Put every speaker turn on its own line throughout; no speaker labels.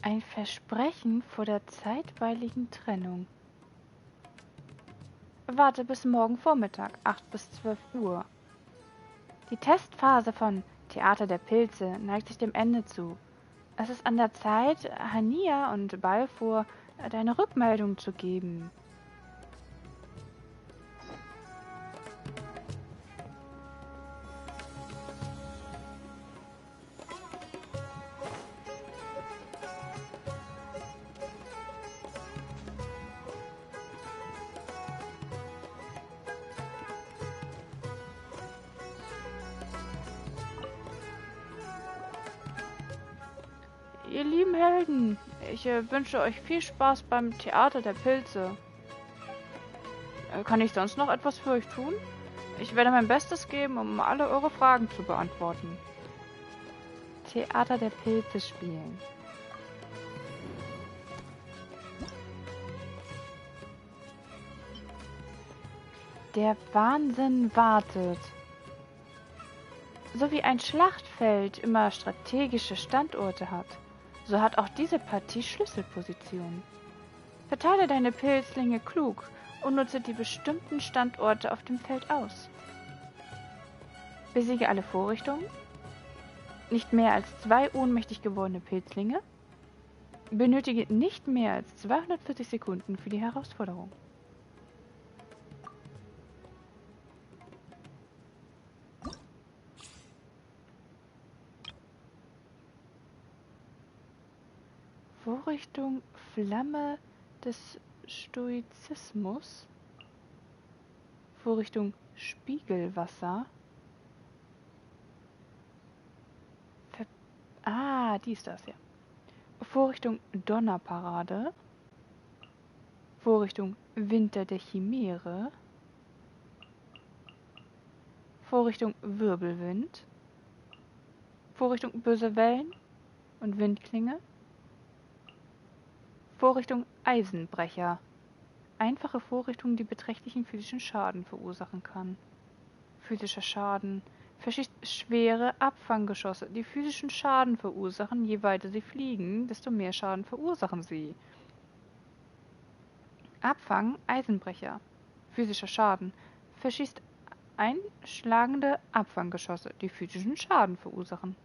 Ein Versprechen vor der zeitweiligen Trennung. Warte bis morgen Vormittag, 8 bis 12 Uhr. Die Testphase von Theater der Pilze neigt sich dem Ende zu. Es ist an der Zeit, Hania und Balfour deine Rückmeldung zu geben. Ihr lieben Helden, ich wünsche euch viel Spaß beim Theater der Pilze. Kann ich sonst noch etwas für euch tun? Ich werde mein Bestes geben, um alle eure Fragen zu beantworten. Theater der Pilze spielen. Der Wahnsinn wartet. So wie ein Schlachtfeld immer strategische Standorte hat, so hat auch diese Partie Schlüsselpositionen. Verteile deine Pilzlinge klug und nutze die bestimmten Standorte auf dem Feld aus. Besiege alle Vorrichtungen. Nicht mehr als 2 ohnmächtig gewordene Pilzlinge. Benötige nicht mehr als 240 Sekunden für die Herausforderung. Vorrichtung Flamme des Stoizismus. Vorrichtung Spiegelwasser. Die ist das, ja. Vorrichtung Donnerparade. Vorrichtung Winter der Chimäre. Vorrichtung Wirbelwind. Vorrichtung Böse Wellen und Windklinge. Vorrichtung Eisenbrecher. Einfache Vorrichtung, die beträchtlichen physischen Schaden verursachen kann. Physischer Schaden. Verschießt schwere Abfanggeschosse, die physischen Schaden verursachen. Je weiter sie fliegen, desto mehr Schaden verursachen sie. Abfang Eisenbrecher. Physischer Schaden. Verschießt einschlagende Abfanggeschosse, die physischen Schaden verursachen.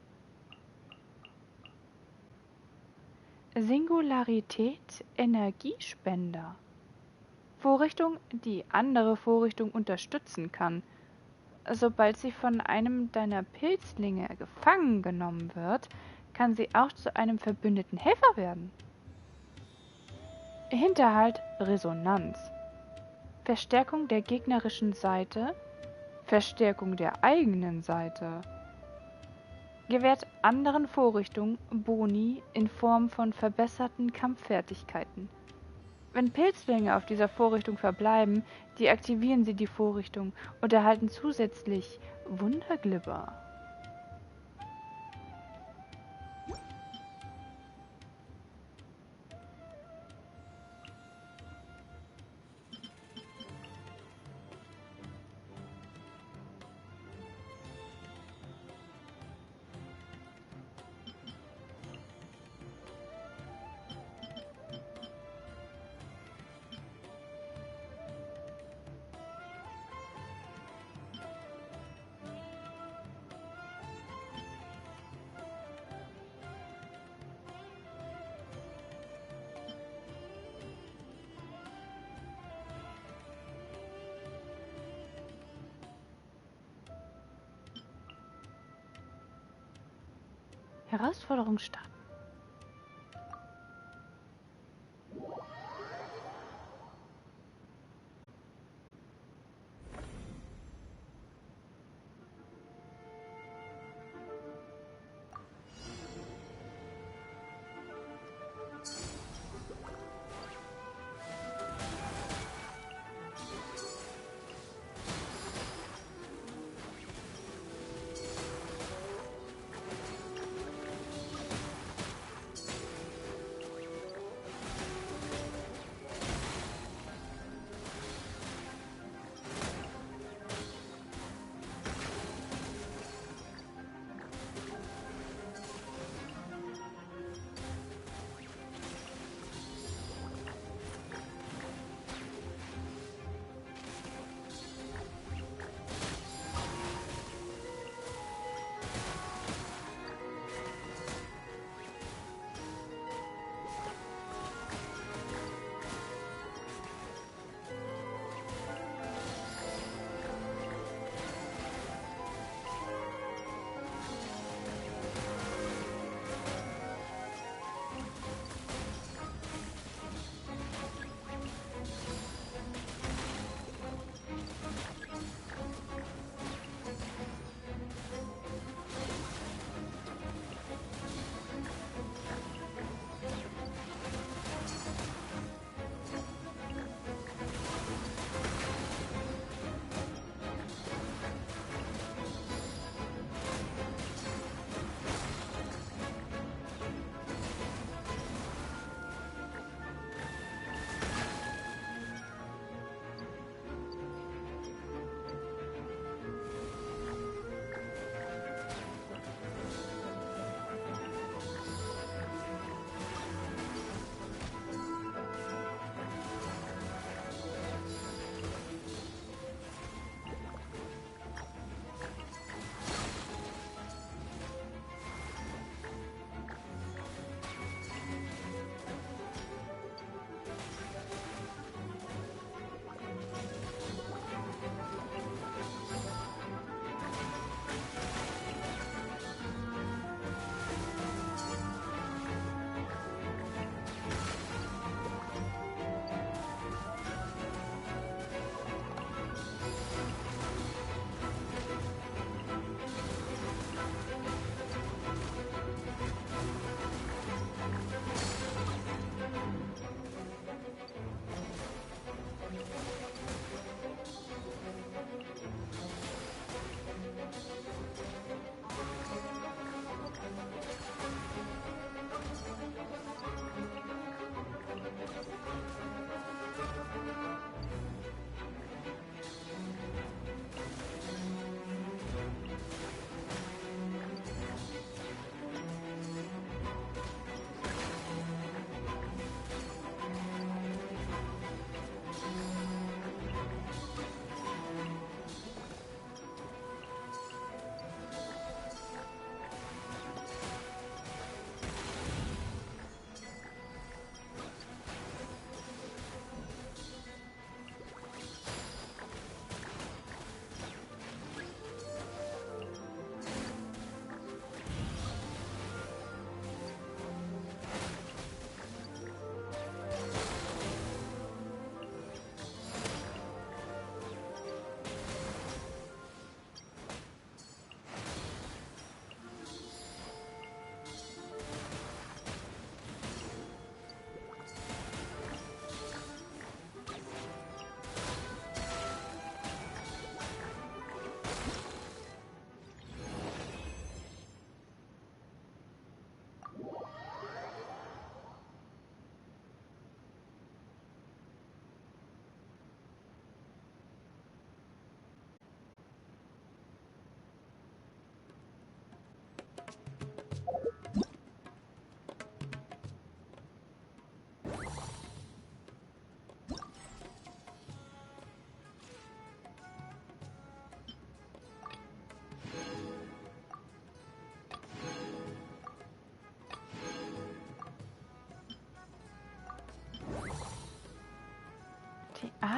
Singularität Energiespender. Vorrichtung, die andere Vorrichtung unterstützen kann. Sobald sie von einem deiner Pilzlinge gefangen genommen wird, kann sie auch zu einem verbündeten Helfer werden. Hinterhalt Resonanz. Verstärkung der gegnerischen Seite. Verstärkung der eigenen Seite. Gewährt anderen Vorrichtungen Boni in Form von verbesserten Kampffertigkeiten. Wenn Pilzlinge auf dieser Vorrichtung verbleiben, deaktivieren sie die Vorrichtung und erhalten zusätzlich Wunderglibber. Herausforderung starten.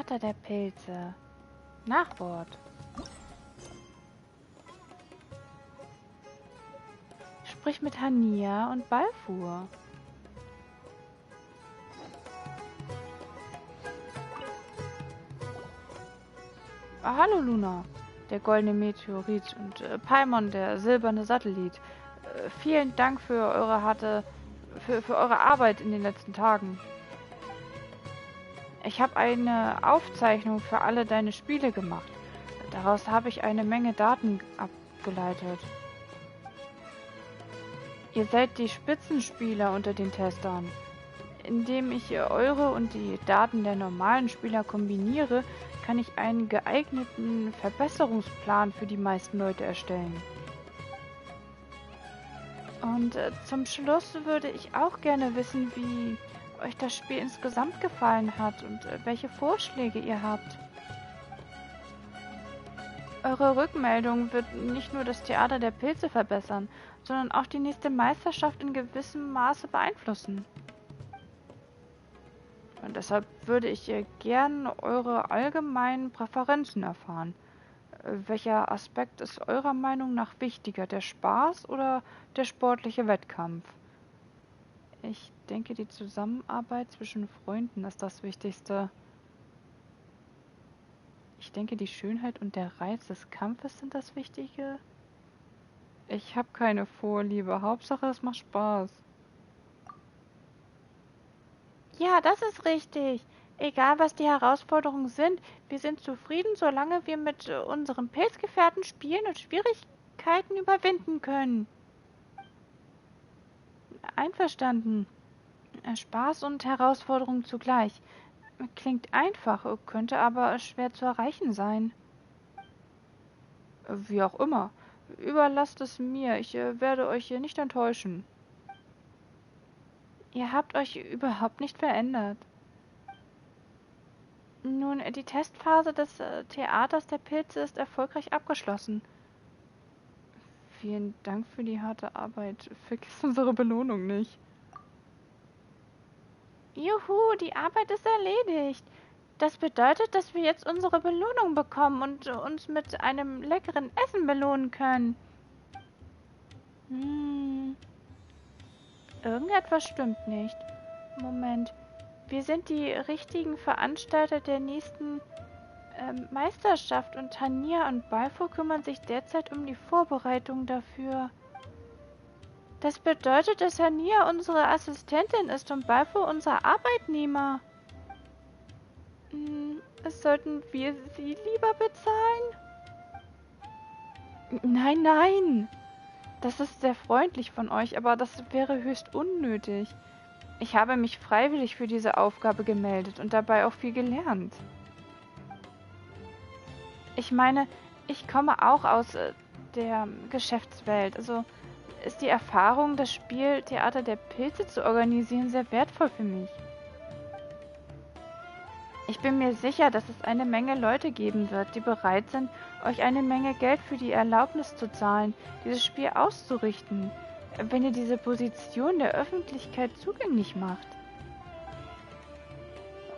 Theater der Pilze. Nachwort. Sprich mit Hania und Balfour. Hallo Luna, der goldene Meteorit, und Paimon, der silberne Satellit. Vielen Dank für eure Arbeit in den letzten Tagen. Ich habe eine Aufzeichnung für alle deine Spiele gemacht. Daraus habe ich eine Menge Daten abgeleitet. Ihr seid die Spitzenspieler unter den Testern. Indem ich eure und die Daten der normalen Spieler kombiniere, kann ich einen geeigneten Verbesserungsplan für die meisten Leute erstellen. Und zum Schluss würde ich auch gerne wissen, wie euch das Spiel insgesamt gefallen hat und welche Vorschläge ihr habt. Eure Rückmeldung wird nicht nur das Theater der Pilze verbessern, sondern auch die nächste Meisterschaft in gewissem Maße beeinflussen. Und deshalb würde ich gern eure allgemeinen Präferenzen erfahren. Welcher Aspekt ist eurer Meinung nach wichtiger, der Spaß oder der sportliche Wettkampf? Ich denke, die Zusammenarbeit zwischen Freunden ist das Wichtigste. Ich denke, die Schönheit und der Reiz des Kampfes sind das Wichtige. Ich habe keine Vorliebe. Hauptsache, es macht Spaß. Ja, das ist richtig. Egal, was die Herausforderungen sind, wir sind zufrieden, solange wir mit unseren Pilzgefährten spielen und Schwierigkeiten überwinden können. Einverstanden. Spaß und Herausforderung zugleich. Klingt einfach, könnte aber schwer zu erreichen sein. Wie auch immer. Überlasst es mir. Ich werde euch nicht enttäuschen. Ihr habt euch überhaupt nicht verändert. Nun, die Testphase des Theaters der Pilze ist erfolgreich abgeschlossen. Vielen Dank für die harte Arbeit. Vergiss unsere Belohnung nicht. Juhu, die Arbeit ist erledigt. Das bedeutet, dass wir jetzt unsere Belohnung bekommen und uns mit einem leckeren Essen belohnen können. Irgendetwas stimmt nicht. Moment. Wir sind die richtigen Veranstalter der nächsten Meisterschaft und Tanja und Balfour kümmern sich derzeit um die Vorbereitung dafür. Das bedeutet, dass Tanja unsere Assistentin ist und Balfour unser Arbeitnehmer. Sollten wir sie lieber bezahlen? Nein, nein! Das ist sehr freundlich von euch, aber das wäre höchst unnötig. Ich habe mich freiwillig für diese Aufgabe gemeldet und dabei auch viel gelernt. Ich meine, ich komme auch aus der Geschäftswelt. Also ist die Erfahrung, das Spiel Theater der Pilze zu organisieren, sehr wertvoll für mich. Ich bin mir sicher, dass es eine Menge Leute geben wird, die bereit sind, euch eine Menge Geld für die Erlaubnis zu zahlen, dieses Spiel auszurichten, wenn ihr diese Position der Öffentlichkeit zugänglich macht.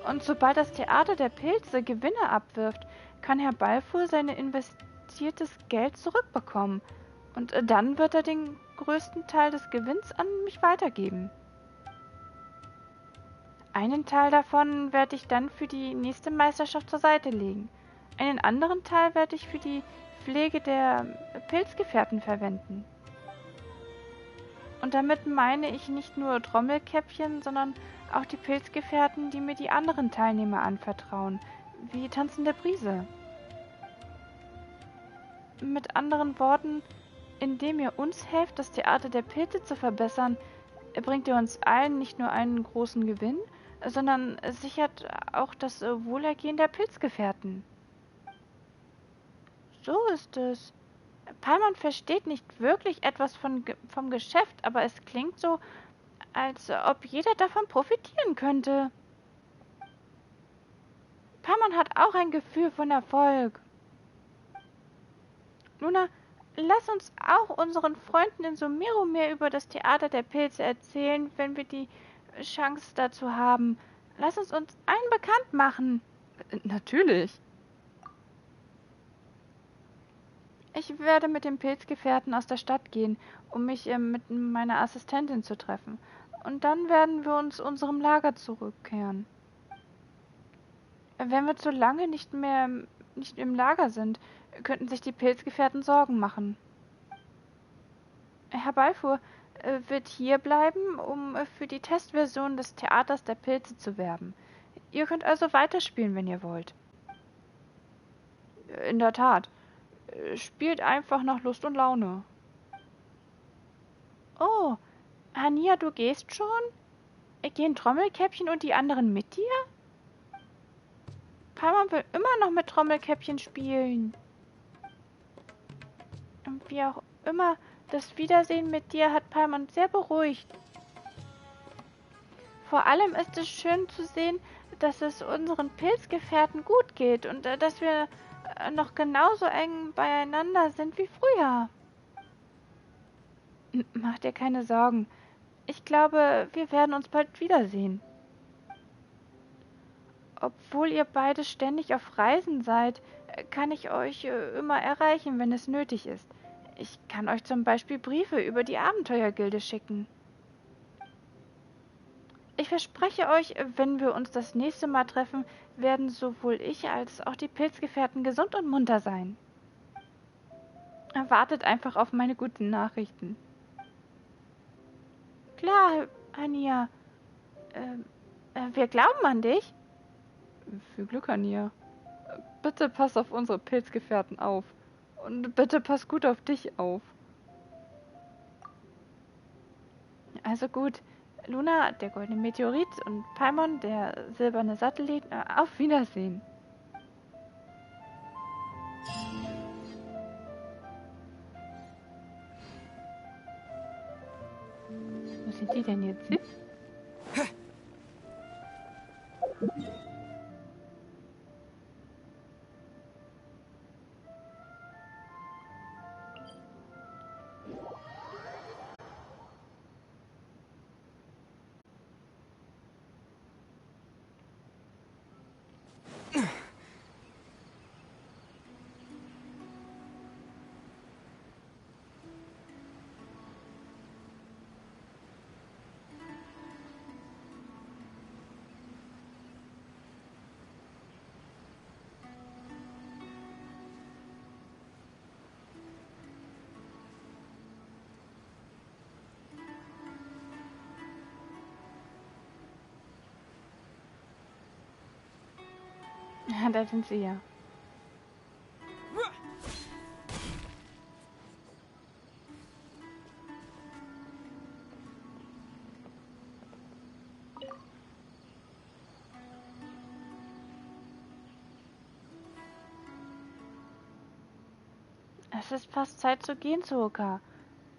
Und sobald das Theater der Pilze Gewinne abwirft, kann Herr Balfour sein investiertes Geld zurückbekommen. Und dann wird er den größten Teil des Gewinns an mich weitergeben. Einen Teil davon werde ich dann für die nächste Meisterschaft zur Seite legen. Einen anderen Teil werde ich für die Pflege der Pilzgefährten verwenden. Und damit meine ich nicht nur Trommelkäppchen, sondern auch die Pilzgefährten, die mir die anderen Teilnehmer anvertrauen, wie tanzende Brise. Mit anderen Worten, indem ihr uns helft, das Theater der Pilze zu verbessern, bringt ihr uns allen nicht nur einen großen Gewinn, sondern sichert auch das Wohlergehen der Pilzgefährten. So ist es. Palman versteht nicht wirklich etwas vom Geschäft, aber es klingt so, als ob jeder davon profitieren könnte. Palman hat auch ein Gefühl von Erfolg. Luna, lass uns auch unseren Freunden in Sumeru mehr über das Theater der Pilze erzählen, wenn wir die Chance dazu haben. Lass uns allen bekannt machen. Natürlich. Ich werde mit den Pilzgefährten aus der Stadt gehen, um mich mit meiner Assistentin zu treffen. Und dann werden wir uns unserem Lager zurückkehren. Wenn wir zu lange nicht im Lager sind, könnten sich die Pilzgefährten Sorgen machen. Herr Balfour wird hier bleiben, um für die Testversion des Theaters der Pilze zu werben. Ihr könnt also weiterspielen, wenn ihr wollt. In der Tat. Spielt einfach nach Lust und Laune. Oh, Hania, du gehst schon? Gehen Trommelkäppchen und die anderen mit dir? Palman will immer noch mit Trommelkäppchen spielen. Und wie auch immer, das Wiedersehen mit dir hat Palman sehr beruhigt. Vor allem ist es schön zu sehen, dass es unseren Pilzgefährten gut geht und dass wir noch genauso eng beieinander sind wie früher. Mach dir keine Sorgen. Ich glaube, wir werden uns bald wiedersehen. Obwohl ihr beide ständig auf Reisen seid, kann ich euch immer erreichen, wenn es nötig ist. Ich kann euch zum Beispiel Briefe über die Abenteuergilde schicken. Ich verspreche euch, wenn wir uns das nächste Mal treffen, werden sowohl ich als auch die Pilzgefährten gesund und munter sein. Wartet einfach auf meine guten Nachrichten. Klar, Ania. Wir glauben an dich. Viel Glück, Ania. Bitte pass auf unsere Pilzgefährten auf. Und bitte pass gut auf dich auf. Also gut. Luna, der goldene Meteorit, und Paimon, der silberne Satellit. Auf Wiedersehen. Wo sind die denn jetzt hin? Ja, da sind sie ja. Es ist fast Zeit zu gehen, Sooka.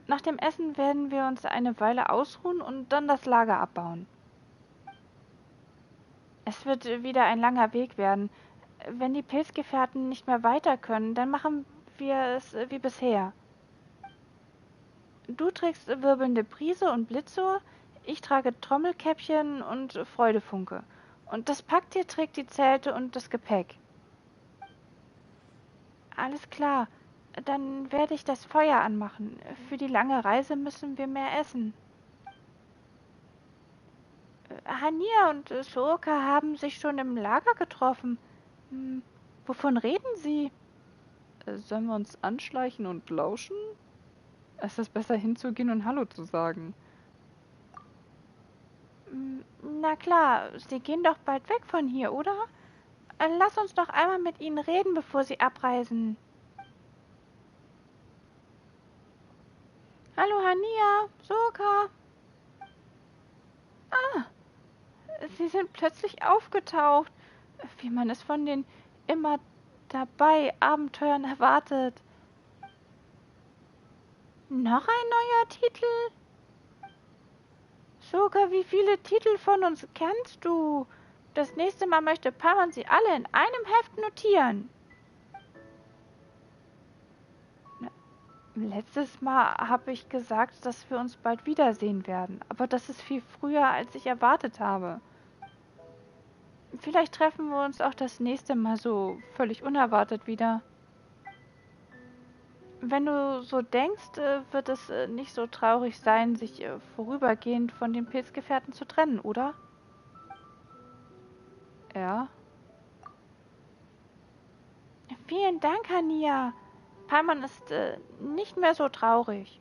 Nach dem Essen werden wir uns eine Weile ausruhen und dann das Lager abbauen. Es wird wieder ein langer Weg werden. Wenn die Pilzgefährten nicht mehr weiter können, dann machen wir es wie bisher. Du trägst wirbelnde Brise und Blitzohr, ich trage Trommelkäppchen und Freudefunke. Und das Packtier trägt die Zelte und das Gepäck. Alles klar, dann werde ich das Feuer anmachen. Für die lange Reise müssen wir mehr essen. Hania und Sooka haben sich schon im Lager getroffen. Hm, wovon reden sie? Sollen wir uns anschleichen und lauschen? Es ist besser hinzugehen und Hallo zu sagen. Na klar, sie gehen doch bald weg von hier, oder? Lass uns doch einmal mit ihnen reden, bevor sie abreisen. Hallo Hania, Sooka. Ah, sie sind plötzlich aufgetaucht, wie man es von den immer dabei Abenteuern erwartet. Noch ein neuer Titel? Sooka, wie viele Titel von uns kennst du? Das nächste Mal möchte Paimon sie alle in einem Heft notieren. Letztes Mal habe ich gesagt, dass wir uns bald wiedersehen werden, aber das ist viel früher, als ich erwartet habe. Vielleicht treffen wir uns auch das nächste Mal so völlig unerwartet wieder. Wenn du so denkst, wird es nicht so traurig sein, sich vorübergehend von den Pilzgefährten zu trennen, oder? Ja. Vielen Dank, Hania. Paimon ist nicht mehr so traurig.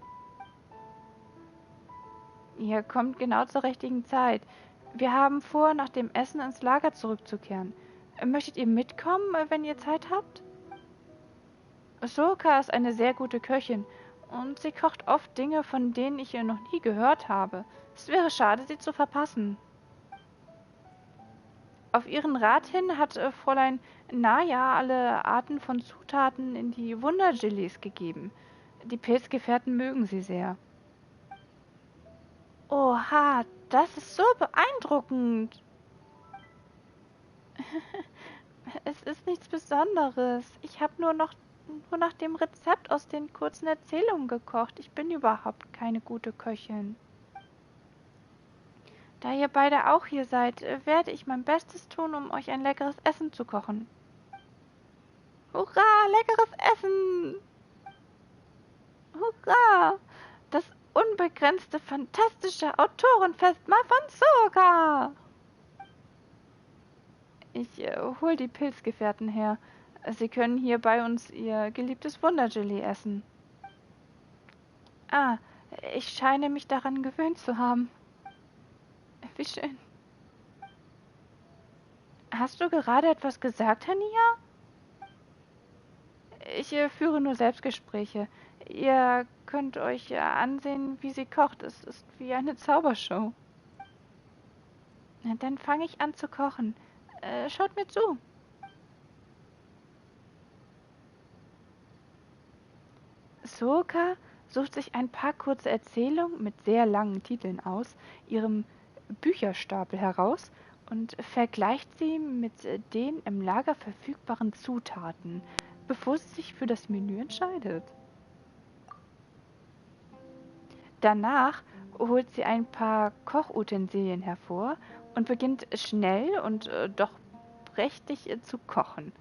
Ihr kommt genau zur richtigen Zeit. Wir haben vor, nach dem Essen ins Lager zurückzukehren. Möchtet ihr mitkommen, wenn ihr Zeit habt? Sooka ist eine sehr gute Köchin und sie kocht oft Dinge, von denen ich noch nie gehört habe. Es wäre schade, sie zu verpassen. Auf ihren Rat hin hat Fräulein Naya alle Arten von Zutaten in die Wundergelees gegeben. Die Pilzgefährten mögen sie sehr. Oha, das ist so beeindruckend. Es ist nichts Besonderes. Ich habe nur nach dem Rezept aus den kurzen Erzählungen gekocht. Ich bin überhaupt keine gute Köchin. Da ihr beide auch hier seid, werde ich mein Bestes tun, um euch ein leckeres Essen zu kochen. Hurra, leckeres Essen! Hurra! Das unbegrenzte, fantastische Autorenfestmahl von Soga! Ich hol die Pilzgefährten her. Sie können hier bei uns ihr geliebtes Wundergelee essen. Ah, ich scheine mich daran gewöhnt zu haben. Wie schön. Hast du gerade etwas gesagt, Hania? Ich führe nur Selbstgespräche. Ihr könnt euch ansehen, wie sie kocht. Es ist wie eine Zaubershow. Na, dann fange ich an zu kochen. Schaut mir zu. Sooka sucht sich ein paar kurze Erzählungen mit sehr langen Titeln aus ihrem Bücherstapel heraus und vergleicht sie mit den im Lager verfügbaren Zutaten, bevor sie sich für das Menü entscheidet. Danach holt sie ein paar Kochutensilien hervor und beginnt schnell und doch prächtig zu kochen.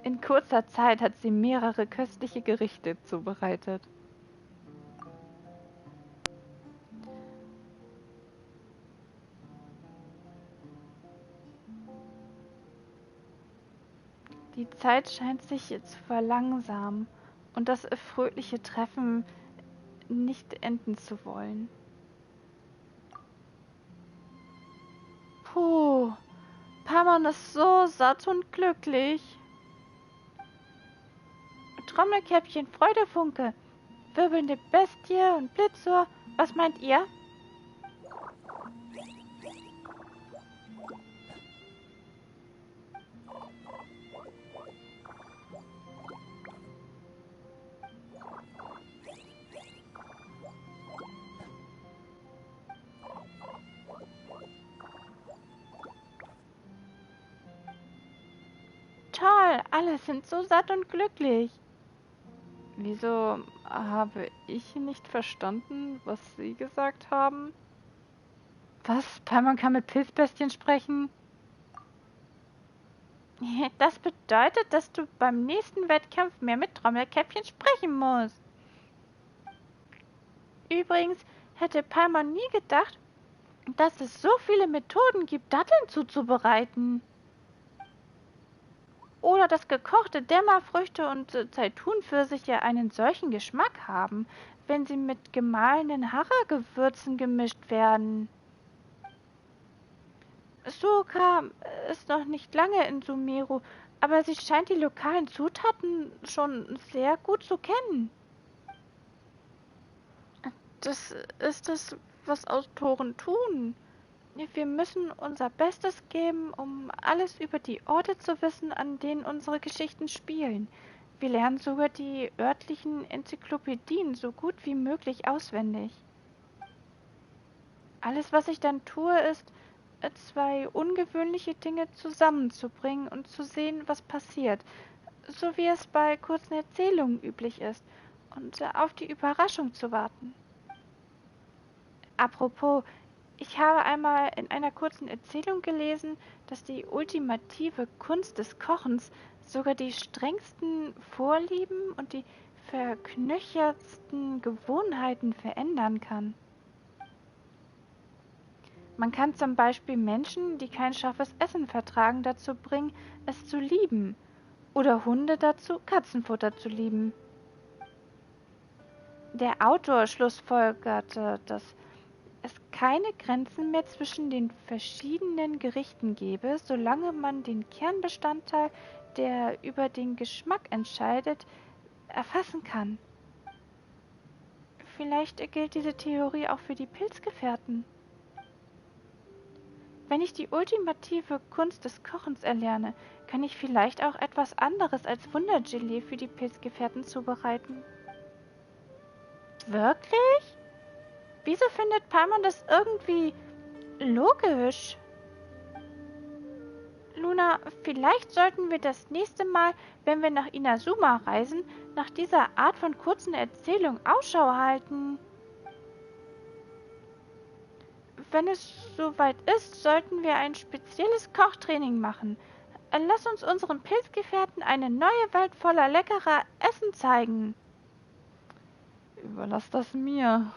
In kurzer Zeit hat sie mehrere köstliche Gerichte zubereitet. Die Zeit scheint sich zu verlangsamen und das fröhliche Treffen nicht enden zu wollen. Puh, Paimon ist so satt und glücklich. Trommelkäppchen, Freudefunke, wirbelnde Bestie und Blitzohr, was meint ihr? toll. Alle sind so satt und glücklich. Wieso habe ich nicht verstanden, was Sie gesagt haben? Was? Paimon kann mit Pilzbestien sprechen? Das bedeutet, dass du beim nächsten Wettkampf mehr mit Trommelkäppchen sprechen musst. Übrigens hätte Paimon nie gedacht, dass es so viele Methoden gibt, Datteln zuzubereiten. Oder dass gekochte Dämmerfrüchte und Zeitunpfirsiche einen solchen Geschmack haben, wenn sie mit gemahlenen Hara-Gewürzen gemischt werden. Sokka ist noch nicht lange in Sumeru, aber sie scheint die lokalen Zutaten schon sehr gut zu kennen. Das ist es, was Autoren tun. Wir müssen unser Bestes geben, um alles über die Orte zu wissen, an denen unsere Geschichten spielen. Wir lernen sogar die örtlichen Enzyklopädien so gut wie möglich auswendig. Alles, was ich dann tue, ist, zwei ungewöhnliche Dinge zusammenzubringen und zu sehen, was passiert, so wie es bei kurzen Erzählungen üblich ist, und auf die Überraschung zu warten. Apropos, ich habe einmal in einer kurzen Erzählung gelesen, dass die ultimative Kunst des Kochens sogar die strengsten Vorlieben und die verknöchertsten Gewohnheiten verändern kann. Man kann zum Beispiel Menschen, die kein scharfes Essen vertragen, dazu bringen, es zu lieben. Oder Hunde dazu, Katzenfutter zu lieben. Der Autor schlussfolgerte, dass es keine Grenzen mehr zwischen den verschiedenen Gerichten gebe, solange man den Kernbestandteil, der über den Geschmack entscheidet, erfassen kann. Vielleicht gilt diese Theorie auch für die Pilzgefährten. Wenn ich die ultimative Kunst des Kochens erlerne, kann ich vielleicht auch etwas anderes als Wundergelee für die Pilzgefährten zubereiten. Wirklich? Wieso findet Paimon das irgendwie logisch? Luna, vielleicht sollten wir das nächste Mal, wenn wir nach Inazuma reisen, nach dieser Art von kurzen Erzählung Ausschau halten. Wenn es soweit ist, sollten wir ein spezielles Kochtraining machen. Lass uns unseren Pilzgefährten eine neue Welt voller leckerer Essen zeigen. Überlass das mir.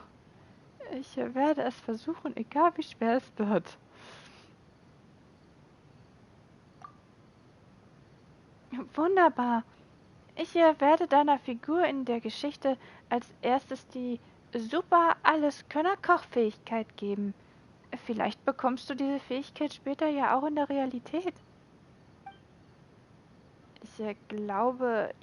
Ich werde es versuchen, egal wie schwer es wird. Wunderbar. Ich werde deiner Figur in der Geschichte als erstes die Super-Alleskönner-Kochfähigkeit geben. Vielleicht bekommst du diese Fähigkeit später ja auch in der Realität. Ich glaube,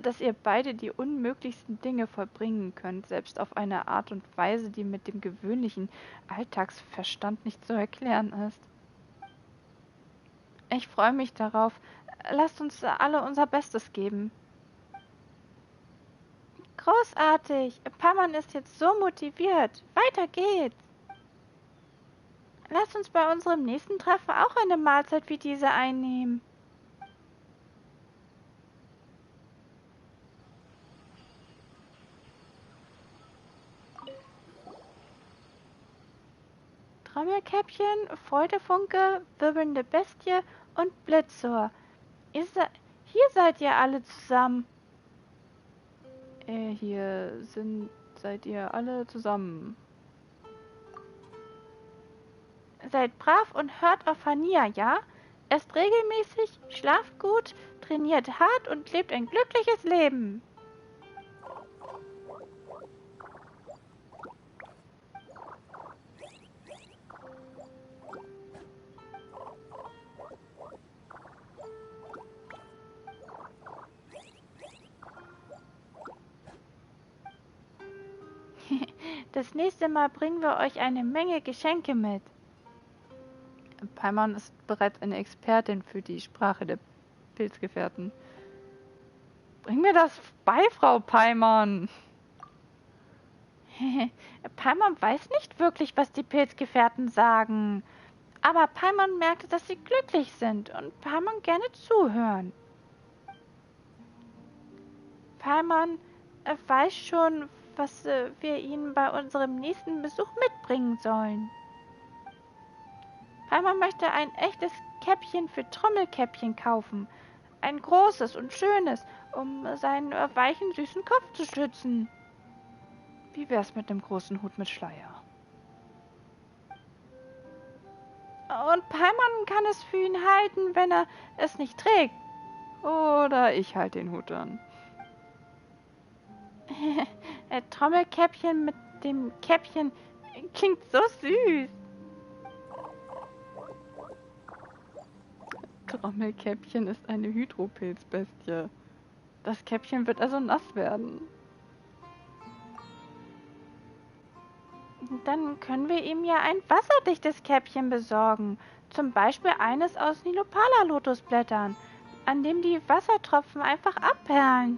dass ihr beide die unmöglichsten Dinge vollbringen könnt, selbst auf eine Art und Weise, die mit dem gewöhnlichen Alltagsverstand nicht zu erklären ist. Ich freue mich darauf. Lasst uns alle unser Bestes geben. Großartig! Paimon ist jetzt so motiviert. Weiter geht's! Lasst uns bei unserem nächsten Treffen auch eine Mahlzeit wie diese einnehmen. Trommelkäppchen, Freudefunke, wirbelnde Bestie und Blitzohr. Hier seid ihr alle zusammen. Seid ihr alle zusammen. Seid brav und hört auf Hania, ja? Esst regelmäßig, schlaft gut, trainiert hart und lebt ein glückliches Leben. Das nächste Mal bringen wir euch eine Menge Geschenke mit. Paimon ist bereits eine Expertin für die Sprache der Pilzgefährten. Bring mir das bei, Frau Paimon. Paimon weiß nicht wirklich, was die Pilzgefährten sagen. Aber Paimon merkte, dass sie glücklich sind und Paimon gerne zuhören. Paimon weiß schon, was wir ihnen bei unserem nächsten Besuch mitbringen sollen. Paimon möchte ein echtes Käppchen für Trommelkäppchen kaufen. Ein großes und schönes, um seinen weichen, süßen Kopf zu schützen. Wie wär's mit dem großen Hut mit Schleier? Und Paimon kann es für ihn halten, wenn er es nicht trägt. Oder ich halte den Hut an. Trommelkäppchen mit dem Käppchen klingt so süß. Trommelkäppchen ist eine Hydropilzbestie. Das Käppchen wird also nass werden. Dann können wir ihm ja ein wasserdichtes Käppchen besorgen. Zum Beispiel eines aus Nilopala-Lotusblättern, an dem die Wassertropfen einfach abperlen.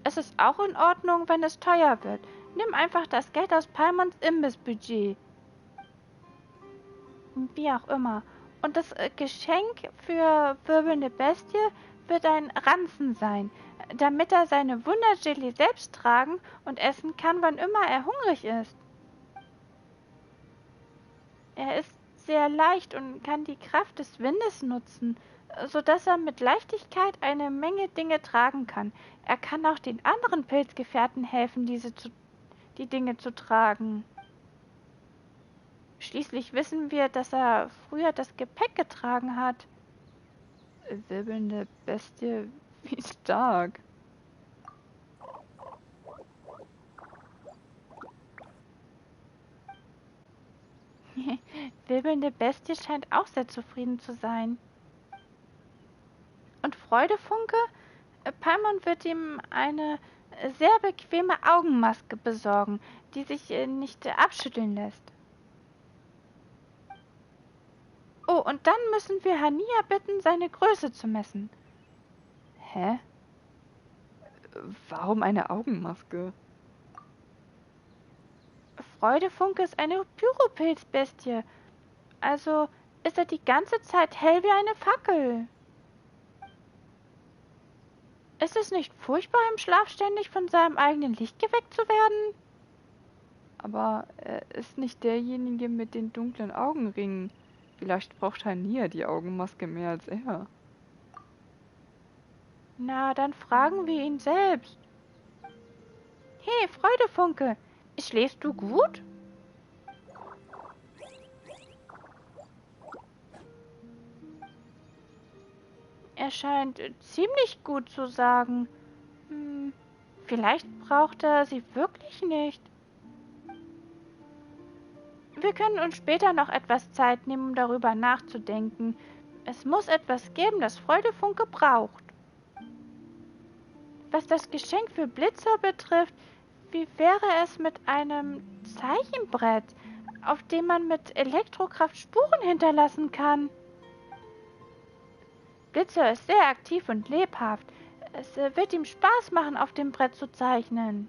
Es ist auch in Ordnung, wenn es teuer wird. Nimm einfach das Geld aus Paimons Imbissbudget. Wie auch immer. Und das Geschenk für wirbelnde Bestie wird ein Ranzen sein, damit er seine Wundergelee selbst tragen und essen kann, wann immer er hungrig ist. Er ist sehr leicht und kann die Kraft des Windes nutzen, sodass er mit Leichtigkeit eine Menge Dinge tragen kann. Er kann auch den anderen Pilzgefährten helfen, die Dinge zu tragen. Schließlich wissen wir, dass er früher das Gepäck getragen hat. Wirbelnde Bestie, wie stark. Wirbelnde Bestie scheint auch sehr zufrieden zu sein. Und Freudefunke? Paimon wird ihm eine sehr bequeme Augenmaske besorgen, die sich nicht abschütteln lässt. Oh, und dann müssen wir Hania bitten, seine Größe zu messen. Hä? Warum eine Augenmaske? Freudefunke ist eine Pyropilzbestie. Also ist er die ganze Zeit hell wie eine Fackel. Ist es nicht furchtbar, im Schlaf ständig von seinem eigenen Licht geweckt zu werden? Aber er ist nicht derjenige mit den dunklen Augenringen. Vielleicht braucht Hania die Augenmaske mehr als er. Na, dann fragen wir ihn selbst. Hey, Freudefunke, schläfst du gut? Er scheint ziemlich gut zu sagen. Vielleicht braucht er sie wirklich nicht. Wir können uns später noch etwas Zeit nehmen, um darüber nachzudenken. Es muss etwas geben, das Freudefunke braucht. Was das Geschenk für Blitzer betrifft, wie wäre es mit einem Zeichenbrett, auf dem man mit Elektrokraft Spuren hinterlassen kann? Blitzer ist sehr aktiv und lebhaft. Es wird ihm Spaß machen, auf dem Brett zu zeichnen.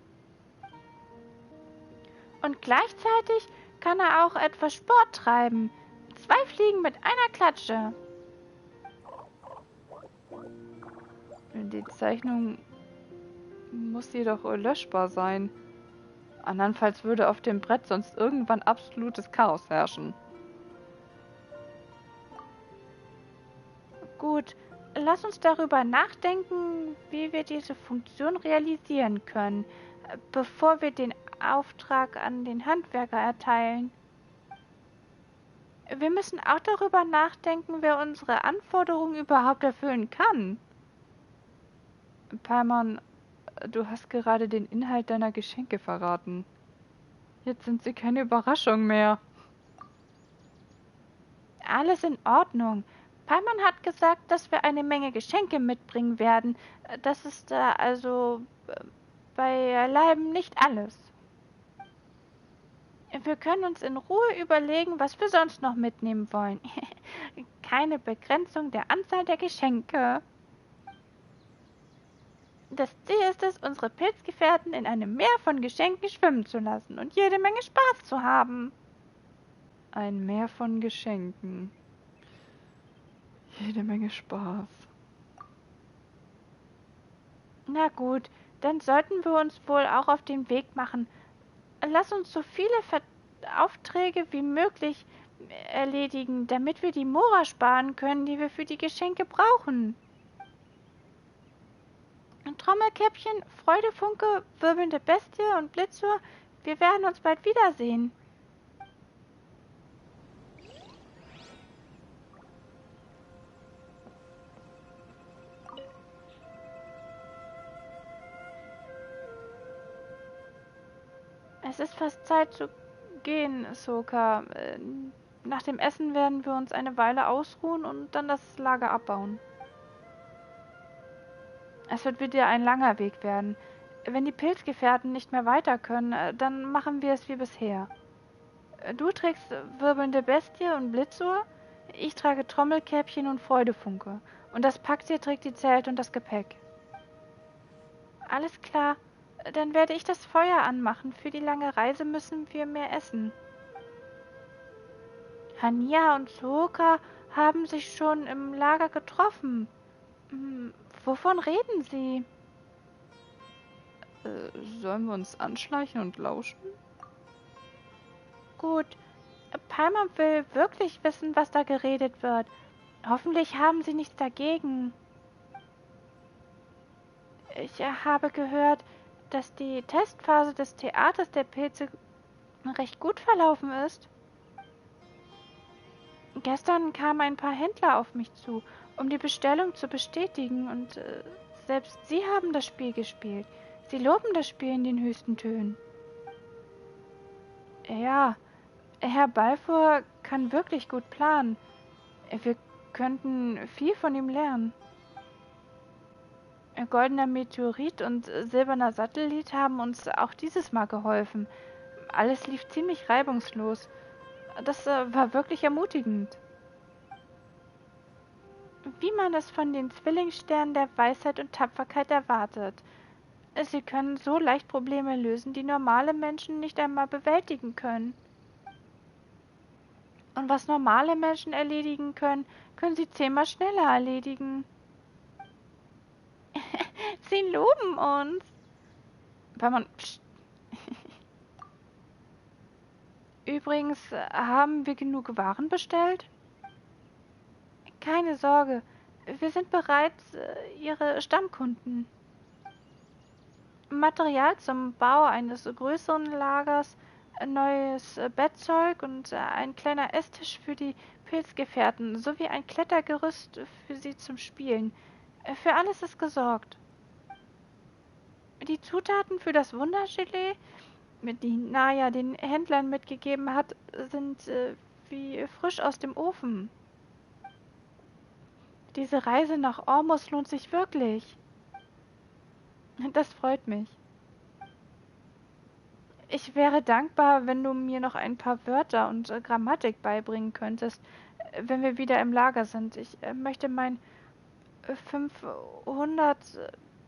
Und gleichzeitig kann er auch etwas Sport treiben. 2 Fliegen mit einer Klatsche. Die Zeichnung muss jedoch löschbar sein. Andernfalls würde auf dem Brett sonst irgendwann absolutes Chaos herrschen. Gut, lass uns darüber nachdenken, wie wir diese Funktion realisieren können, bevor wir den Auftrag an den Handwerker erteilen. Wir müssen auch darüber nachdenken, wer unsere Anforderungen überhaupt erfüllen kann. Paimon, du hast gerade den Inhalt deiner Geschenke verraten. Jetzt sind sie keine Überraschung mehr. Alles in Ordnung. Paimon hat gesagt, dass wir eine Menge Geschenke mitbringen werden. Das ist also beileibe nicht alles. Wir können uns in Ruhe überlegen, was wir sonst noch mitnehmen wollen. Keine Begrenzung der Anzahl der Geschenke. Das Ziel ist es, unsere Pilzgefährten in einem Meer von Geschenken schwimmen zu lassen und jede Menge Spaß zu haben. Ein Meer von Geschenken. Jede Menge Spaß. Na gut, dann sollten wir uns wohl auch auf den Weg machen. Lass uns so viele Aufträge wie möglich erledigen, damit wir die Mora sparen können, die wir für die Geschenke brauchen. Trommelkäppchen, Freudefunke, wirbelnde Bestie und Blitzuhr, wir werden uns bald wiedersehen. Es ist fast Zeit zu gehen, Soka. Nach dem Essen werden wir uns eine Weile ausruhen und dann das Lager abbauen. Es wird wieder ein langer Weg werden. Wenn die Pilzgefährten nicht mehr weiter können, dann machen wir es wie bisher. Du trägst wirbelnde Bestie und Blitzuhr, ich trage Trommelkäppchen und Freudefunke. Und das Packtier trägt die Zelte und das Gepäck. Alles klar, dann werde ich das Feuer anmachen. Für die lange Reise müssen wir mehr essen. Hania und Soka haben sich schon im Lager getroffen. Wovon reden sie? Sollen wir uns anschleichen und lauschen? Gut, Palmer will wirklich wissen, was da geredet wird. Hoffentlich haben sie nichts dagegen. Ich habe gehört, dass die Testphase des Theaters der Pilze recht gut verlaufen ist. Gestern kamen ein paar Händler auf mich zu, um die Bestellung zu bestätigen, und selbst sie haben das Spiel gespielt. Sie loben das Spiel in den höchsten Tönen. Ja, Herr Balfour kann wirklich gut planen. Wir könnten viel von ihm lernen. Goldener Meteorit und silberner Satellit haben uns auch dieses Mal geholfen. Alles lief ziemlich reibungslos. Das war wirklich ermutigend. Wie man es von den Zwillingssternen der Weisheit und Tapferkeit erwartet. Sie können so leicht Probleme lösen, die normale Menschen nicht einmal bewältigen können. Und was normale Menschen erledigen können, können sie 10-mal schneller erledigen. Sie loben uns. Wenn man... Psst. Übrigens, haben wir genug Waren bestellt? Keine Sorge, wir sind bereits Ihre Stammkunden. Material zum Bau eines größeren Lagers, neues Bettzeug und ein kleiner Esstisch für die Pilzgefährten sowie ein Klettergerüst für sie zum Spielen. Für alles ist gesorgt. Die Zutaten für das Wundergelee, die Naya den Händlern mitgegeben hat, sind wie frisch aus dem Ofen. Diese Reise nach Ormus lohnt sich wirklich. Das freut mich. Ich wäre dankbar, wenn du mir noch ein paar Wörter und Grammatik beibringen könntest, wenn wir wieder im Lager sind. Ich möchte mein 500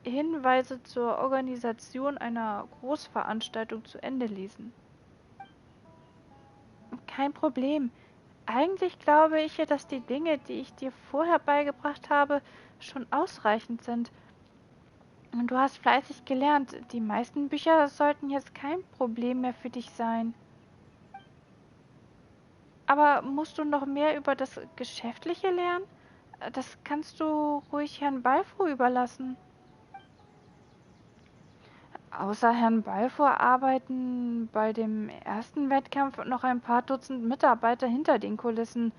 Hinweise zur Organisation einer Großveranstaltung zu Ende lesen. Kein Problem. Eigentlich glaube ich ja, dass die Dinge, die ich dir vorher beigebracht habe, schon ausreichend sind. Und du hast fleißig gelernt. Die meisten Bücher sollten jetzt kein Problem mehr für dich sein. Aber musst du noch mehr über das Geschäftliche lernen? Das kannst du ruhig Herrn Balfour überlassen. Außer Herrn Balfour arbeiten bei dem ersten Wettkampf noch ein paar Dutzend Mitarbeiter hinter den Kulissen.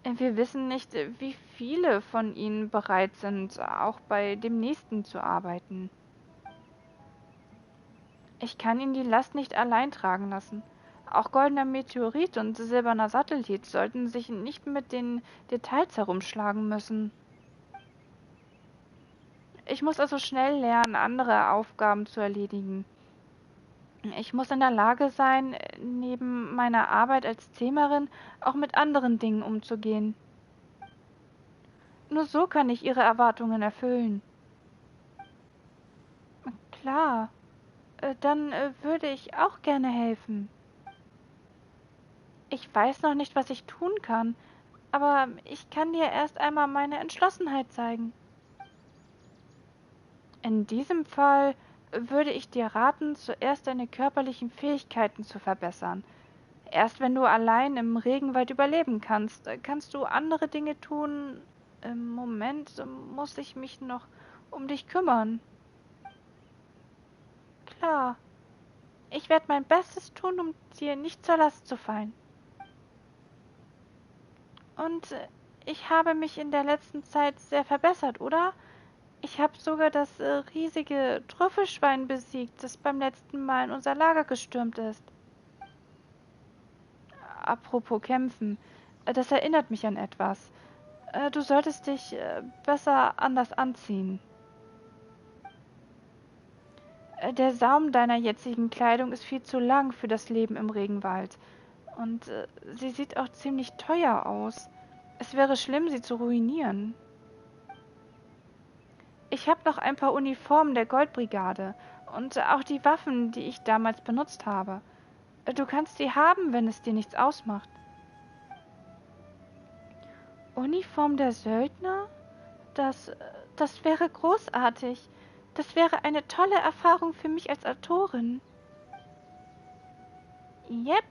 Wir wissen nicht, wie viele von ihnen bereit sind, auch bei dem nächsten zu arbeiten. Ich kann ihn die Last nicht allein tragen lassen. Auch goldener Meteorit und silberner Satellit sollten sich nicht mit den Details herumschlagen müssen. Ich muss also schnell lernen, andere Aufgaben zu erledigen. Ich muss in der Lage sein, neben meiner Arbeit als Zähmerin auch mit anderen Dingen umzugehen. Nur so kann ich Ihre Erwartungen erfüllen. Klar, dann würde ich auch gerne helfen. Ich weiß noch nicht, was ich tun kann, aber ich kann dir erst einmal meine Entschlossenheit zeigen. In diesem Fall würde ich dir raten, zuerst deine körperlichen Fähigkeiten zu verbessern. Erst wenn du allein im Regenwald überleben kannst, kannst du andere Dinge tun. Im Moment muss ich mich noch um dich kümmern. Klar, ich werde mein Bestes tun, um dir nicht zur Last zu fallen. Und ich habe mich in der letzten Zeit sehr verbessert, oder? Ich habe sogar das riesige Trüffelschwein besiegt, das beim letzten Mal in unser Lager gestürmt ist. Apropos Kämpfen, das erinnert mich an etwas. Du solltest dich besser anders anziehen. Der Saum deiner jetzigen Kleidung ist viel zu lang für das Leben im Regenwald. Und sie sieht auch ziemlich teuer aus. Es wäre schlimm, sie zu ruinieren. Ich habe noch ein paar Uniformen der Goldbrigade und auch die Waffen, die ich damals benutzt habe. Du kannst sie haben, wenn es dir nichts ausmacht. Uniform der Söldner? Das, das wäre großartig. Das wäre eine tolle Erfahrung für mich als Autorin. Jep,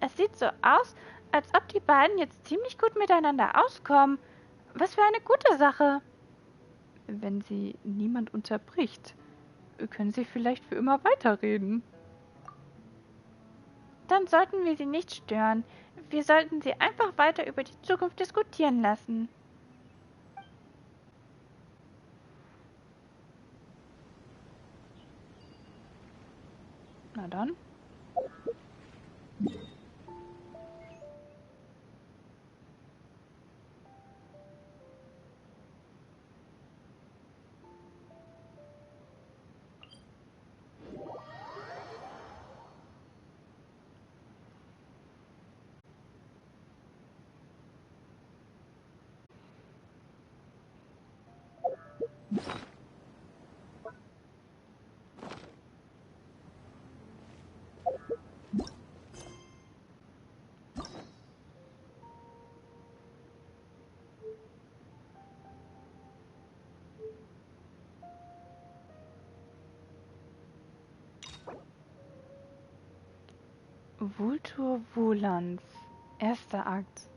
es sieht so aus, als ob die beiden jetzt ziemlich gut miteinander auskommen. Was für eine gute Sache. Wenn sie niemand unterbricht, können sie vielleicht für immer weiterreden. Dann sollten wir sie nicht stören. Wir sollten sie einfach weiter über die Zukunft diskutieren lassen. Na dann. Vultur Volans. Erster Akt.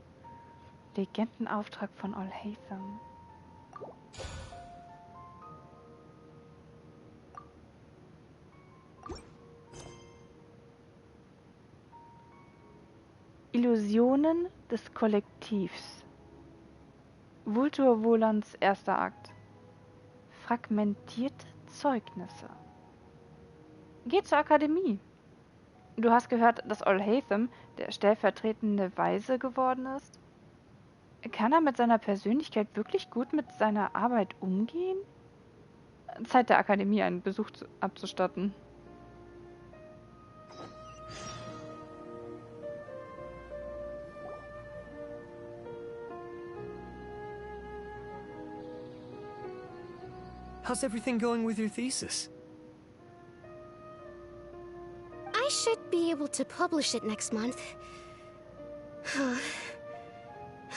Legendenauftrag von Alhaitham. Illusionen des Kollektivs. Vultur Volans erster Akt. Fragmentierte Zeugnisse. Geh zur Akademie. Du hast gehört, dass Alhaitham der stellvertretende Weise geworden ist? Kann er mit seiner Persönlichkeit wirklich gut mit seiner Arbeit umgehen? Zeit der Akademie einen Besuch abzustatten.
How's everything going with your thesis?
I should be able to publish it next month.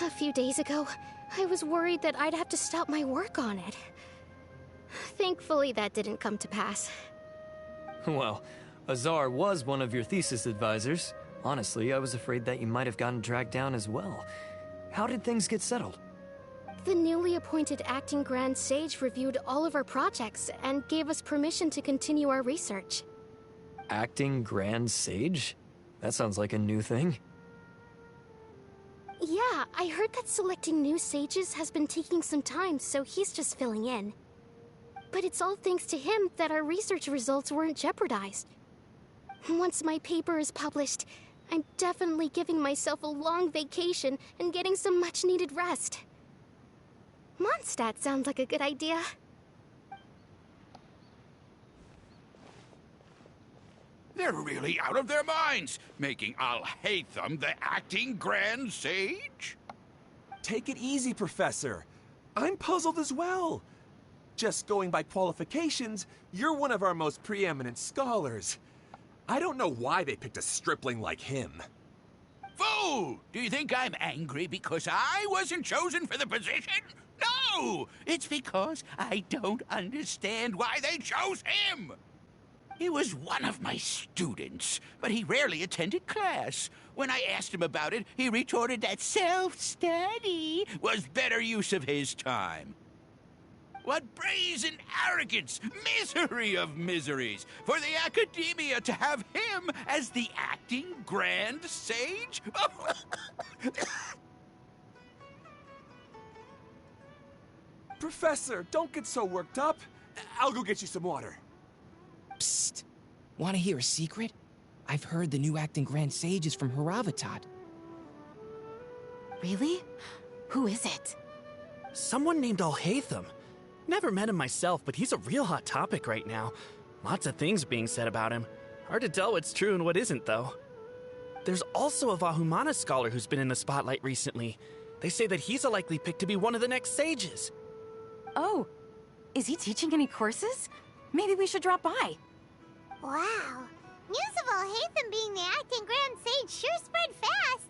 A few days ago, I was worried that I'd have to stop my work on it. Thankfully, that didn't come to pass.
Well, Azar was one of your thesis advisors. Honestly, I was afraid that you might have gotten dragged down as well. How did things get settled?
The newly appointed acting Grand Sage reviewed all of our projects and gave us permission to continue our research.
Acting Grand Sage? That sounds like a new thing.
Yeah, I heard that selecting new sages has been taking some time, so he's just filling in. But it's all thanks to him that our research results weren't jeopardized. Once my paper is published, I'm definitely giving myself a long vacation and getting some much-needed rest. Mondstadt sounds like a good idea.
They're really out of their minds, making Alhaitham the acting Grand Sage?
Take it easy, Professor. I'm puzzled as well. Just going by qualifications, you're one of our most preeminent scholars. I don't know why they picked a stripling like him.
Fool! Do you think I'm angry because I wasn't chosen for the position? No! It's because I don't understand why they chose him! He was one of my students, but he rarely attended class. When I asked him about it, he retorted that self-study was better use of his time. What brazen arrogance! Misery of miseries! For the Academia to have him as the acting Grand Sage?
Professor, don't get so worked up. I'll go get you some water.
Psst. Want to hear a secret? I've heard the new acting Grand Sage is from Haravatat.
Really? Who is it?
Someone named Alhaitham. Never met him myself, but he's a real hot topic right now. Lots of things being said about him. Hard to tell what's true and what isn't, though. There's also a Vahumana scholar who's been in the spotlight recently. They say that he's a likely pick to be one of the next sages.
Oh, is he teaching any courses? Maybe we should drop by.
Wow. News of Alhaitham being the acting Grand Sage sure spread fast.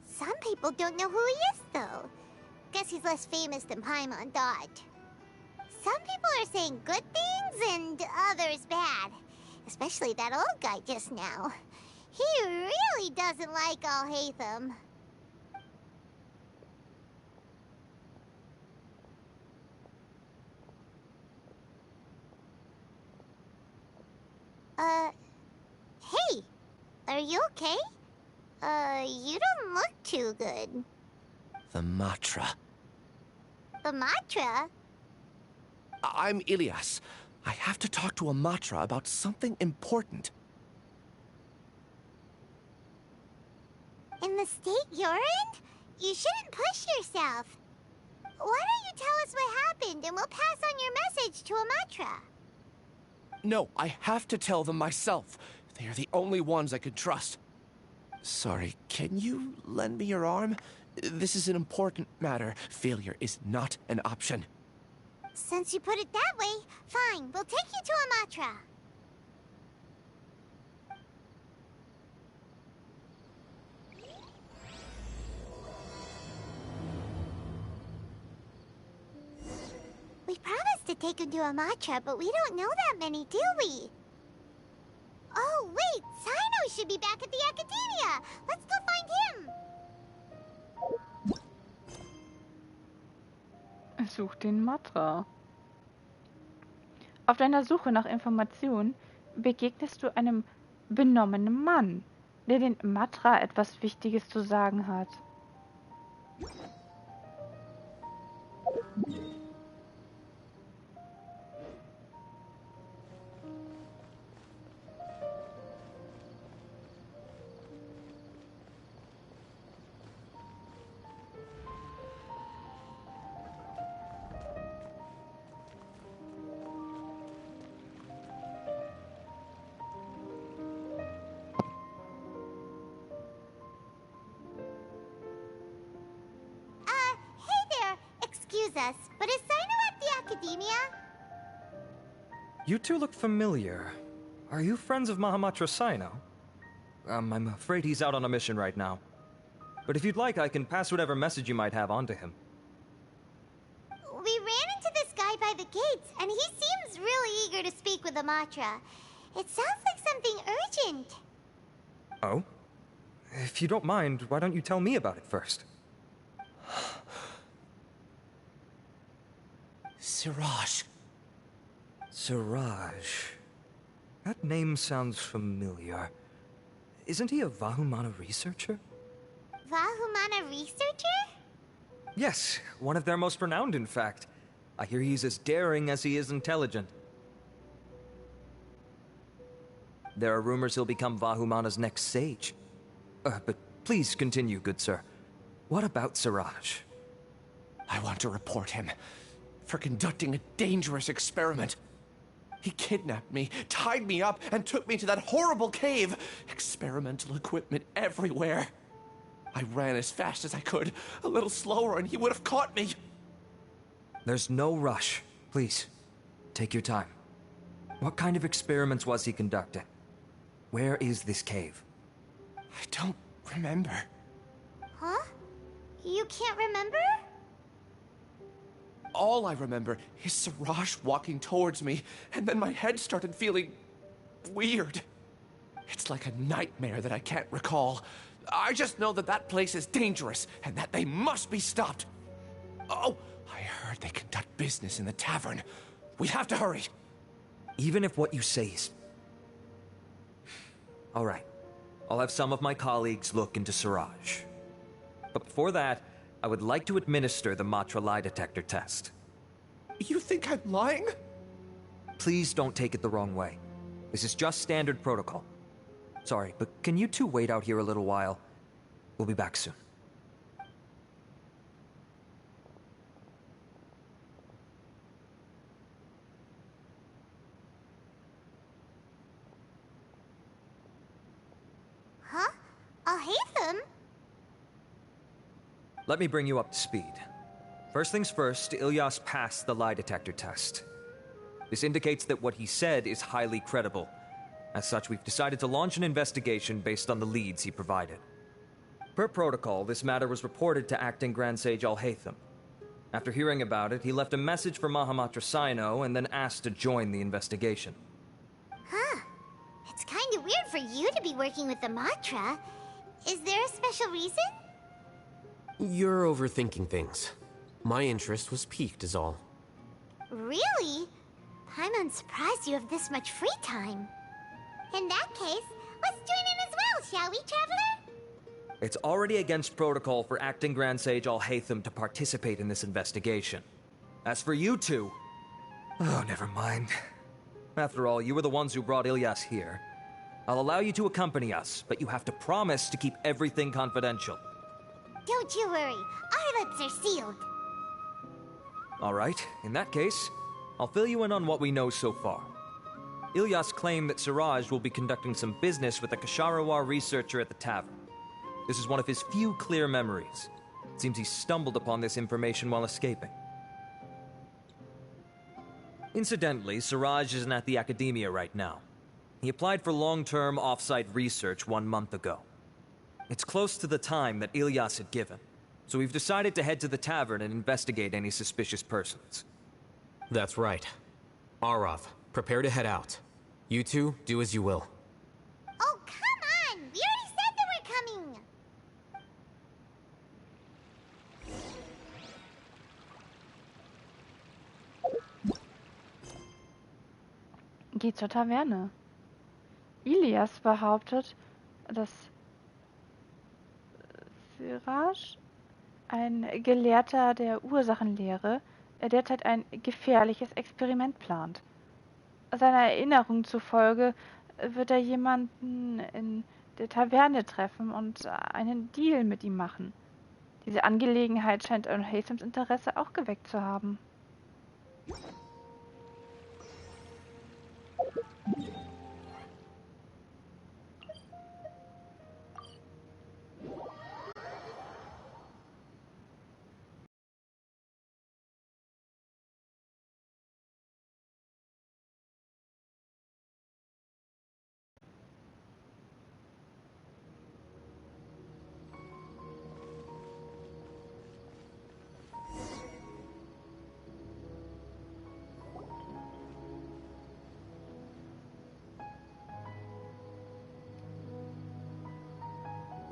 Some people don't know who he is, though. Guess he's less famous than Paimon Dot. Some people are saying good things and others bad. Especially that old guy just now. He really doesn't like Alhaitham. Hey, are you okay? You don't look too good.
The Matra.
The Matra?
I'm Ilias. I have to talk to a Matra about something important.
In the state you're in? You shouldn't push yourself. Why don't you tell us what happened and we'll pass on your message to a Matra?
No, I have to tell them myself. They are the only ones I can trust. Sorry, can you lend me your arm? This is an important matter. Failure is not an option.
Since you put it that way, fine. We'll take you to a Matra. We promised to take him to a Matra, but we don't know that many, do we? Oh, wait! Sino should be back at the Academia! Let's go find him!
Such den Matra. Auf deiner Suche nach Informationen begegnest du einem benommenen Mann, der den Matra etwas Wichtiges zu sagen hat.
Us, but is Sino at the Academia?
You two look familiar. Are you friends of Mahamatra Sino? I'm afraid he's out on a mission right now. But if you'd like, I can pass whatever message you might have on to him.
We ran into this guy by the gates, and he seems really eager to speak with the Matra. It sounds like something urgent.
Oh? If you don't mind, why don't you tell me about it first?
Siraj.
Siraj. That name sounds familiar. Isn't he a Vahumana researcher?
Vahumana researcher?
Yes, one of their most renowned, in fact. I hear he's as daring as he is intelligent. There are rumors he'll become Vahumana's next sage. But please continue, good sir. What about Siraj?
I want to report him for conducting a dangerous experiment. He kidnapped me, tied me up, and took me to that horrible cave. Experimental equipment everywhere. I ran as fast as I could, a little slower, and he would have caught me.
There's no rush. Please, take your time. What kind of experiments was he conducting? Where is this cave?
I don't remember.
You can't remember?
All I remember is Siraj walking towards me, and then my head started feeling weird. It's like a nightmare that I can't recall. I just know that that place is dangerous, and that they must be stopped. Oh, I heard they conduct business in the tavern. We have to hurry.
Even if what you say is... All right. I'll have some of my colleagues look into Siraj. But before that, I would like to administer the Matra lie detector test.
You think I'm lying?
Please don't take it the wrong way. This is just standard protocol. Sorry, but can you two wait out here a little while? We'll be back soon.
Huh? Alhaitham?
Let me bring you up to speed. First things first, Ilyas passed the lie detector test. This indicates that what he said is highly credible. As such, we've decided to launch an investigation based on the leads he provided. Per protocol, this matter was reported to Acting Grand Sage Alhaitham. After hearing about it, he left a message for Mahamatra Sino and then asked to join the investigation.
Huh. It's kind of weird for you to be working with the Matra. Is there a special reason?
You're overthinking things. My interest was piqued is all.
Really? I'm surprised you have this much free time. In that case, let's join in as well, shall we, Traveler?
It's already against protocol for Acting Grand Sage Alhaitham to participate in this investigation. As for you two... Oh, never mind. After all, you were the ones who brought Ilyas here. I'll allow you to accompany us, but you have to promise to keep everything confidential.
Don't you worry. Our lips are sealed.
All right, in that case, I'll fill you in on what we know so far. Ilyas claimed that Siraj will be conducting some business with a Kasharawar researcher at the tavern. This is one of his few clear memories. It seems he stumbled upon this information while escaping. Incidentally, Siraj isn't at the academia right now. He applied for long-term off-site research 1 month ago. It's close to the time that Ilyas had given, so we've decided to head to the tavern and investigate any suspicious persons.
That's right. Arav, prepare to head out. You two, do as you will.
Oh, come on! We already said that we're coming!
Geht zur Taverne. Ilyas behauptet, dass Siraj, ein Gelehrter der Ursachenlehre, derzeit ein gefährliches Experiment plant. Seiner Erinnerung zufolge wird er jemanden in der Taverne treffen und einen Deal mit ihm machen. Diese Angelegenheit scheint Alhaithams Interesse auch geweckt zu haben.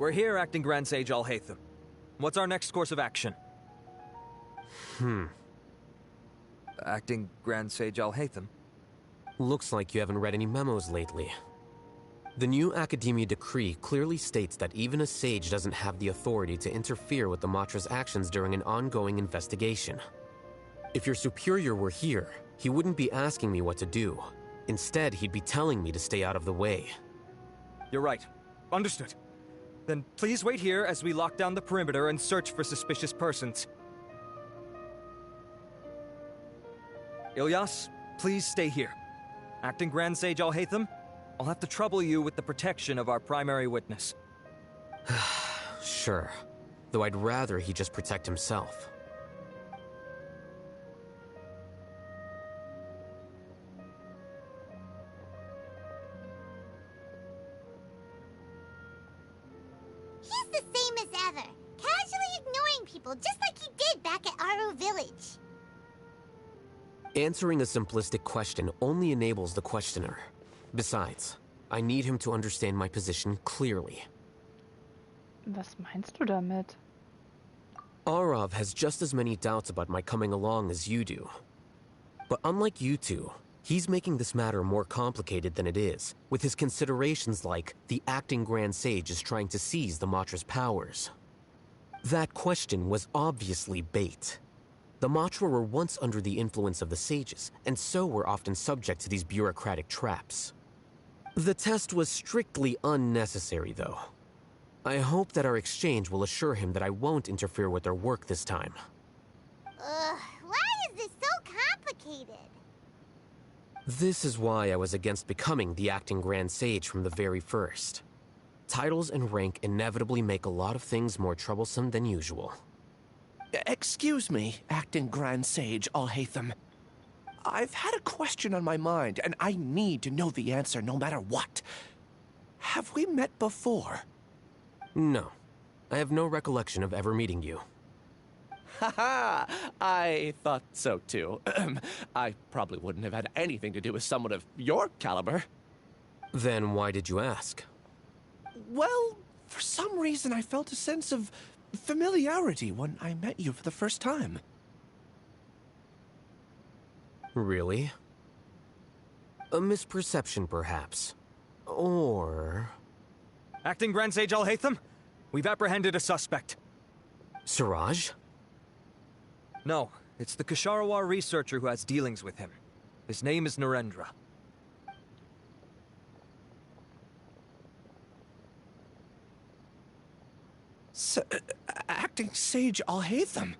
We're here, Acting Grand Sage Alhaitham. What's our next course of action? Acting Grand Sage Alhaitham?
Looks like you haven't read any memos lately. The new Academia decree clearly states that even a sage doesn't have the authority to interfere with the Matra's actions during an ongoing investigation. If your superior were here, he wouldn't be asking me what to do. Instead, he'd be telling me to stay out of the way.
You're right. Understood. Then please wait here as we lock down the perimeter and search for suspicious persons. Ilyas, please stay here. Acting Grand Sage Alhaitham, I'll have to trouble you with the protection of our primary witness.
Sure. Though I'd rather he just protect himself.
He's the same as ever, casually ignoring people just like he did back at Aru Village.
Answering a simplistic question only enables the questioner. Besides, I need him to understand my position clearly.
Was meinst du damit?
Arav has just as many doubts about my coming along as you do. But unlike you two, he's making this matter more complicated than it is, with his considerations like the acting Grand Sage is trying to seize the Matra's powers. That question was obviously bait. The Matra were once under the influence of the sages, and so were often subject to these bureaucratic traps. The test was strictly unnecessary, though. I hope that our exchange will assure him that I won't interfere with their work this time.
Why is this so complicated?
This is why I was against becoming the acting Grand Sage from the very first. Titles and rank inevitably make a lot of things more troublesome than usual.
Excuse me, acting Grand Sage Alhaitham. I've had a question on my mind, and I need to know the answer no matter what. Have we met before?
No. I have no recollection of ever meeting you.
Haha! I thought so too. I probably wouldn't have had anything to do with someone of your caliber.
Then why did you ask?
Well, for some reason I felt a sense of familiarity when I met you for the first time.
Really? A misperception, perhaps. Or...
Acting Grand Sage Alhaitham, we've apprehended a suspect.
Siraj?
No, it's the Ksharawar researcher who has dealings with him. His name is Narendra.
Acting Sage Alhaitham?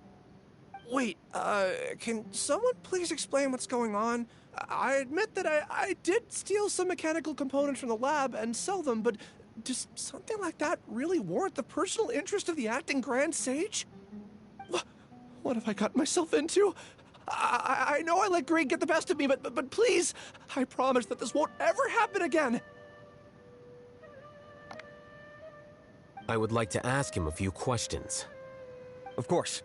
Wait, can someone please explain what's going on? I admit that I did steal some mechanical components from the lab and sell them, but does something like that really warrant the personal interest of the acting Grand Sage? What have I gotten myself into? I know I let greed get the best of me, but please, I promise that this won't ever happen again.
I would like to ask him a few questions.
Of course.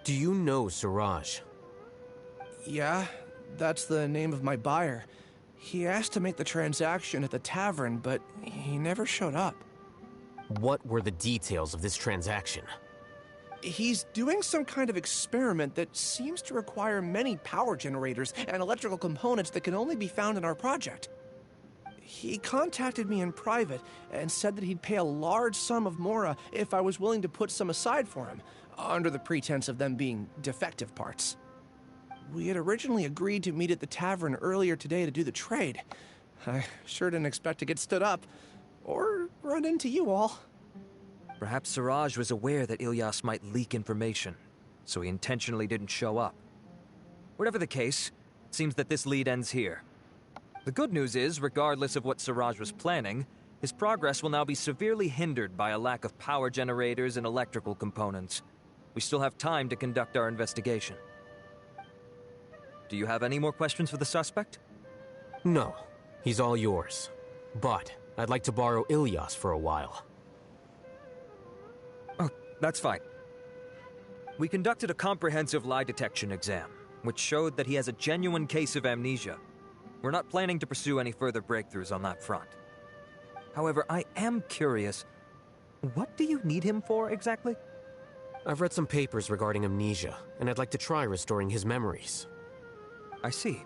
Do you know Siraj?
Yeah, that's the name of my buyer. He asked to make the transaction at the tavern, but he never showed up.
What were the details of this transaction?
He's doing some kind of experiment that seems to require many power generators and electrical components that can only be found in our project. He contacted me in private and said that he'd pay a large sum of Mora if I was willing to put some aside for him, under the pretense of them being defective parts. We had originally agreed to meet at the tavern earlier today to do the trade. I sure didn't expect to get stood up, or run into you all.
Perhaps Siraj was aware that Ilyas might leak information, so he intentionally didn't show up. Whatever the case, it seems that this lead ends here. The good news is, regardless of what Siraj was planning, his progress will now be severely hindered by a lack of power generators and electrical components. We still have time to conduct our investigation. Do you have any more questions for the suspect?
No. He's all yours. But I'd like to borrow Ilyas for a while.
Oh, that's fine. We conducted a comprehensive lie detection exam, which showed that he has a genuine case of amnesia. We're not planning to pursue any further breakthroughs on that front. However, I am curious, what do you need him for exactly?
I've read some papers regarding amnesia, and I'd like to try restoring his memories.
I see.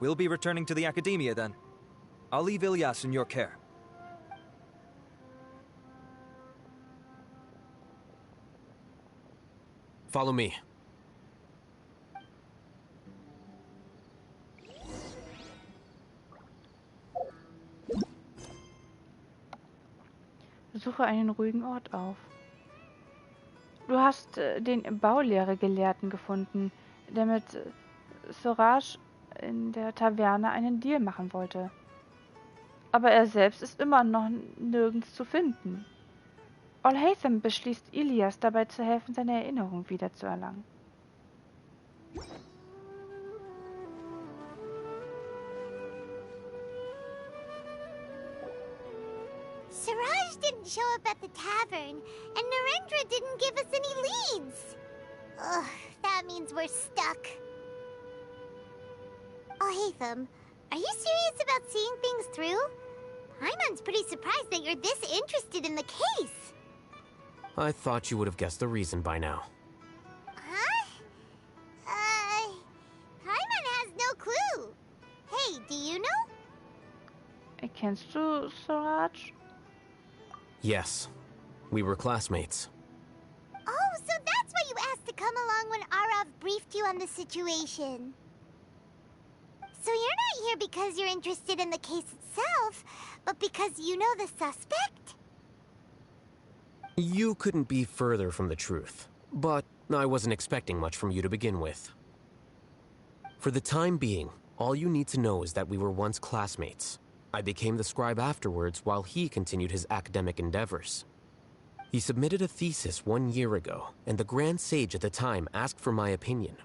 We'll be returning to the Academia then. I'll leave Ilyas in your care.
Follow me.
Suche einen ruhigen Ort auf. Du hast den Baulehre-Gelehrten gefunden, der mit Siraj in der Taverne einen Deal machen wollte. Aber er selbst ist immer noch nirgends zu finden. Alhaitham beschließt, Ilyas dabei zu helfen, seine Erinnerung wiederzuerlangen.
Siraj didn't show up at the tavern, and Narendra didn't give us any leads. Ugh, that means we're stuck. Oh, Hatham, are you serious about seeing things through? Paimon's pretty surprised that you're this interested in the case.
I thought you would have guessed the reason by now.
Huh? Paimon has no clue. Hey, do you know?
Kennst du Siraj?
Yes. We were classmates.
Oh, so that's why you asked to come along when Arav briefed you on the situation. So you're not here because you're interested in the case itself, but because you know the suspect?
You couldn't be further from the truth, but I wasn't expecting much from you to begin with. For the time being, all you need to know is that we were once classmates. I became the scribe afterwards while he continued his academic endeavors. He submitted a thesis 1 year ago, and the Grand Sage at the time asked for my opinion.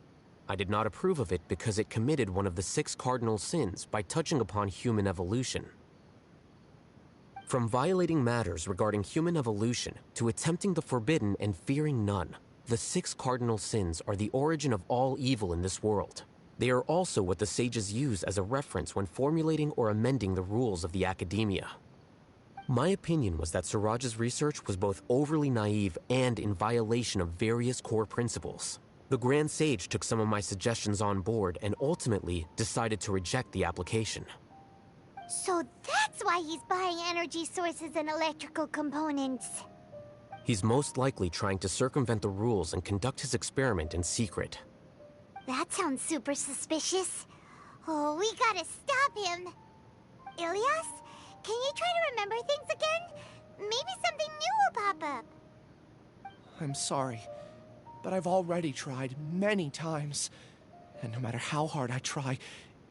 I did not approve of it because it committed one of the 6 cardinal sins by touching upon human evolution. From violating matters regarding human evolution to attempting the forbidden and fearing none, the 6 cardinal sins are the origin of all evil in this world. They are also what the sages use as a reference when formulating or amending the rules of the academia. My opinion was that Siraj's research was both overly naive and in violation of various core principles. The Grand Sage took some of my suggestions on board and ultimately decided to reject the application.
So that's why he's buying energy sources and electrical components.
He's most likely trying to circumvent the rules and conduct his experiment in secret.
That sounds super suspicious. Oh, we gotta stop him. Ilias, can you try to remember things again? Maybe something new will pop up.
I'm sorry, but I've already tried many times. And no matter how hard I try,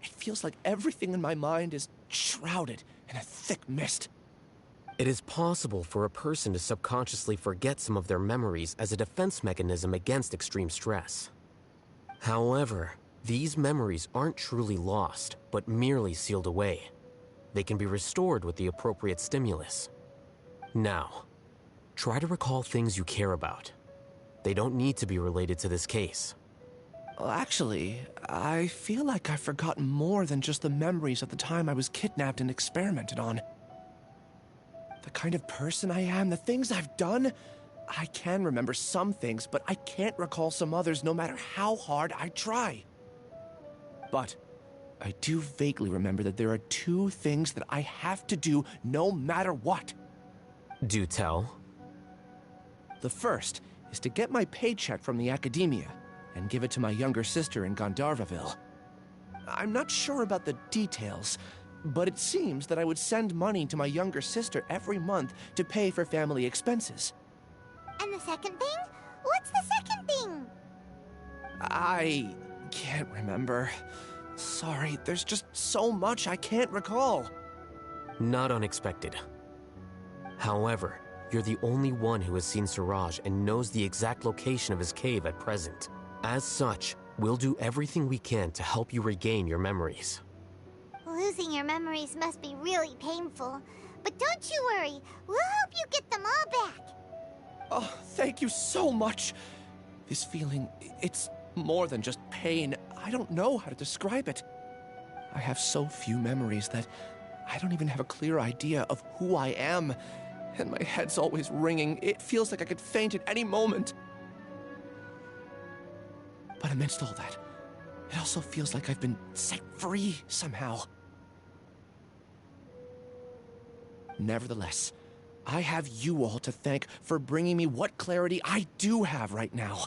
it feels like everything in my mind is shrouded in a thick mist.
It is possible for a person to subconsciously forget some of their memories as a defense mechanism against extreme stress. However, these memories aren't truly lost, but merely sealed away. They can be restored with the appropriate stimulus. Now, try to recall things you care about. They don't need to be related to this case.
Well, actually, I feel like I've forgotten more than just the memories of the time I was kidnapped and experimented on. The kind of person I am, the things I've done, I can remember some things, but I can't recall some others no matter how hard I try. But I do vaguely remember that there are 2 things that I have to do no matter what.
Do tell.
The first is to get my paycheck from the academia and give it to my younger sister in Gandharvaville. I'm not sure about the details, but it seems that I would send money to my younger sister every month to pay for family expenses.
And the second thing? What's the second thing?
I can't remember. Sorry, there's just so much I can't recall.
Not unexpected. However, you're the only one who has seen Siraj and knows the exact location of his cave at present. As such, we'll do everything we can to help you regain your memories.
Losing your memories must be really painful. But don't you worry, we'll help you get them all back.
Oh, thank you so much. This feeling, it's more than just pain. I don't know how to describe it. I have so few memories that I don't even have a clear idea of who I am. And my head's always ringing. It feels like I could faint at any moment. But amidst all that, it also feels like I've been set free somehow. Nevertheless, I have you all to thank for bringing me what clarity I do have right now.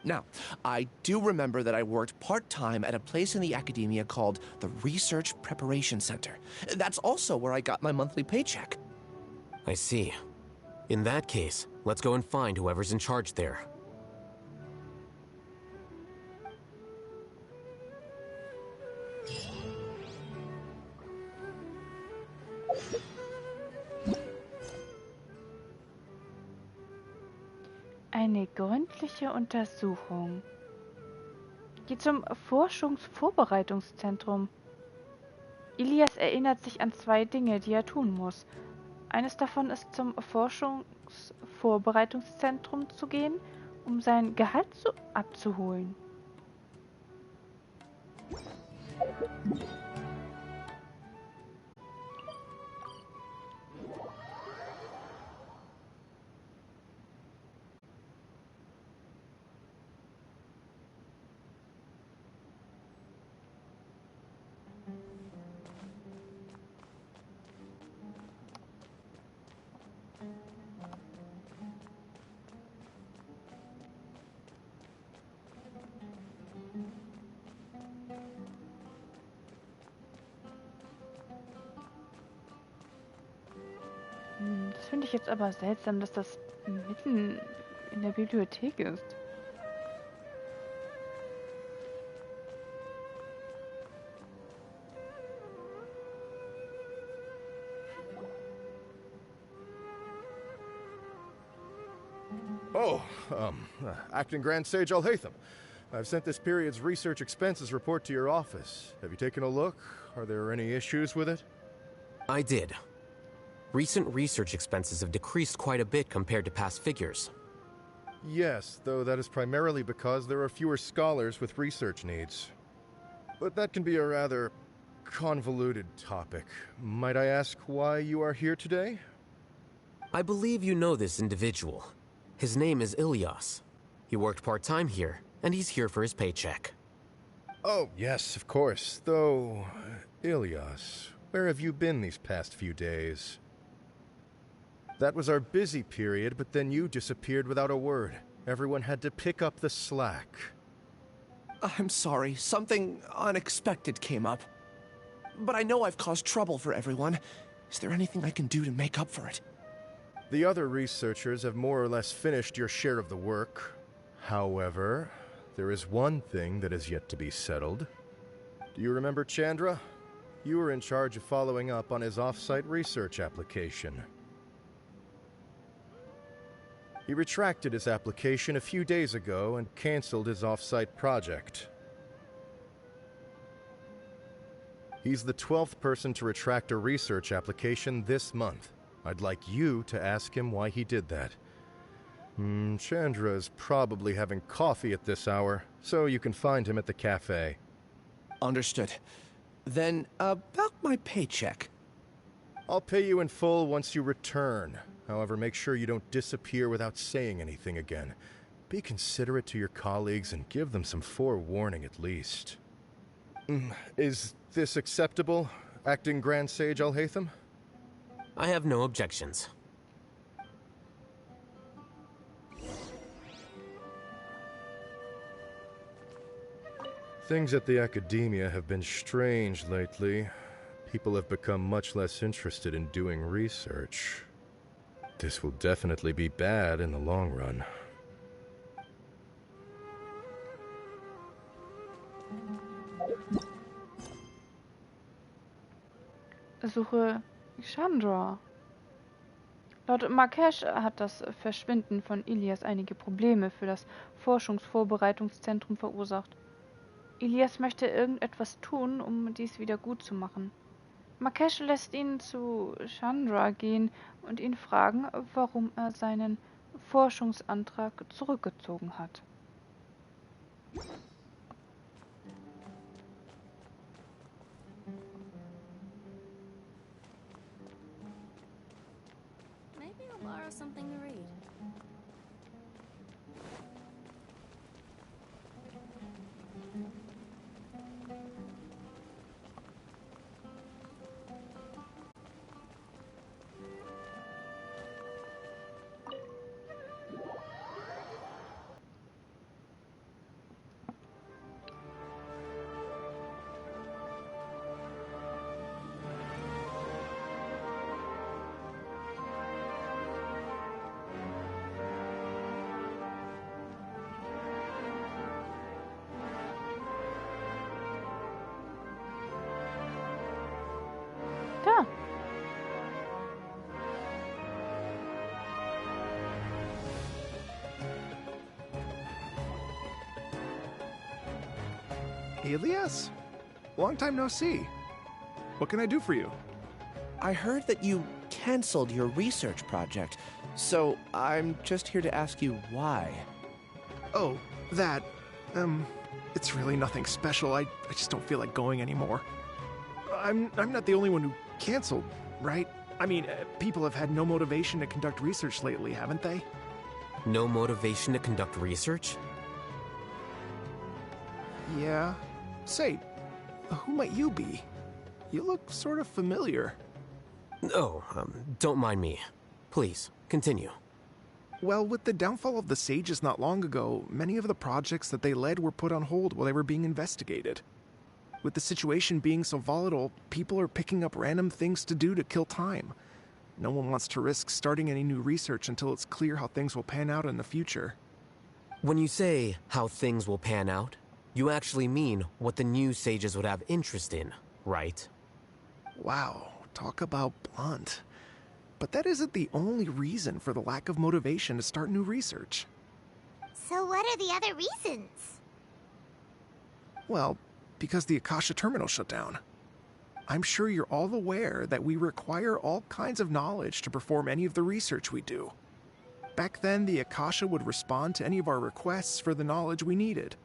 Now, I do remember that I worked part-time at a place in the academia called the Research Preparation Center. That's also where I got my monthly paycheck.
I see. In that case, let's go and find whoever's in charge there.
Eine gründliche Untersuchung. Geh zum Forschungsvorbereitungszentrum. Ilias erinnert sich an 2 Dinge, die er tun muss. Eines davon ist, zum Forschungsvorbereitungszentrum zu gehen, um sein Gehalt abzuholen. Das finde ich jetzt aber seltsam, dass das mitten in der Bibliothek ist.
Oh, Acting Grand Sage Alhaitham. I've sent this period's research expenses report to your office. Have you taken a look? Are there any issues with it?
I did. Recent research expenses have decreased quite a bit compared to past figures.
Yes, though that is primarily because there are fewer scholars with research needs. But that can be a rather convoluted topic. Might I ask why you are here today?
I believe you know this individual. His name is Ilias. He worked part-time here, and he's here for his paycheck.
Oh, yes, of course. Though, Ilias, where have you been these past few days? That was our busy period, but then you disappeared without a word. Everyone had to pick up the slack.
I'm sorry, something unexpected came up. But I know I've caused trouble for everyone. Is there anything I can do to make up for it?
The other researchers have more or less finished your share of the work. However, there is one thing that is yet to be settled. Do you remember Chandra? You were in charge of following up on his off-site research application. He retracted his application a few days ago and canceled his off-site project. He's the 12th person to retract a research application this month. I'd like you to ask him why he did that. Chandra is probably having coffee at this hour, so you can find him at the cafe.
Understood. Then, about my paycheck.
I'll pay you in full once you return. However, make sure you don't disappear without saying anything again. Be considerate to your colleagues and give them some forewarning at least. Is this acceptable, Acting Grand Sage Alhaitham?
I have no objections.
Things at the Academia have been strange lately. People have become much less interested in doing research. This will definitely be bad in the long run.
Suche Chandra. Laut Markesh hat das Verschwinden von Ilias einige Probleme für das Forschungsvorbereitungszentrum verursacht. Ilias möchte irgendetwas tun, um dies wieder gut zu machen. Markesh lässt ihn zu Chandra gehen und ihn fragen, warum er seinen Forschungsantrag zurückgezogen hat.
Maybe I'll borrow something to read.
Da.
Ilias? Long time no see. What can I do for you?
I heard that you canceled your research project. So I'm just here to ask you why.
Oh, that, it's really nothing special. I just don't feel like going anymore. I'm not the only one who canceled, right? I mean, people have had no motivation to conduct research lately, haven't they?
No motivation to conduct research?
Yeah. Say, who might you be? You look sort of familiar.
Oh, don't mind me. Please, continue.
Well, with the downfall of the Sages not long ago, many of the projects that they led were put on hold while they were being investigated. With the situation being so volatile, people are picking up random things to do to kill time. No one wants to risk starting any new research until it's clear how things will pan out in the future.
When you say how things will pan out, you actually mean what the new Sages would have interest in, right?
Wow, talk about blunt. But that isn't the only reason for the lack of motivation to start new research.
So what are the other reasons?
Well, because the Akasha terminal shut down. I'm sure you're all aware that we require all kinds of knowledge to perform any of the research we do. Back then, the Akasha would respond to any of our requests for the knowledge we needed.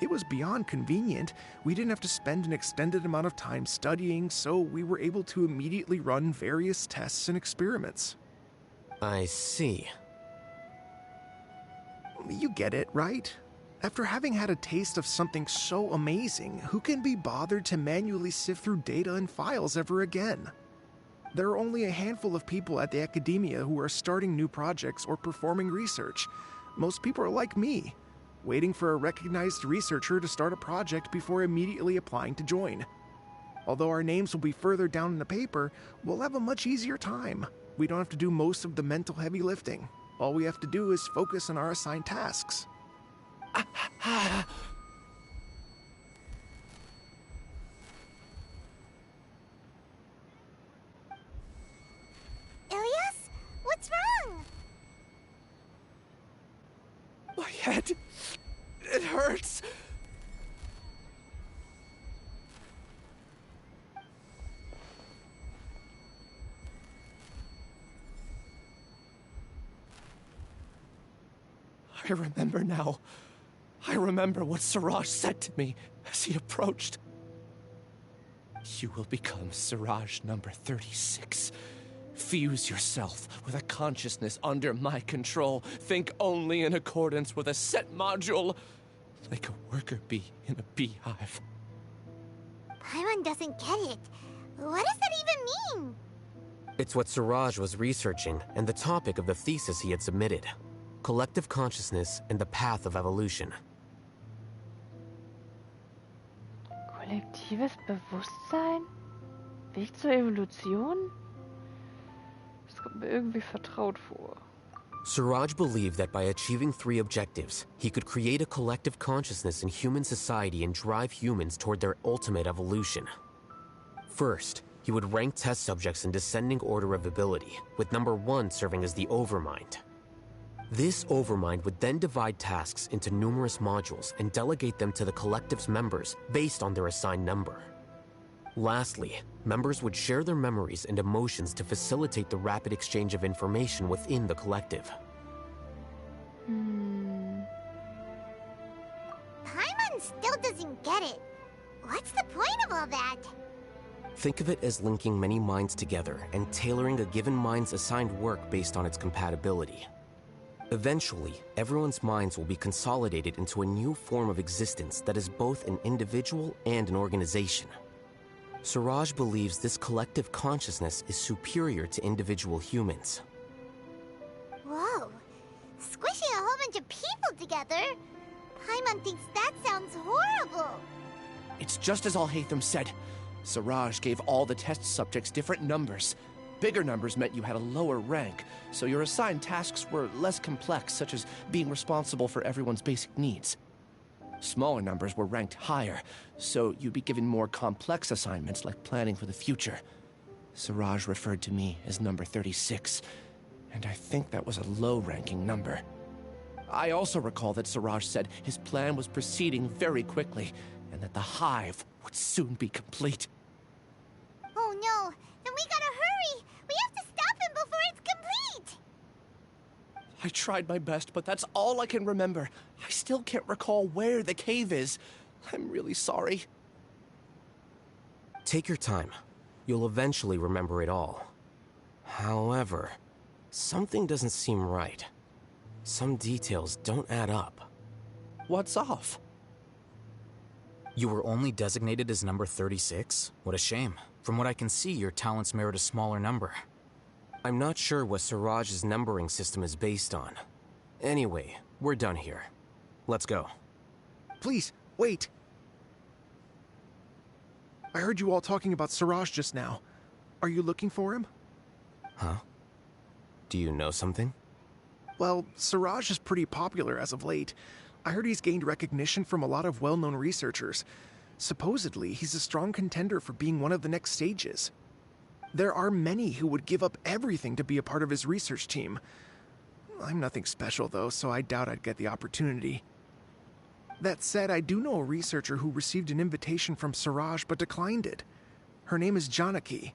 It was beyond convenient. We didn't have to spend an extended amount of time studying, so we were able to immediately run various tests and experiments.
I see.
You get it, right? After having had a taste of something so amazing, who can be bothered to manually sift through data and files ever again? There are only a handful of people at the academia who are starting new projects or performing research. Most people are like me, waiting for a recognized researcher to start a project before immediately applying to join. Although our names will be further down in the paper, we'll have a much easier time. We don't have to do most of the mental heavy lifting. All we have to do is focus on our assigned tasks.
Ilias? What's wrong?
My head, it hurts. I remember now. I remember what Siraj said to me as he approached. You will become Siraj number 36. Fuse yourself with a consciousness under my control. Think only in accordance with a set module, like a worker bee in a beehive.
Paimon doesn't get it. What does that even mean?
It's what Siraj was researching and the topic of the thesis he had submitted. Collective consciousness and the path of evolution.
Kollektives Bewusstsein? Weg zur Evolution? Das kommt mir irgendwie vertraut vor.
Siraj believed that by achieving 3 objectives, he could create a collective consciousness in human society and drive humans toward their ultimate evolution. First, he would rank test subjects in descending order of ability, with number 1 serving as the Overmind. This Overmind would then divide tasks into numerous modules and delegate them to the collective's members based on their assigned number. Lastly, members would share their memories and emotions to facilitate the rapid exchange of information within the collective.
Paimon still doesn't get it. What's the point of all that?
Think of it as linking many minds together and tailoring a given mind's assigned work based on its compatibility. Eventually, everyone's minds will be consolidated into a new form of existence that is both an individual and an organization. Siraj believes this collective consciousness is superior to individual humans.
Whoa. Squishing a whole bunch of people together? Paimon thinks that sounds horrible.
It's just as Al-Haytham said. Siraj gave all the test subjects different numbers. Bigger numbers meant you had a lower rank, so your assigned tasks were less complex, such as being responsible for everyone's basic needs. Smaller numbers were ranked higher, so you'd be given more complex assignments like planning for the future. Siraj referred to me as number 36, and I think that was a low-ranking number. I also recall that Siraj said his plan was proceeding very quickly, and that the hive would soon be complete.
Oh no, then we gotta hurry! We have to
I tried my best, but that's all I can remember. I still can't recall where the cave is. I'm really sorry.
Take your time. You'll eventually remember it all. However, something doesn't seem right. Some details don't add up.
What's off?
You were only designated as number 36? What a shame. From what I can see, your talents merit a smaller number.
I'm not sure what Siraj's numbering system is based on. Anyway, we're done here. Let's go.
Please, wait. I heard you all talking about Siraj just now. Are you looking for him?
Huh? Do you know something?
Well, Siraj is pretty popular as of late. I heard he's gained recognition from a lot of well-known researchers. Supposedly, he's a strong contender for being one of the next sages. There are many who would give up everything to be a part of his research team. I'm nothing special, though, so I doubt I'd get the opportunity. That said, I do know a researcher who received an invitation from Siraj but declined it. Her name is Janaki.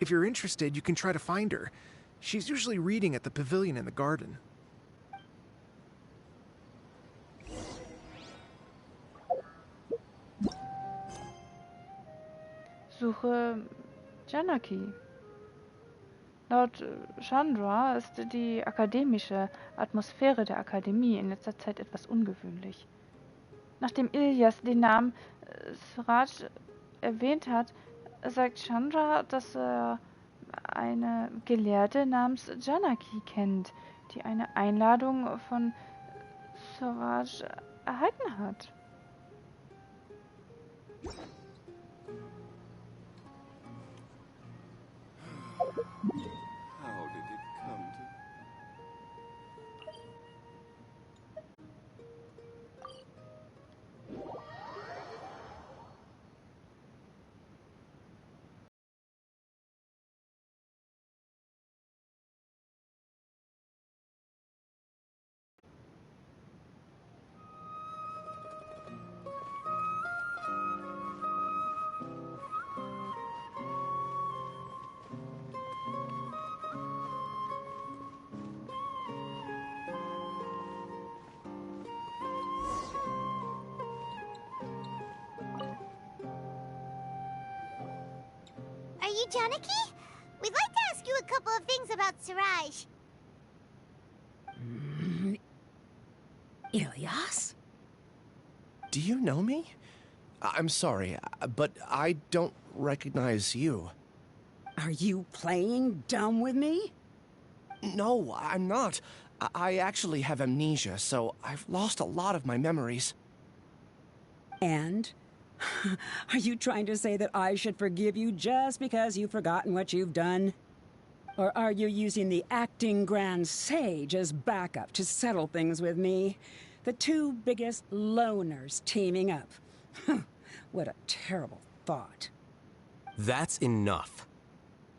If you're interested, you can try to find her. She's usually reading at the pavilion in the garden.
Suche Janaki. Laut Chandra ist die akademische Atmosphäre der Akademie in letzter Zeit etwas ungewöhnlich. Nachdem Ilyas den Namen Siraj erwähnt hat, sagt Chandra, dass er eine Gelehrte namens Janaki kennt, die eine Einladung von Siraj erhalten hat.
How did it come to...
Are you Janaki? We'd like to ask you a couple of things about Siraj.
Ilyas?
Do you know me? I'm sorry, but I don't recognize you.
Are you playing dumb with me?
No, I'm not. I actually have amnesia, so I've lost a lot of my memories.
And? Are you trying to say that I should forgive you just because you've forgotten what you've done? Or are you using the acting Grand Sage as backup to settle things with me? The two biggest loners teaming up. What a terrible thought.
That's enough.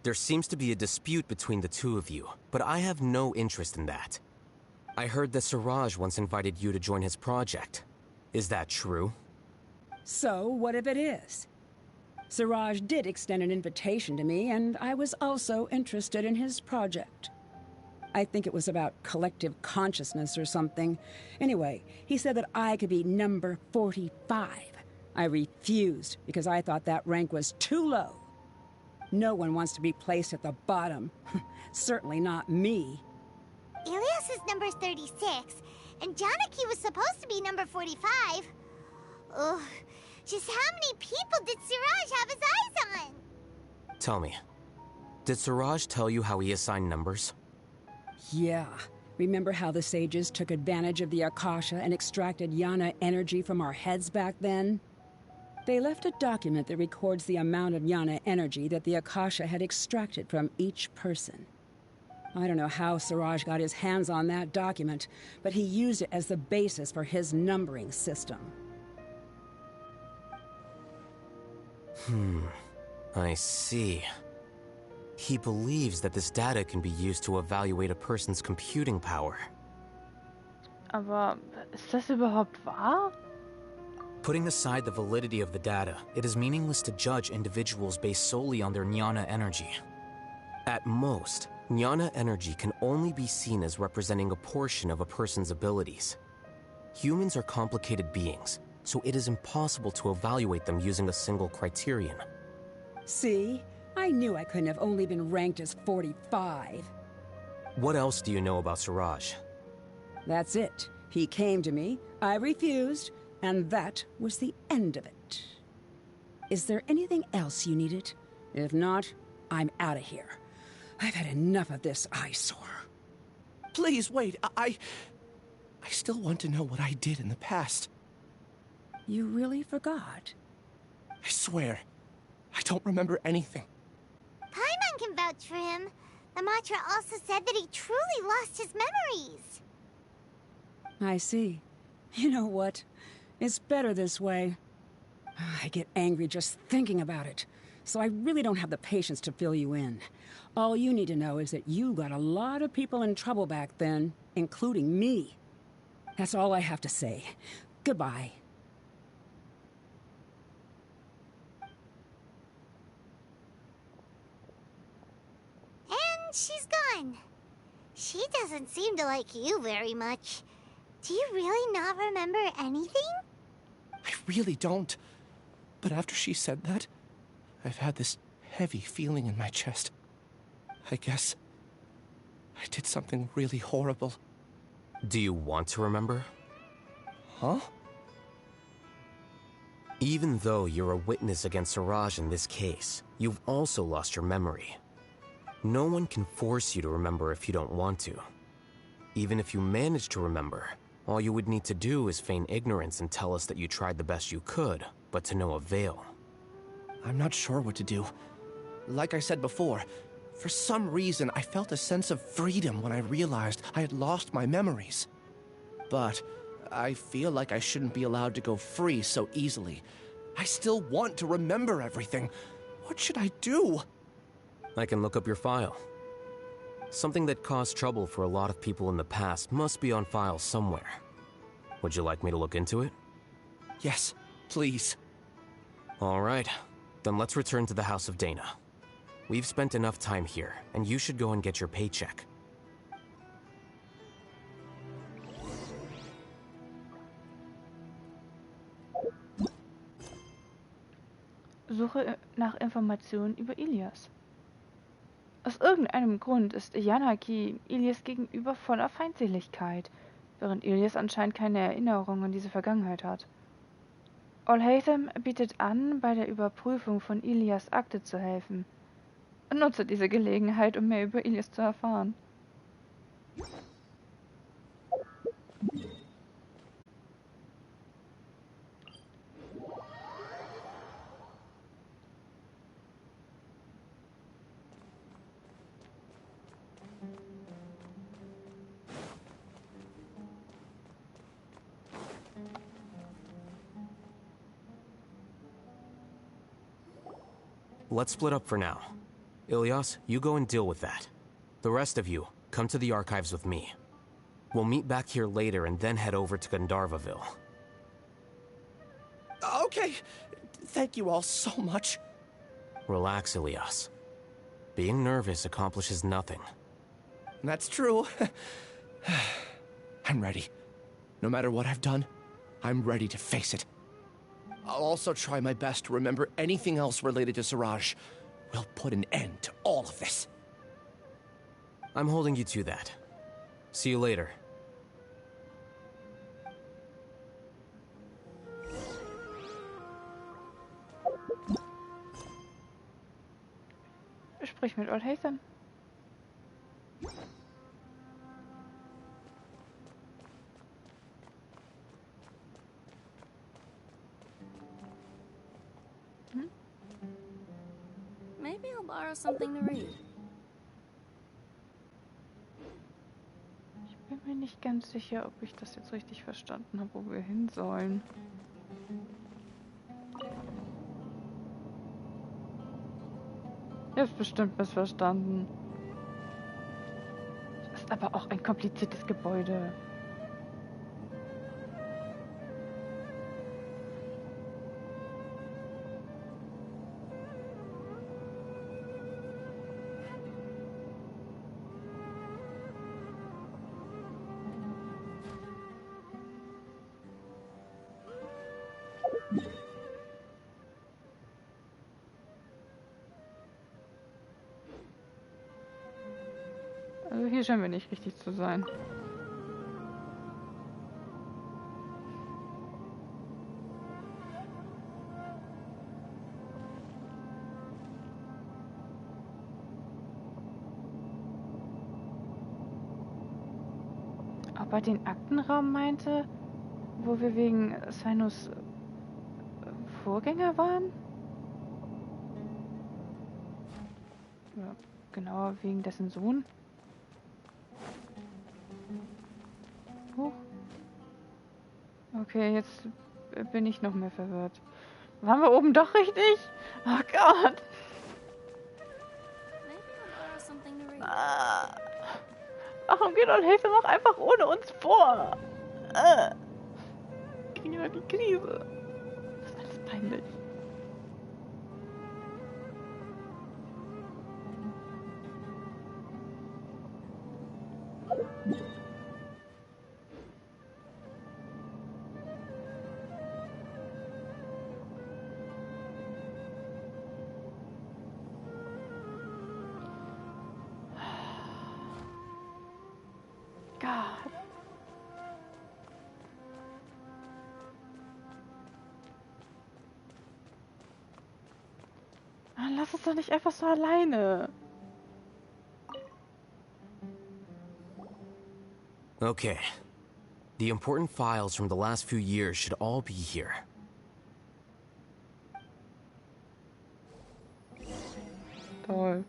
There seems to be a dispute between the two of you, but I have no interest in that. I heard that Siraj once invited you to join his project. Is that true?
So, what if it is? Siraj did extend an invitation to me, and I was also interested in his project. I think it was about collective consciousness or something. Anyway, he said that I could be number 45. I refused because I thought that rank was too low. No one wants to be placed at the bottom. Certainly not me.
Ilyas is number 36, and Janaki was supposed to be number 45. Ugh. Just how many people did Siraj have his eyes on?
Tell me, did Siraj tell you how he assigned numbers?
Yeah. Remember how the sages took advantage of the Akasha and extracted Yana energy from our heads back then? They left a document that records the amount of Yana energy that the Akasha had extracted from each person. I don't know how Siraj got his hands on that document, but he used it as the basis for his numbering system.
I see. He believes that this data can be used to evaluate a person's computing power.
Aber ist das überhaupt wahr?
Putting aside the validity of the data, it is meaningless to judge individuals based solely on their jnana energy.
At most, Jnana energy can only be seen as representing a portion of a person's abilities. Humans are complicated beings, so it is impossible to evaluate them using a single criterion.
See? I knew I couldn't have only been ranked as 45.
What else do you know about Siraj?
That's it. He came to me, I refused, and that was the end of it. Is there anything else you needed? If not, I'm out of here. I've had enough of this eyesore.
Please, wait. I still want to know what I did in the past.
You really forgot?
I swear, I don't remember anything.
Paimon can vouch for him. The Matra also said that he truly lost his memories.
I see. You know what? It's better this way. I get angry just thinking about it, so I really don't have the patience to fill you in. All you need to know is that you got a lot of people in trouble back then, including me. That's all I have to say. Goodbye.
And she's gone. She doesn't seem to like you very much. Do you really not remember anything?
I really don't. But after she said that, I've had this heavy feeling in my chest. I guess I did something really horrible.
Do you want to remember?
Huh?
Even though you're a witness against Siraj in this case, you've also lost your memory. No one can force you to remember if you don't want to. Even if you manage to remember, all you would need to do is feign ignorance and tell us that you tried the best you could, but to no avail.
I'm not sure what to do. Like I said before, for some reason I felt a sense of freedom when I realized I had lost my memories. But I feel like I shouldn't be allowed to go free so easily. I still want to remember everything. What should I do?
I can look up your file. Something that caused trouble for a lot of people in the past must be on file somewhere. Would you like me to look into it?
Yes, please.
All right. Then let's return to the House of Dana. We've spent enough time here, and you should go and get your paycheck.
Suche nach Informationen über Ilias. Aus irgendeinem Grund ist Yanaki Ilias gegenüber voller Feindseligkeit, während Ilias anscheinend keine Erinnerung an diese Vergangenheit hat. Alhaitham bietet an, bei der Überprüfung von Ilias Akte zu helfen. Nutze diese Gelegenheit, um mehr über Ilias zu erfahren.
Let's split up for now. Ilias, you go and deal with that. The rest of you, come to the archives with me. We'll meet back here later and then head over to Gandharvaville.
Okay. Thank you all so much.
Relax, Ilias. Being nervous accomplishes nothing.
That's true. I'm ready. No matter what I've done, I'm ready to face it. I'll also try my best to remember anything else related to Siraj. We'll put an end to all of this.
I'm holding you to that. See you later.
Sprich mit Alhaitham.
Maybe I'll borrow something to read.
Ich bin mir nicht ganz sicher, ob ich das jetzt richtig verstanden habe, wo wir hin sollen. Ist bestimmt missverstanden. Das ist aber auch ein kompliziertes Gebäude. Also hier scheinen wir nicht richtig zu sein. Ob er den Aktenraum meinte, wo wir wegen Sinus Vorgänger waren? Oder genauer wegen dessen Sohn? Okay, jetzt bin ich noch mehr verwirrt. Waren wir oben doch richtig? Oh Gott. Ah. Warum geht und Hilfe noch einfach ohne uns vor? Ich kriege immer die Krise. Das ist alles peinlich. Gott. Lass uns doch nicht einfach so alleine.
Okay. The important files from the last few years should all be here.
Toll.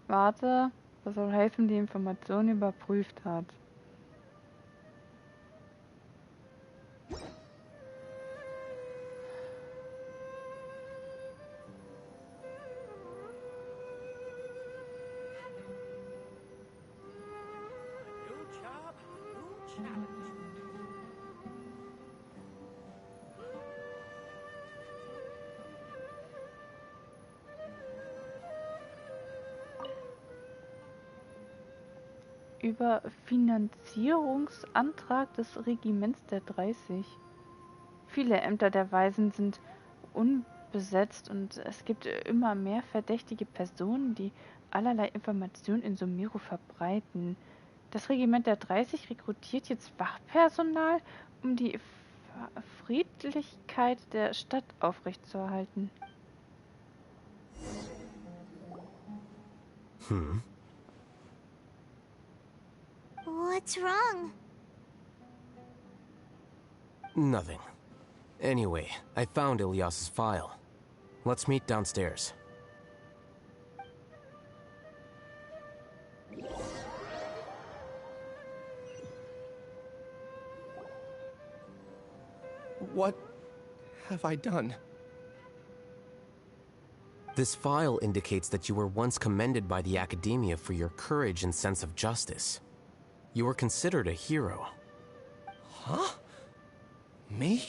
Warte, das soll helfen, die Information überprüft hat. Über Finanzierungsantrag des Regiments der 30. Viele Ämter der Weisen sind unbesetzt und es gibt immer mehr verdächtige Personen, die allerlei Informationen in Sumeru verbreiten. Das Regiment der 30 rekrutiert jetzt Wachpersonal, um die Friedlichkeit der Stadt aufrechtzuerhalten.
What's wrong?
Nothing. Anyway, I found Ilyas's file. Let's meet downstairs.
What have I done?
This file indicates that you were once commended by the Academia for your courage and sense of justice. You were considered a hero.
Huh? Me?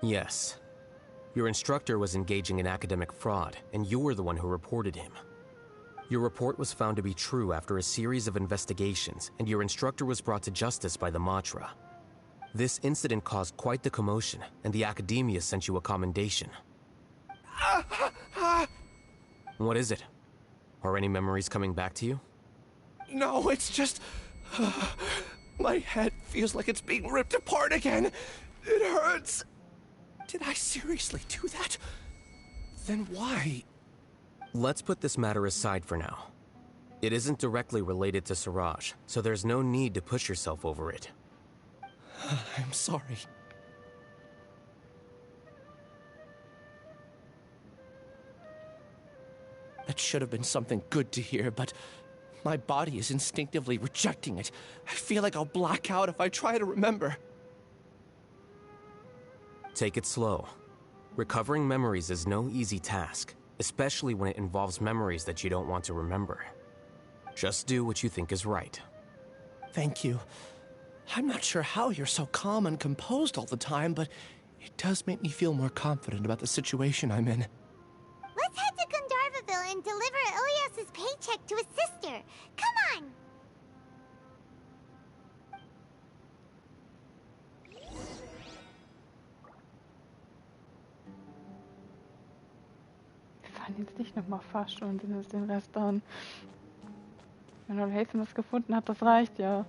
Yes. Your instructor was engaging in academic fraud, and you were the one who reported him. Your report was found to be true after a series of investigations, and your instructor was brought to justice by the Matra. This incident caused quite the commotion, and the Academia sent you a commendation. What is it? Are any memories coming back to you?
No, it's just... my head feels like it's being ripped apart again. It hurts. Did I seriously do that? Then why?
Let's put this matter aside for now. It isn't directly related to Siraj, so there's no need to push yourself over it.
I'm sorry. That should have been something good to hear, but my body is instinctively rejecting it. I feel like I'll black out if I try to remember.
Take it slow. Recovering memories is no easy task, especially when it involves memories that you don't want to remember. Just do what you think is right.
Thank you. I'm not sure how you're so calm and composed all the time, but it does make me feel more confident about the situation I'm in.
Let's head to Gandharvaville and deliver Ilyas's paycheck to his sister. Come on!
Wir fahren jetzt nicht nochmal Fasch und den Rest dann. Wenn Alhaitham das gefunden hat, das reicht ja.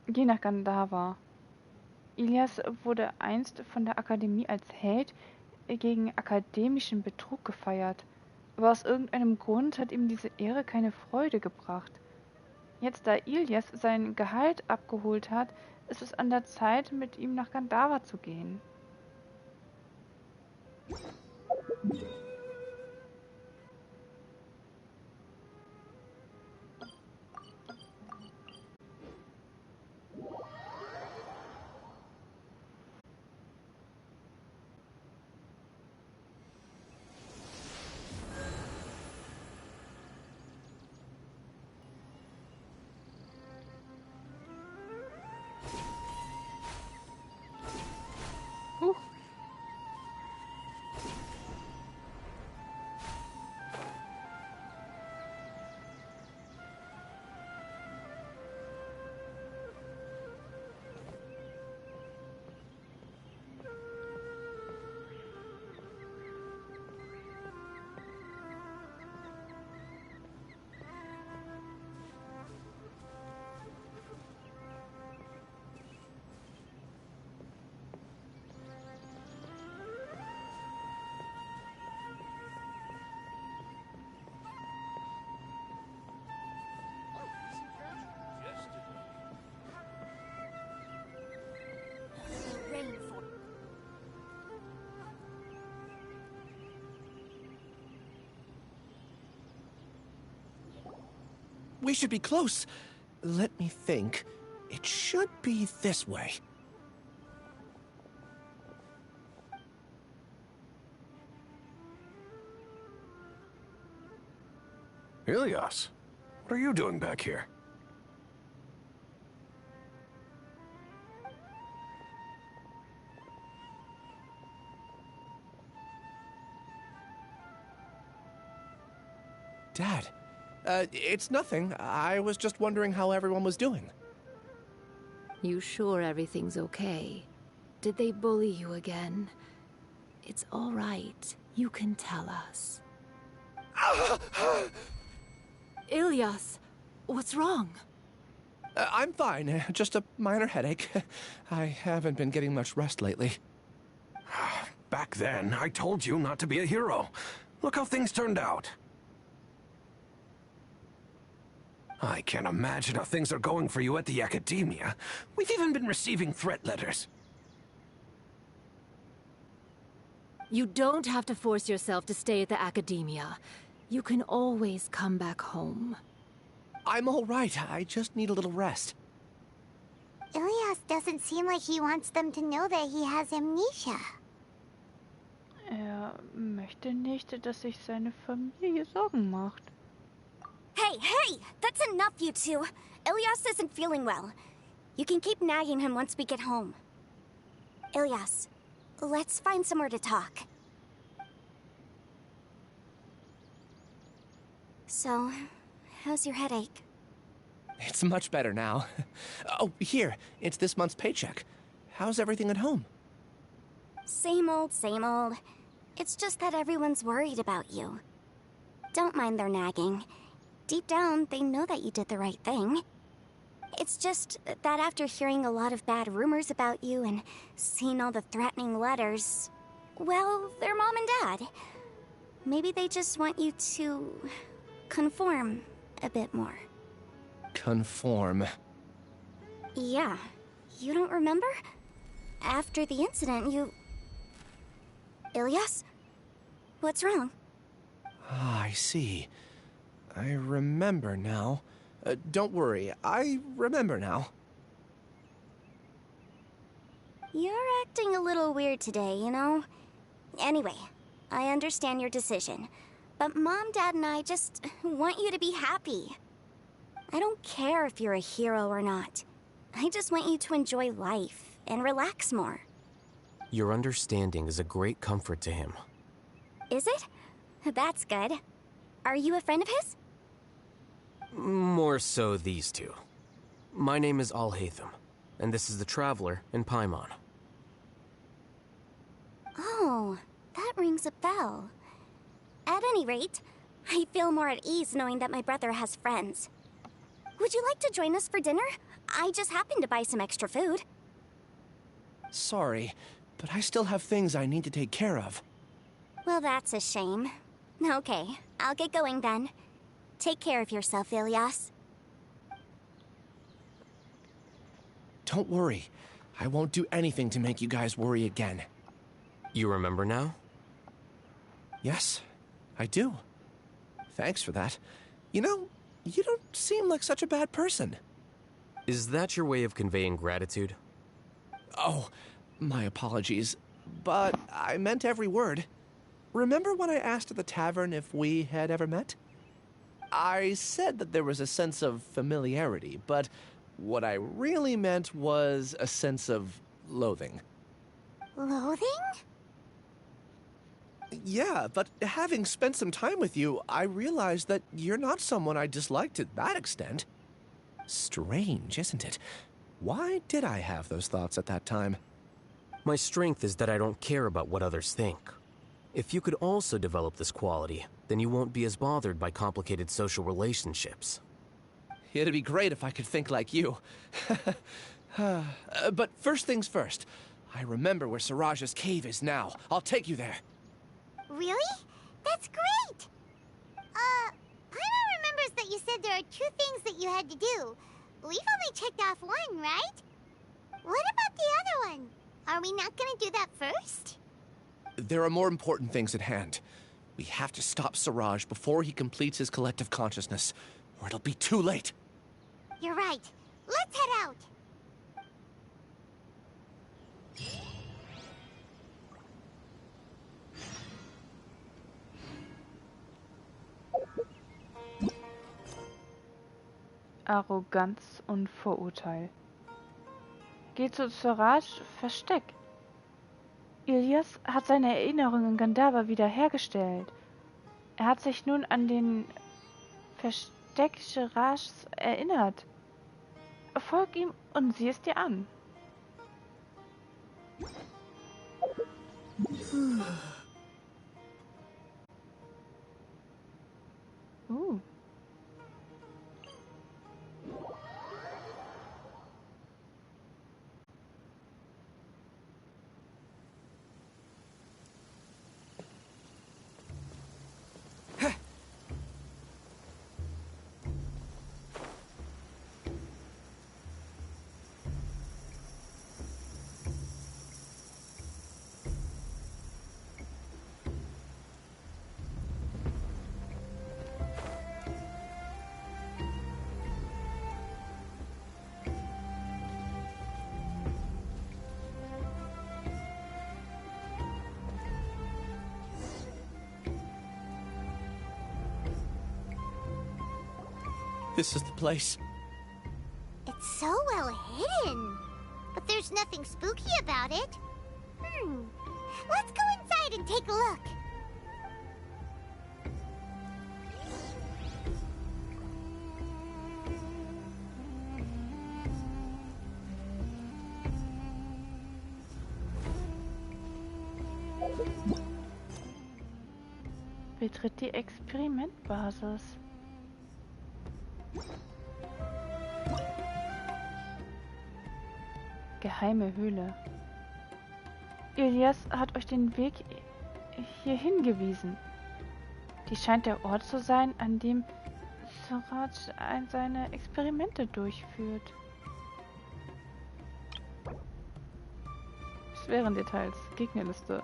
Geh nach Gandhar. Ilias wurde einst von der Akademie als Held gegen akademischen Betrug gefeiert. Aber aus irgendeinem Grund hat ihm diese Ehre keine Freude gebracht. Jetzt, da Ilias sein Gehalt abgeholt hat, ist es an der Zeit, mit ihm nach Gandhar zu gehen.
We should be close. Let me think. It should be this way.
Ilias, what are you doing back here?
Dad, it's nothing. I was just wondering how everyone was doing.
You sure everything's okay? Did they bully you again? It's all right. You can tell us. Ilias, what's wrong?
I'm fine. Just a minor headache. I haven't been getting much rest lately.
Back then, I told you not to be a hero. Look how things turned out. I can't imagine how things are going for you at the Academia. We've even been receiving threat letters.
You don't have to force yourself to stay at the Academia. You can always come back home.
I'm all right. I just need a little rest.
Ilias doesn't seem like he wants them to know that he has amnesia.
Möchte nicht, dass sich seine Familie Sorgen macht.
Hey! That's enough, you two. Ilias isn't feeling well. You can keep nagging him once we get home. Ilias, let's find somewhere to talk. So, how's your headache?
It's much better now. Oh, here. It's this month's paycheck. How's everything at home?
Same old, same old. It's just that everyone's worried about you. Don't mind their nagging. Deep down, they know that you did the right thing. It's just that after hearing a lot of bad rumors about you and seeing all the threatening letters, well, they're mom and dad. Maybe they just want you to conform a bit more.
Conform.
Yeah. You don't remember? After the incident, you... Ilias? What's wrong?
Ah, I see. I remember now. Don't worry, I remember now.
You're acting a little weird today, you know? Anyway, I understand your decision. But Mom, Dad, and I just want you to be happy. I don't care if you're a hero or not. I just want you to enjoy life and relax more.
Your understanding is a great comfort to him.
Is it? That's good. Are you a friend of his?
More so these two. My name is Alhaitham, and this is the Traveler in Paimon.
Oh, rings a bell. At any rate, I feel more at ease knowing that my brother has friends. Would you like to join us for dinner? I just happened to buy some extra food.
Sorry, but I still have things I need to take care of.
Well, that's a shame. Okay, I'll get going then. Take care of yourself, Ilias.
Don't worry. I won't do anything to make you guys worry again.
You remember now?
Yes, I do. Thanks for that. You know, you don't seem like such a bad person.
Is that your way of conveying gratitude?
Oh, my apologies. But I meant every word. Remember when I asked at the tavern if we had ever met? I said that there was a sense of familiarity, but what I really meant was a sense of loathing.
Loathing?
Yeah, but having spent some time with you, I realized that you're not someone I dislike to that extent. Strange, isn't it? Why did I have those thoughts at that time?
My strength is that I don't care about what others think. If you could also develop this quality, then you won't be as bothered by complicated social relationships.
It'd be great if I could think like you. But first things first. I remember where Siraj's cave is now. I'll take you there.
Really? That's great! Paimon remembers that you said there are 2 things that you had to do. We've only checked off 1, right? What about the other one? Are we not gonna do that first?
There are more important things at hand. We have to stop Siraj before he completes his collective consciousness, or it'll be too late.
You're right. Let's head out!
Arroganz und Vorurteil. Geh zu Siraj Versteck. Ilias hat seine Erinnerungen an Gandhar wiederhergestellt. Er hat sich nun an den Versteck Sirajs erinnert. Folg ihm und sieh es dir an.
This is the place.
It's so well hidden. But there's nothing spooky about it. Let's go inside and take a look.
Betritt die Experimentbasis. Geheime Höhle. Ilias hat euch den Weg hier hingewiesen. Dies scheint der Ort zu sein, an dem Siraj seine Experimente durchführt. Sphärendetails. Gegnerliste.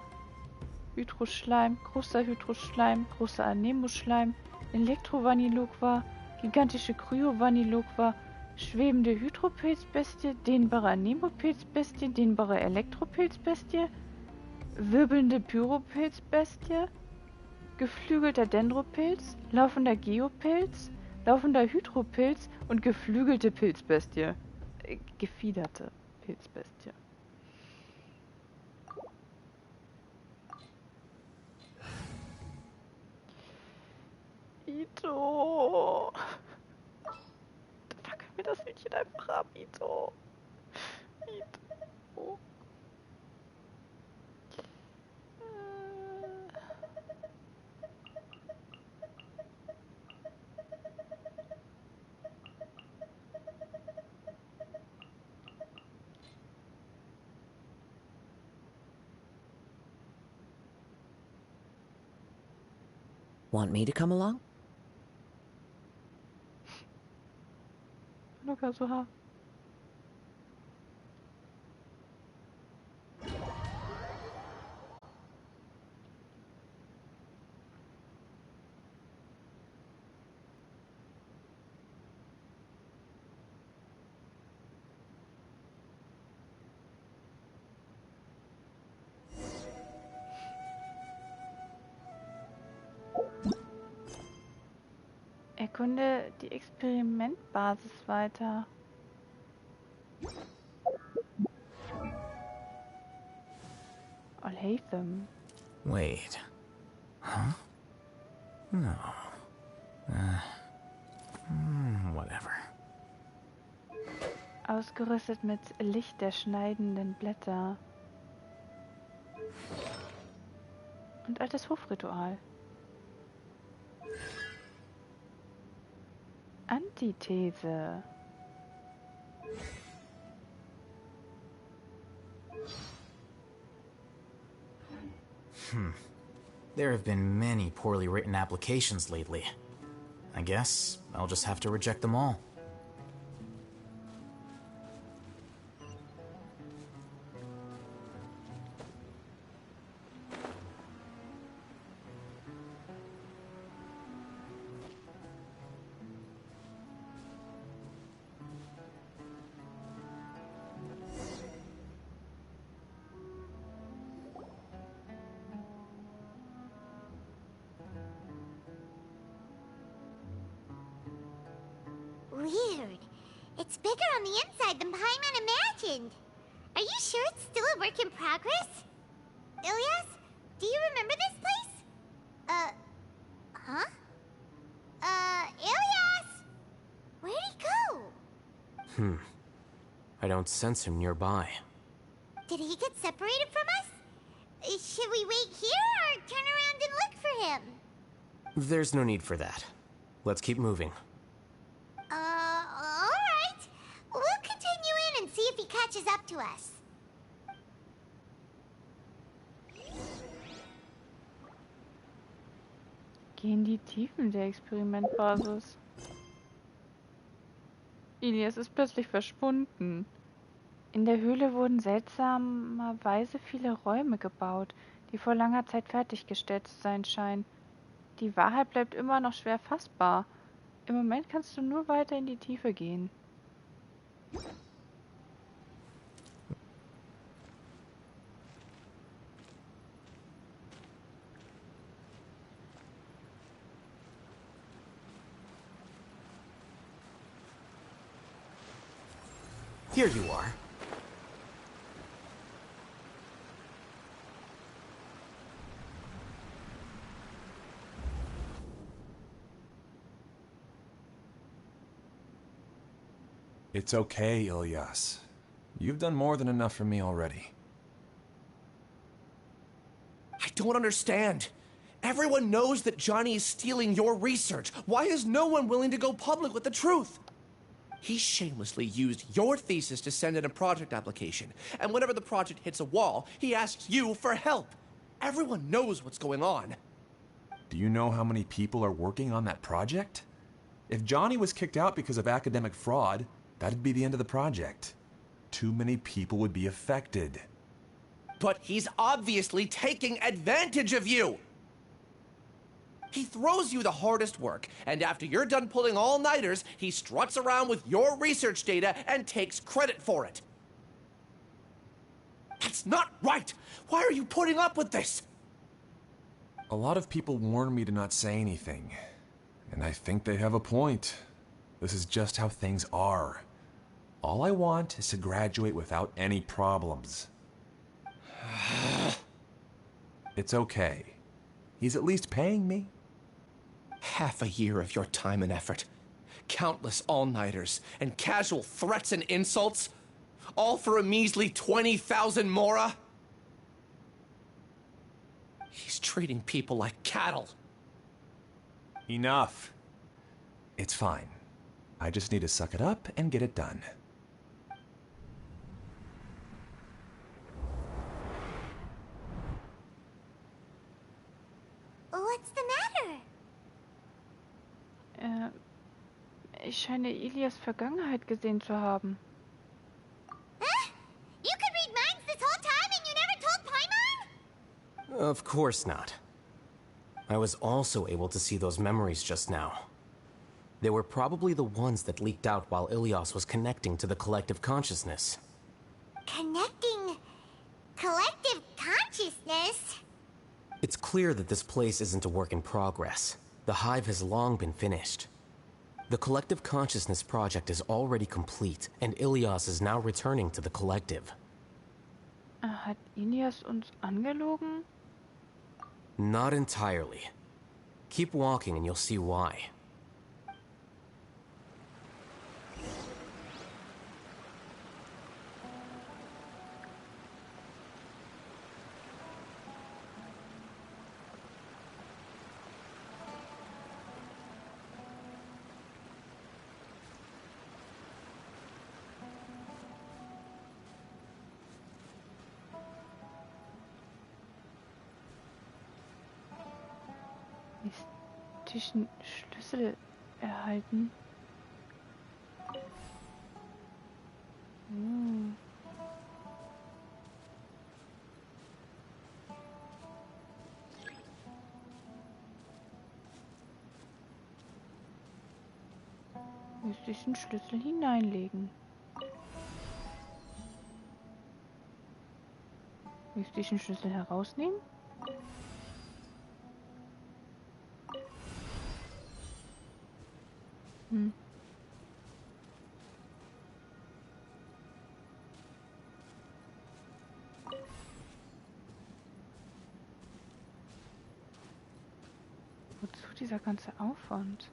Hydroschleim, großer Hydroschleim, großer Anemoschleim, Elektrovaniloqua, gigantische Kryovaniloqua, schwebende Hydropilzbestie, dehnbare Anemopilzbestie, dehnbare Elektropilzbestie, wirbelnde Pyropilzbestie, geflügelter Dendropilz, laufender Geopilz, laufender Hydropilz und geflügelte Pilzbestie. Gefiederte Pilzbestie. Ito. Fuck mir das Hütchen einfach ab, Ito. Ito.
Want me to come along?
Kazuha. Erkunde die Experimentbasis weiter. Alhaitham.
Wait. Huh? No. Whatever.
Ausgerüstet mit Licht der schneidenden Blätter. Und altes Hofritual. Antithese.
There have been many poorly written applications lately. I guess I'll just have to reject them all.
Weird. It's bigger on the inside than Paimon imagined. Are you sure it's still a work in progress? Ilyas, do you remember this place? Huh? Ilyas! Where'd he go?
I don't sense him nearby.
Did he get separated from us? Should we wait here or turn around and look for him?
There's no need for that. Let's keep moving.
Alright. We'll continue in and see if he catches up to us.
Geh in die Tiefen der Experimentbasis. Ilias ist plötzlich verschwunden. In der Höhle wurden seltsamerweise viele Räume gebaut, die vor langer Zeit fertiggestellt zu sein scheinen. Die Wahrheit bleibt immer noch schwer fassbar. Im Moment kannst du nur weiter in die Tiefe gehen.
Here you are.
It's okay, Ilyas. You've done more than enough for me already.
I don't understand. Everyone knows that Johnny is stealing your research. Why is no one willing to go public with the truth? He shamelessly used your thesis to send in a project application, and whenever the project hits a wall, he asks you for help. Everyone knows what's going on.
Do you know how many people are working on that project? If Johnny was kicked out because of academic fraud, that'd be the end of the project. Too many people would be affected.
But he's obviously taking advantage of you! He throws you the hardest work, and after you're done pulling all-nighters, he struts around with your research data and takes credit for it. That's not right! Why are you putting up with this?
A lot of people warn me to not say anything, and I think they have a point. This is just how things are. All I want is to graduate without any problems. It's okay. He's at least paying me.
Half a year of your time and effort. Countless all-nighters and casual threats and insults. All for a measly 20,000 mora? He's treating people like cattle.
Enough. It's fine. I just need to suck it up and get it done.
What's the matter?
ich scheine Ilias Vergangenheit gesehen zu haben.
You could read minds this whole time and you never told Paimon?
Of course not. I was also able to see those memories just now. They were probably the ones that leaked out while Ilias was connecting to the collective consciousness.
Connecting collective consciousness?
It's clear that this place isn't a work in progress. The hive has long been finished. The collective consciousness project is already complete, and Ilias is now returning to the collective.
Hat Ilias uns angelogen?
Not entirely. Keep walking and you'll see why.
Mystischen Schlüssel erhalten. Mystischen Schlüssel hineinlegen. Mystischen Schlüssel herausnehmen. Wozu dieser ganze Aufwand?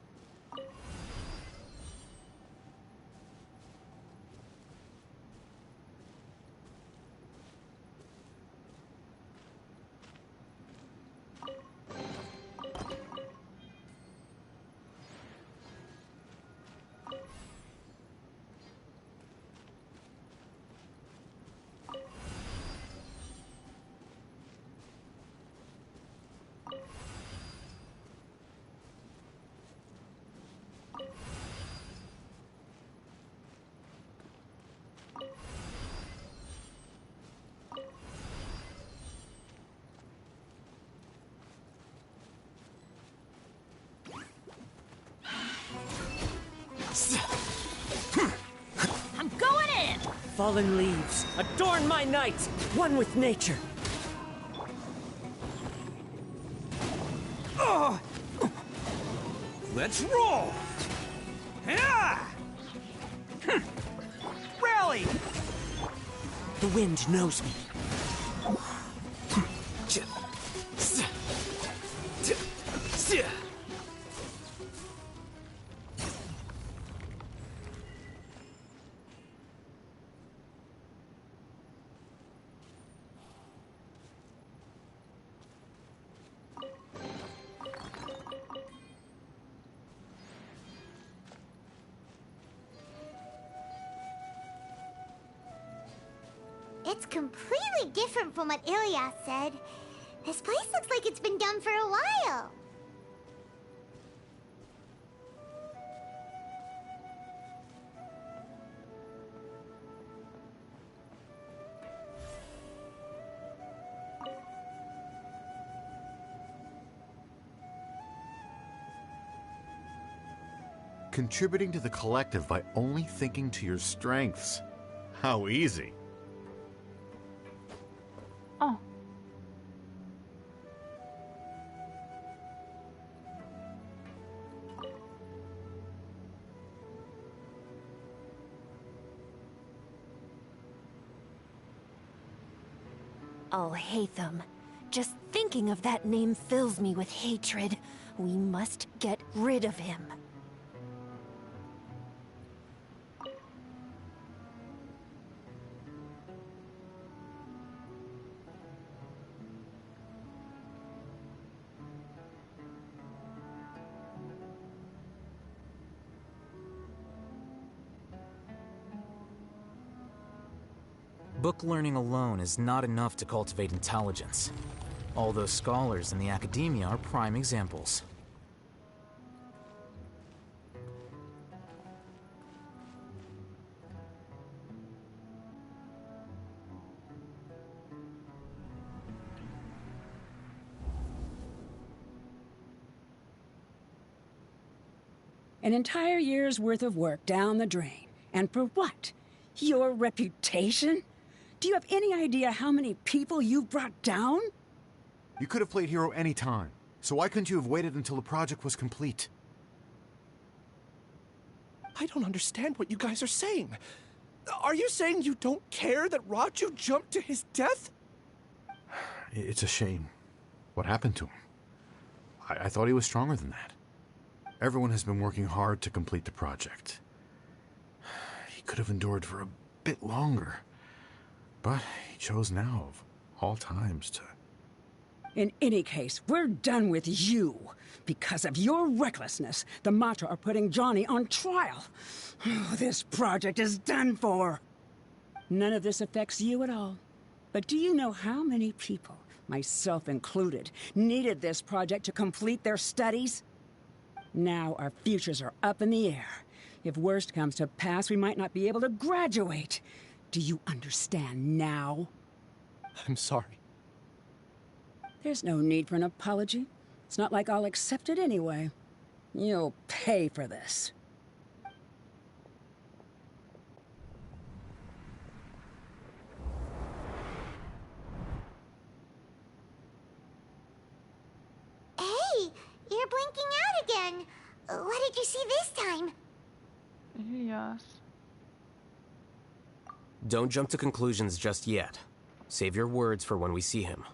I'm going in! Fallen leaves, adorn my night, one with nature.
Let's roll!
Rally! The wind knows me.
It's completely different from what Ilias said. This place looks like it's been done for a while.
Contributing to the collective by only thinking to your strengths. How easy.
Oh.
Al-Haytham. Just thinking of that name fills me with hatred. We must get rid of him.
Book learning alone is not enough to cultivate intelligence. All those scholars in the academia are prime examples.
An entire year's worth of work down the drain. And for what? Your reputation? Do you have any idea how many people you've brought down?
You could have played hero any time, so why couldn't you have waited until the project was complete?
I don't understand what you guys are saying. Are you saying you don't care that Raju jumped to his death?
It's a shame. What happened to him? I thought he was stronger than that. Everyone has been working hard to complete the project. He could have endured for a bit longer. But he chose now, of all times, to...
In any case, we're done with you. Because of your recklessness, the Matra are putting Johnny on trial. This project is done for. None of this affects you at all. But do you know how many people, myself included, needed this project to complete their studies? Now our futures are up in the air. If worst comes to pass, we might not be able to graduate. Do you understand now?
I'm sorry.
There's no need for an apology. It's not like I'll accept it anyway. You'll pay for this.
Hey, you're blinking out again. What did you see this time?
Yes.
Don't jump to conclusions just yet. Save your words for when we see him.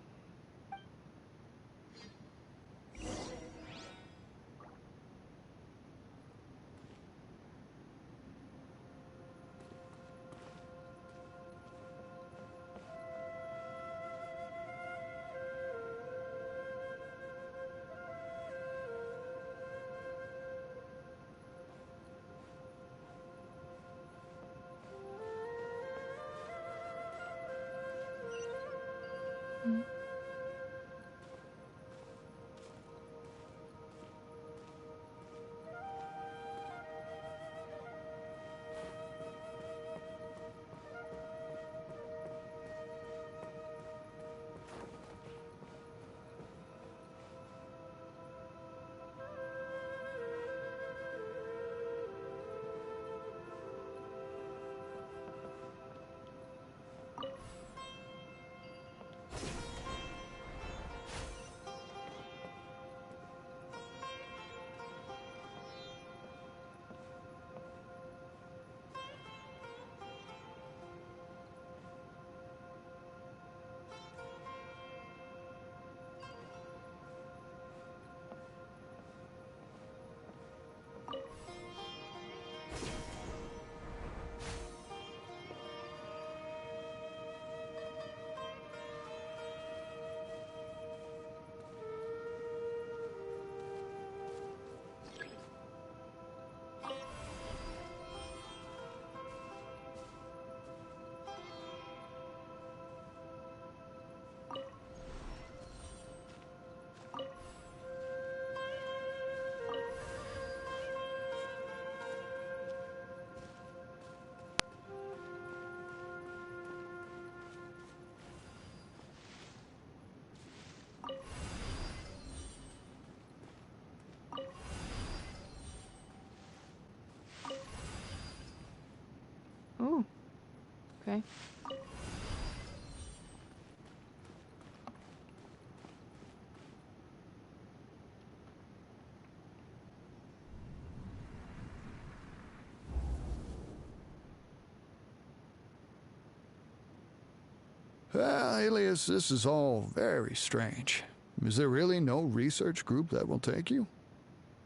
Ooh. Okay.
Well, Alias, this is all very strange. Is there really no research group that will take you?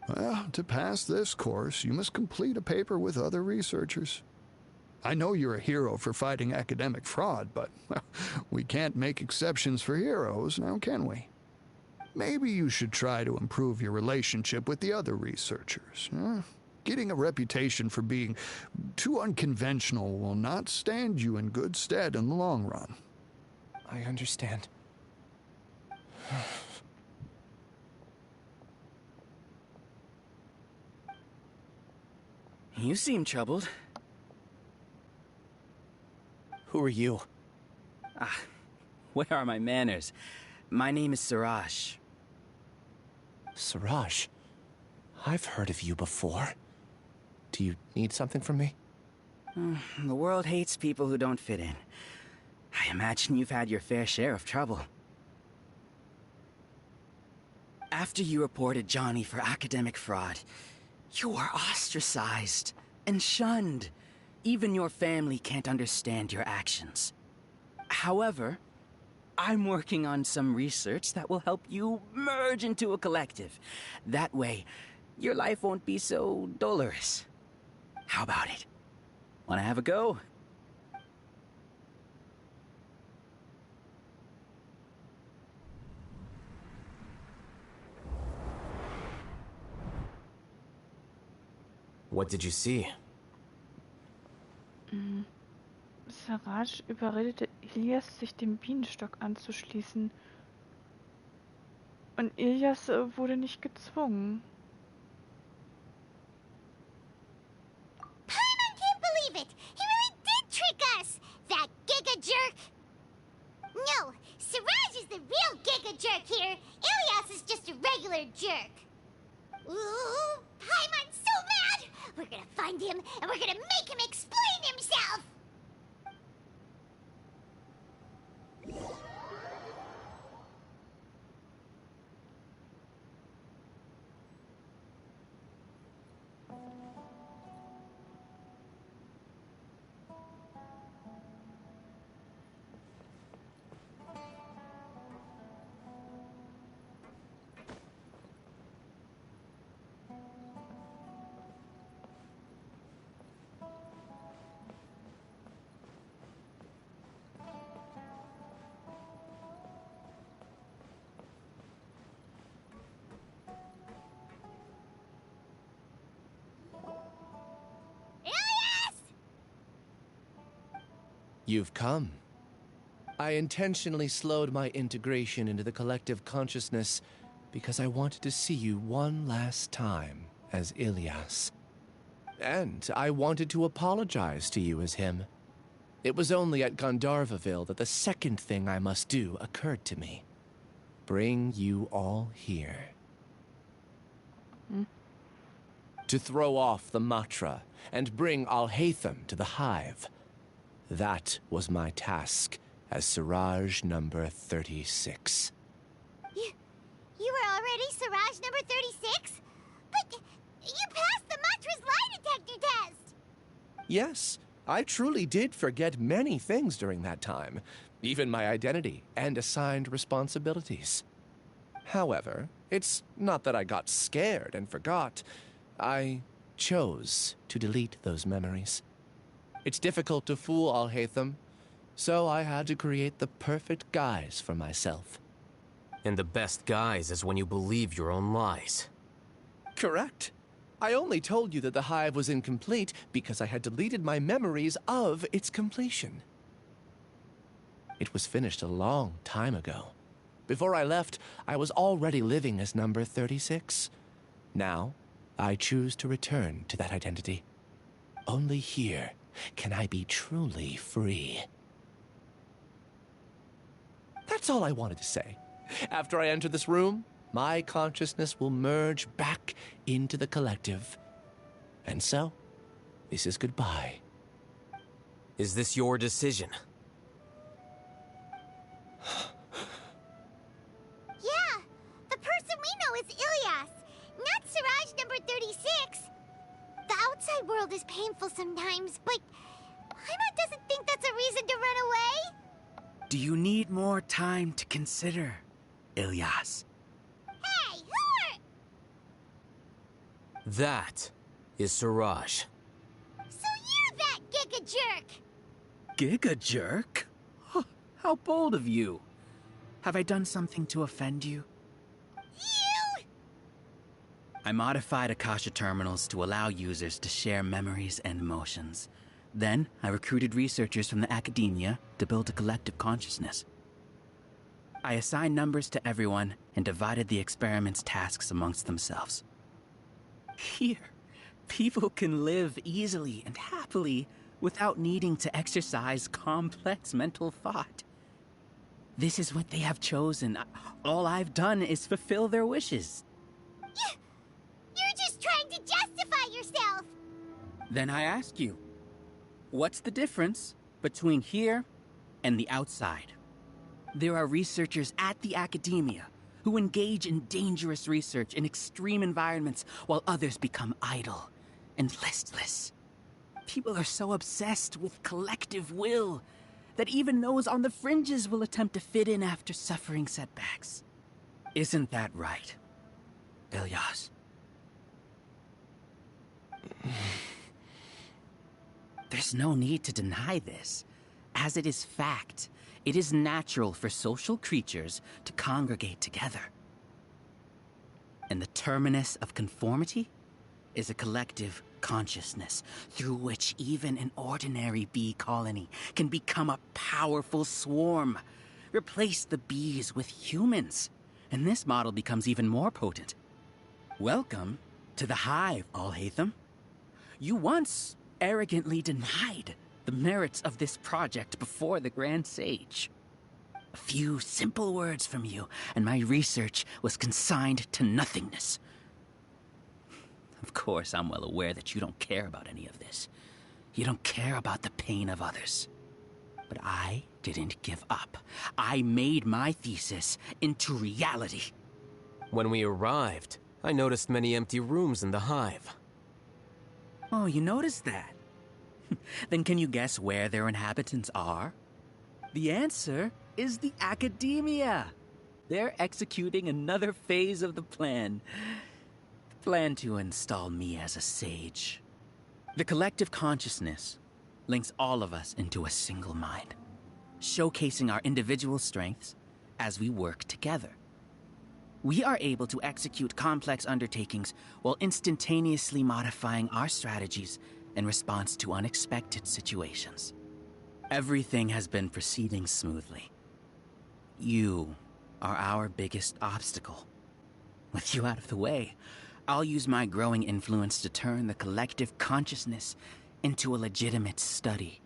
Well, to pass this course, you must complete a paper with other researchers. I know you're a hero for fighting academic fraud, but we can't make exceptions for heroes, now can we? Maybe you should try to improve your relationship with the other researchers. Getting a reputation for being too unconventional will not stand you in good stead in the long run.
I understand.
You seem troubled.
Who are you?
Where are my manners? My name is Siraj.
Siraj? I've heard of you before. Do you need something from me?
The world hates people who don't fit in. I imagine you've had your fair share of trouble. After you reported Johnny for academic fraud, you were ostracized and shunned. Even your family can't understand your actions. However, I'm working on some research that will help you merge into a collective. That way, your life won't be so dolorous. How about it? Wanna have a go?
What did you see?
Saraj überredete Ilias, sich dem Bienenstock anzuschließen. Und Ilias wurde nicht gezwungen.
Paimon can't believe it! He really did trick us! That giga jerk! No, Siraj is the real giga jerk here. Ilias is just a regular jerk. Ooh, Paimon's so mad! We're gonna find him and we're gonna make him explain himself!
You've come. I intentionally slowed my integration into the collective consciousness because I wanted to see you one last time as Ilias. And I wanted to apologize to you as him. It was only at Gandharvaville that the second thing I must do occurred to me. Bring you all here. To throw off the Matra and bring Alhaitham to the hive. That was my task as Siraj number 36.
You were already Siraj number 36? But you passed the Matra's lie detector test!
Yes, I truly did forget many things during that time, even my identity and assigned responsibilities. However, it's not that I got scared and forgot. I chose to delete those memories. It's difficult to fool Alhaitham, so I had to create the perfect guise for myself.
And the best guise is when you believe your own lies.
Correct. I only told you that the hive was incomplete because I had deleted my memories of its completion. It was finished a long time ago. Before I left, I was already living as number 36. Now, I choose to return to that identity. Only here can I be truly free. That's all I wanted to say. After I enter this room, my consciousness will merge back into the collective. And so, this is goodbye.
Is this your decision?
Yeah, the person we know is Ilias, not Siraj number 36. The outside world is painful sometimes, but Paimon doesn't think that's a reason to run away.
Do you need more time to consider, Ilias?
Hey, who are...
That is Siraj.
So you're that giga jerk!
Giga jerk? How bold of you. Have I done something to offend you?
You!
I modified Akasha terminals to allow users to share memories and emotions. Then, I recruited researchers from the academia to build a collective consciousness. I assigned numbers to everyone and divided the experiment's tasks amongst themselves. Here, people can live easily and happily without needing to exercise complex mental thought. This is what they have chosen. All I've done is fulfill their wishes.
You're just trying to justify yourself!
Then I ask you, what's the difference between here and the outside? There are researchers at the academia who engage in dangerous research in extreme environments while others become idle and listless. People are so obsessed with collective will that even those on the fringes will attempt to fit in after suffering setbacks. Isn't that right, Ilyas? There's no need to deny this, as it is fact. It is natural for social creatures to congregate together. And the terminus of conformity is a collective consciousness through which even an ordinary bee colony can become a powerful swarm. Replace the bees with humans, and this model becomes even more potent. Welcome to the hive, Alhaitham. You once arrogantly denied the merits of this project before the Grand Sage. A few simple words from you, and my research was consigned to nothingness. Of course, I'm well aware that you don't care about any of this. You don't care about the pain of others. But I didn't give up. I made my thesis into reality.
When we arrived, I noticed many empty rooms in the hive.
Oh, you noticed that? Then can you guess where their inhabitants are? The answer is the academia. They're executing another phase of the plan. The plan to install me as a sage. The collective consciousness links all of us into a single mind, showcasing our individual strengths as we work together. We are able to execute complex undertakings while instantaneously modifying our strategies in response to unexpected situations. Everything has been proceeding smoothly. You are our biggest obstacle. With you out of the way, I'll use my growing influence to turn the collective consciousness into a legitimate study.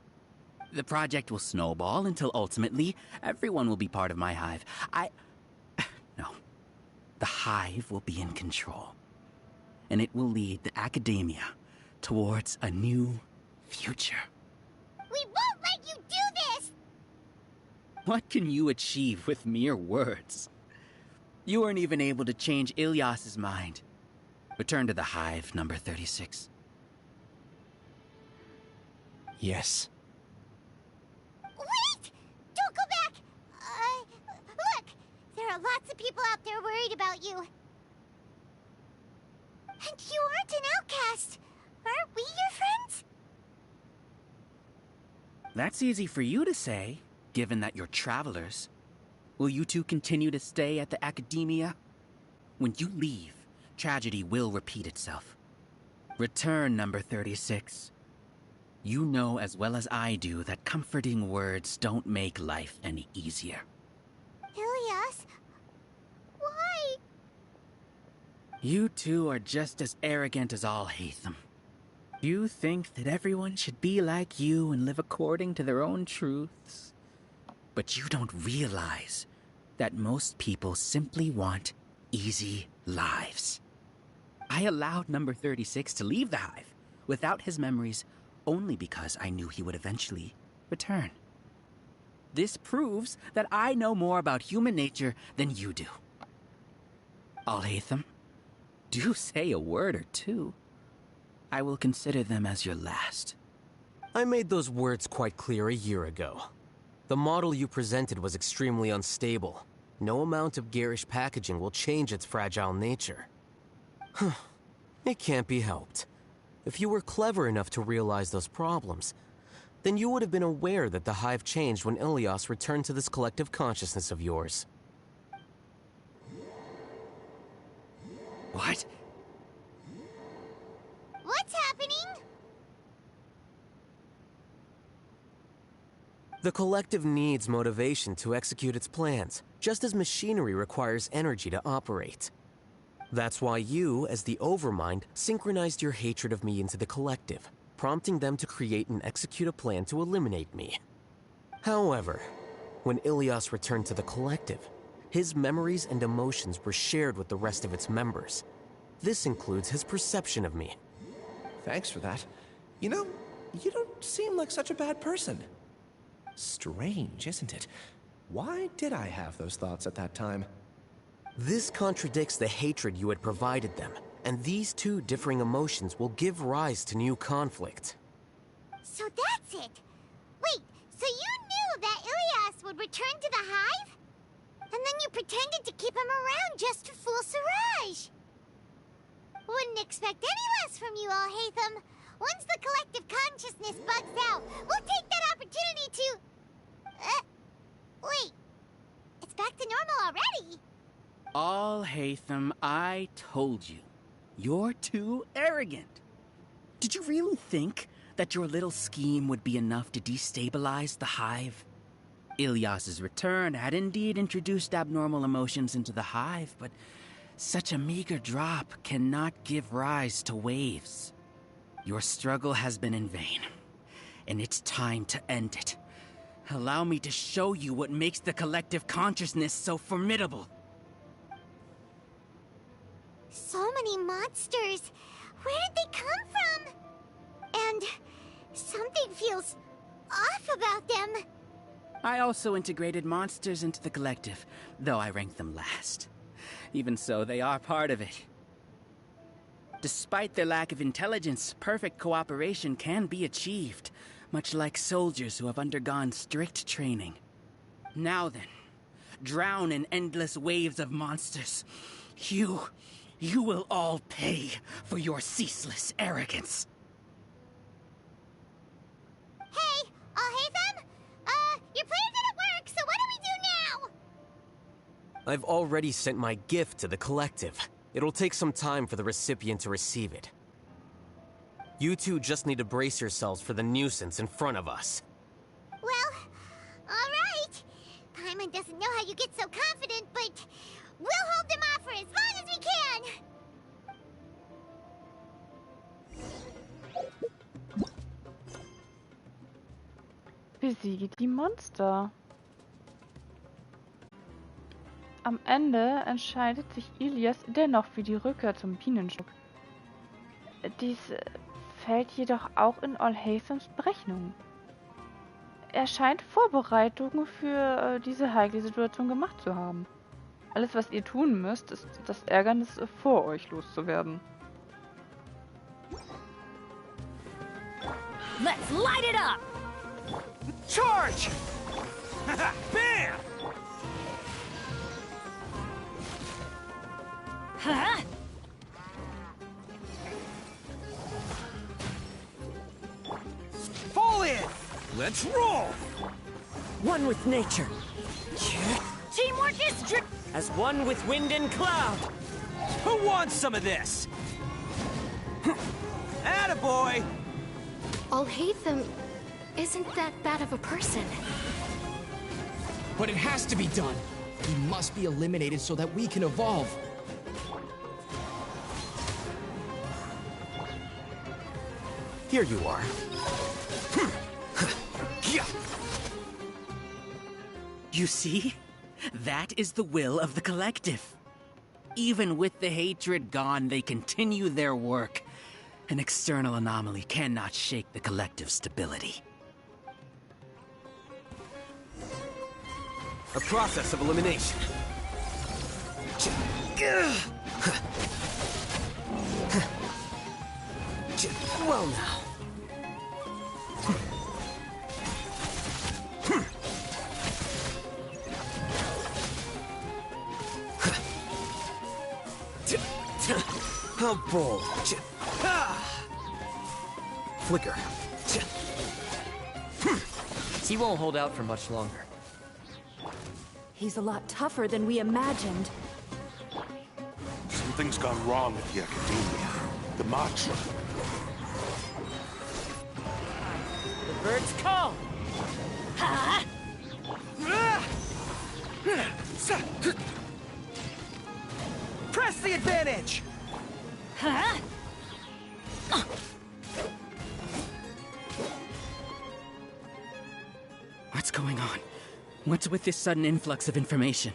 The project will snowball until ultimately everyone will be part of my hive. No. The hive will be in control. And it will lead the academia towards a new future.
We won't let you do this!
What can you achieve with mere words? You weren't even able to change Ilyas's mind. Return to the hive, number 36.
Yes.
Wait! Don't go back! Look! There are lots of people out there worried about you. And you aren't an outcast. Aren't we your friends?
That's easy for you to say, given that you're travelers. Will you two continue to stay at the academia? When you leave, tragedy will repeat itself. Return, number 36. You know as well as I do that comforting words don't make life any easier.
Ilyas, why?
You two are just as arrogant as Alhaitham. You think that everyone should be like you and live according to their own truths. But you don't realize that most people simply want easy lives. I allowed number 36 to leave the hive without his memories only because I knew he would eventually return. This proves that I know more about human nature than you do. Alhaitham, do say a word or two. I will consider them as your last.
I made those words quite clear a year ago. The model you presented was extremely unstable. No amount of garish packaging will change its fragile nature. It can't be helped. If you were clever enough to realize those problems, then you would have been aware that the hive changed when Ilyas returned to this collective consciousness of yours.
What?
What's happening?
The collective needs motivation to execute its plans, just as machinery requires energy to operate. That's why you, as the Overmind, synchronized your hatred of me into the collective, prompting them to create and execute a plan to eliminate me. However, when Ilyas returned to the collective, his memories and emotions were shared with the rest of its members. This includes his perception of me.
Thanks for that. You know, you don't seem like such a bad person. Strange, isn't it? Why did I have those thoughts at that time?
This contradicts the hatred you had provided them, and these two differing emotions will give rise to new conflict.
So that's it! Wait, so you knew that Ilias would return to the hive? And then you pretended to keep him around just to fool Siraj! Wouldn't expect any less from you, Alhaitham. Once the collective consciousness bugs out, we'll take that opportunity to... wait. It's back to normal already.
Alhaitham, I told you. You're too arrogant. Did you really think that your little scheme would be enough to destabilize the hive? Ilias's return had indeed introduced abnormal emotions into the hive, but such a meager drop cannot give rise to waves. Your struggle has been in vain, and it's time to end it. Allow me to show you what makes the collective consciousness so formidable.
So many monsters. Where did they come from? And something feels off about them.
I also integrated monsters into the collective, though I ranked them last. Even so, they are part of it. Despite their lack of intelligence, perfect cooperation can be achieved, much like soldiers who have undergone strict training. Now then, drown in endless waves of monsters. You will all pay for your ceaseless arrogance.
Hey, Alhaitham? Your plan didn't work, so what do we do now?
I've already sent my gift to the collective. It'll take some time for the recipient to receive it. You two just need to brace yourselves for the nuisance in front of us.
Well, alright. Paimon doesn't know how you get so confident, but we'll hold them off for as long as we can.
Besiege die Monster. Am Ende entscheidet sich Ilias dennoch für die Rückkehr zum Bienenstock. Dies fällt jedoch auch in Alhaithams Berechnungen. Er scheint Vorbereitungen für diese heikle Situation gemacht zu haben. Alles, was ihr tun müsst, ist das Ärgernis vor euch loszuwerden.
Let's light it up!
Charge! Bam!
Huh?
Fall in! Let's roll!
One with nature. Teamwork is as one with wind and cloud.
Who wants some of this? Attaboy!
Alhaitham isn't that bad of a person.
But it has to be done. He must be eliminated so that we can evolve.
Here you are.
You see? That is the will of the collective. Even with the hatred gone, they continue their work. An external anomaly cannot shake the collective's stability.
A process of elimination. Well now. How bold. Flicker.
He won't hold out for much longer.
He's a lot tougher than we imagined.
Something's gone wrong at the Academia. The Matra.
The birds call. Huh?
Press the advantage!
Huh?
What's going on? What's with this sudden influx of information?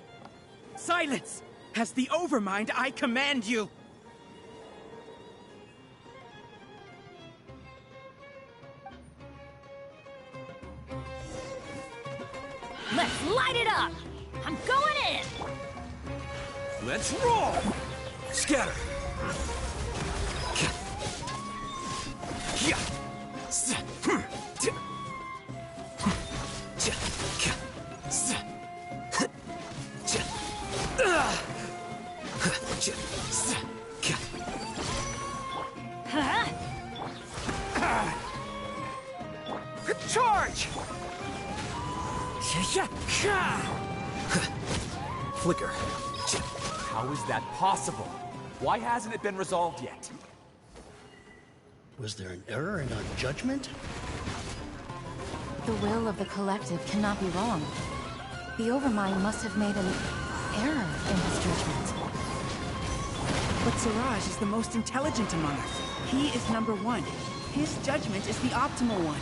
Silence! As the Overmind, I command you!
I'm going in!
Let's roll! Scatter!
Charge!
Flicker.
How is that possible? Why hasn't it been resolved yet?
Was there an error in our judgment?
The will of the collective cannot be wrong. The Overmind must have made an error in his judgment.
But Siraj is the most intelligent among us. He is number one. His judgment is the optimal one.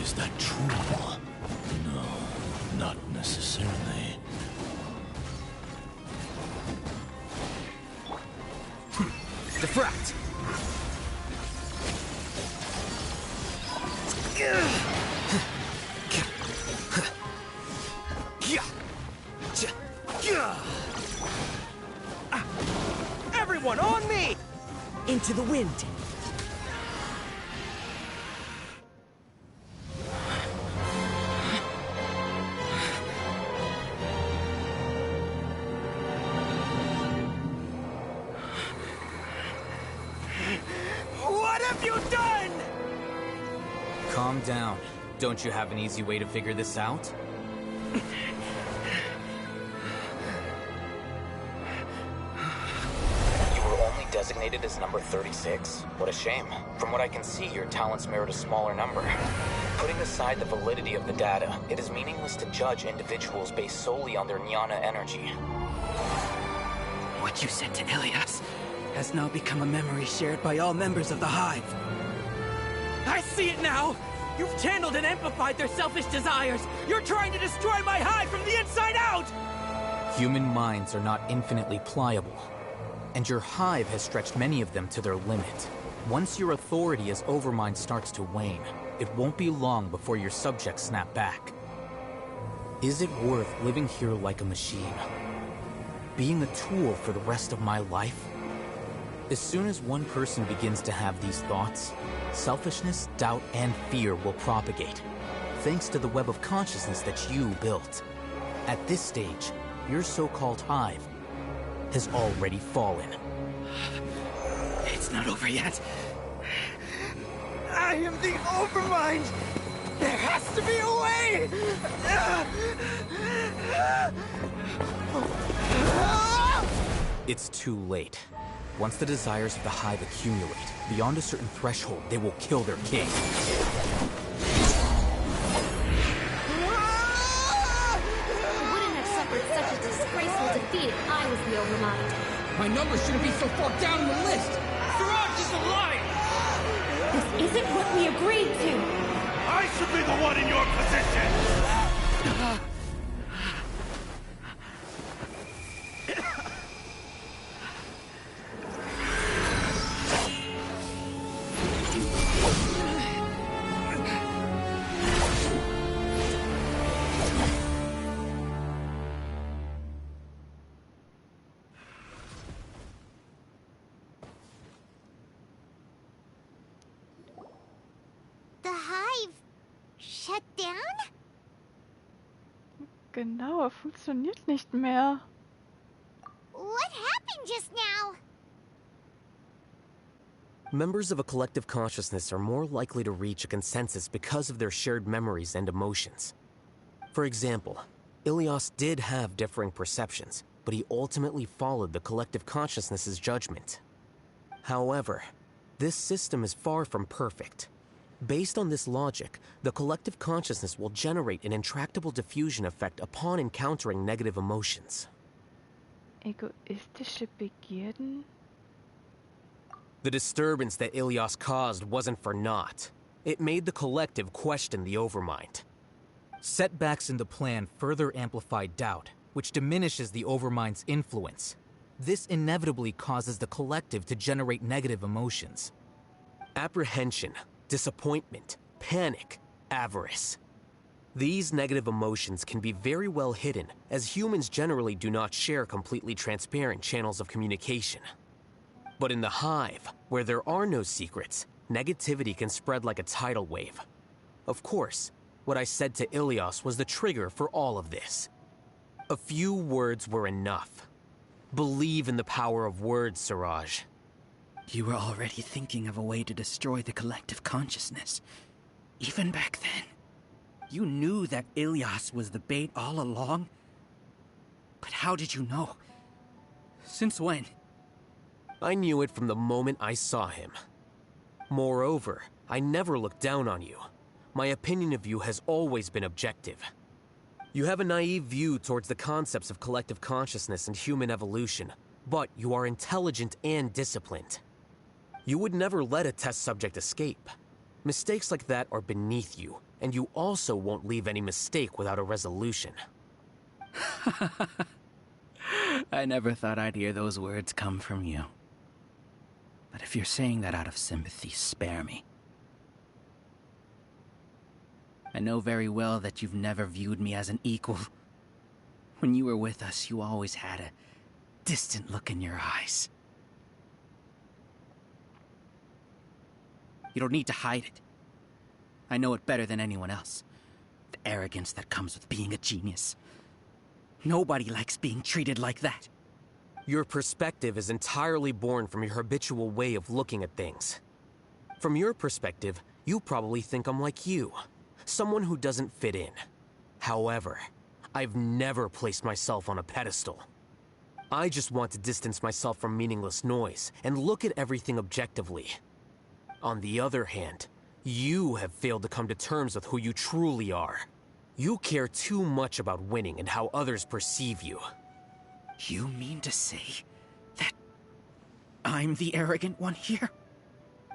Is that true? No, not necessarily.
Diffract!
Everyone on me!
Into the wind.
What have you done?
Calm down. Don't you have an easy way to figure this out? You were only designated as number 36? What a shame. From what I can see, your talents merit a smaller number. Putting aside the validity of the data, it is meaningless to judge individuals based solely on their jnana energy.
What you said to Ilias has now become a memory shared by all members of the Hive.
I see it now! You've channeled and amplified their selfish desires! You're trying to destroy my hive from the inside out!
Human minds are not infinitely pliable, and your hive has stretched many of them to their limit. Once your authority as Overmind starts to wane, it won't be long before your subjects snap back. Is it worth living here like a machine? Being a tool for the rest of my life? As soon as one person begins to have these thoughts, selfishness, doubt, and fear will propagate, thanks to the web of consciousness that you built. At this stage, your so-called hive has already fallen.
It's not over yet.
I am the Overmind! There has to be a way!
It's too late. Once the desires of the hive accumulate, beyond a certain threshold, they will kill their king.
I wouldn't have suffered such a disgraceful defeat if I was the Overmind.
My number shouldn't be so far down in the list!
Siraj is alive!
This isn't what we agreed to!
I should be the one in your position!
The hive shut down?
Genau, er funktioniert nicht mehr.
What happened just now?
Members of a collective consciousness are more likely to reach a consensus because of their shared memories and emotions. For example, Ilias did have differing perceptions, but he ultimately followed the collective consciousness's judgment. However, this system is far from perfect. Based on this logic, the collective consciousness will generate an intractable diffusion effect upon encountering negative emotions.
Egoistische Begierden?
The disturbance that Ilias caused wasn't for naught. It made the collective question the Overmind.
Setbacks in the plan further amplify doubt, which diminishes the Overmind's influence. This inevitably causes the collective to generate negative emotions.
Apprehension, disappointment, panic, avarice. These negative emotions can be very well hidden, as humans generally do not share completely transparent channels of communication. But in the Hive, where there are no secrets, negativity can spread like a tidal wave. Of course, what I said to Ilias was the trigger for all of this. A few words were enough. Believe in the power of words, Siraj.
You were already thinking of a way to destroy the collective consciousness. Even back then. You knew that Ilias was the bait all along. But how did you know? Since when?
I knew it from the moment I saw him. Moreover, I never looked down on you. My opinion of you has always been objective. You have a naive view towards the concepts of collective consciousness and human evolution, but you are intelligent and disciplined. You would never let a test subject escape. Mistakes like that are beneath you, and you also won't leave any mistake without a resolution.
I never thought I'd hear those words come from you. But if you're saying that out of sympathy, spare me. I know very well that you've never viewed me as an equal. When you were with us, you always had a distant look in your eyes. You don't need to hide it. I know it better than anyone else. The arrogance that comes with being a genius. Nobody likes being treated like that.
Your perspective is entirely born from your habitual way of looking at things. From your perspective, you probably think I'm like you, someone who doesn't fit in. However, I've never placed myself on a pedestal. I just want to distance myself from meaningless noise and look at everything objectively. On the other hand, you have failed to come to terms with who you truly are. You care too much about winning and how others perceive you.
You mean to say that I'm the arrogant one here?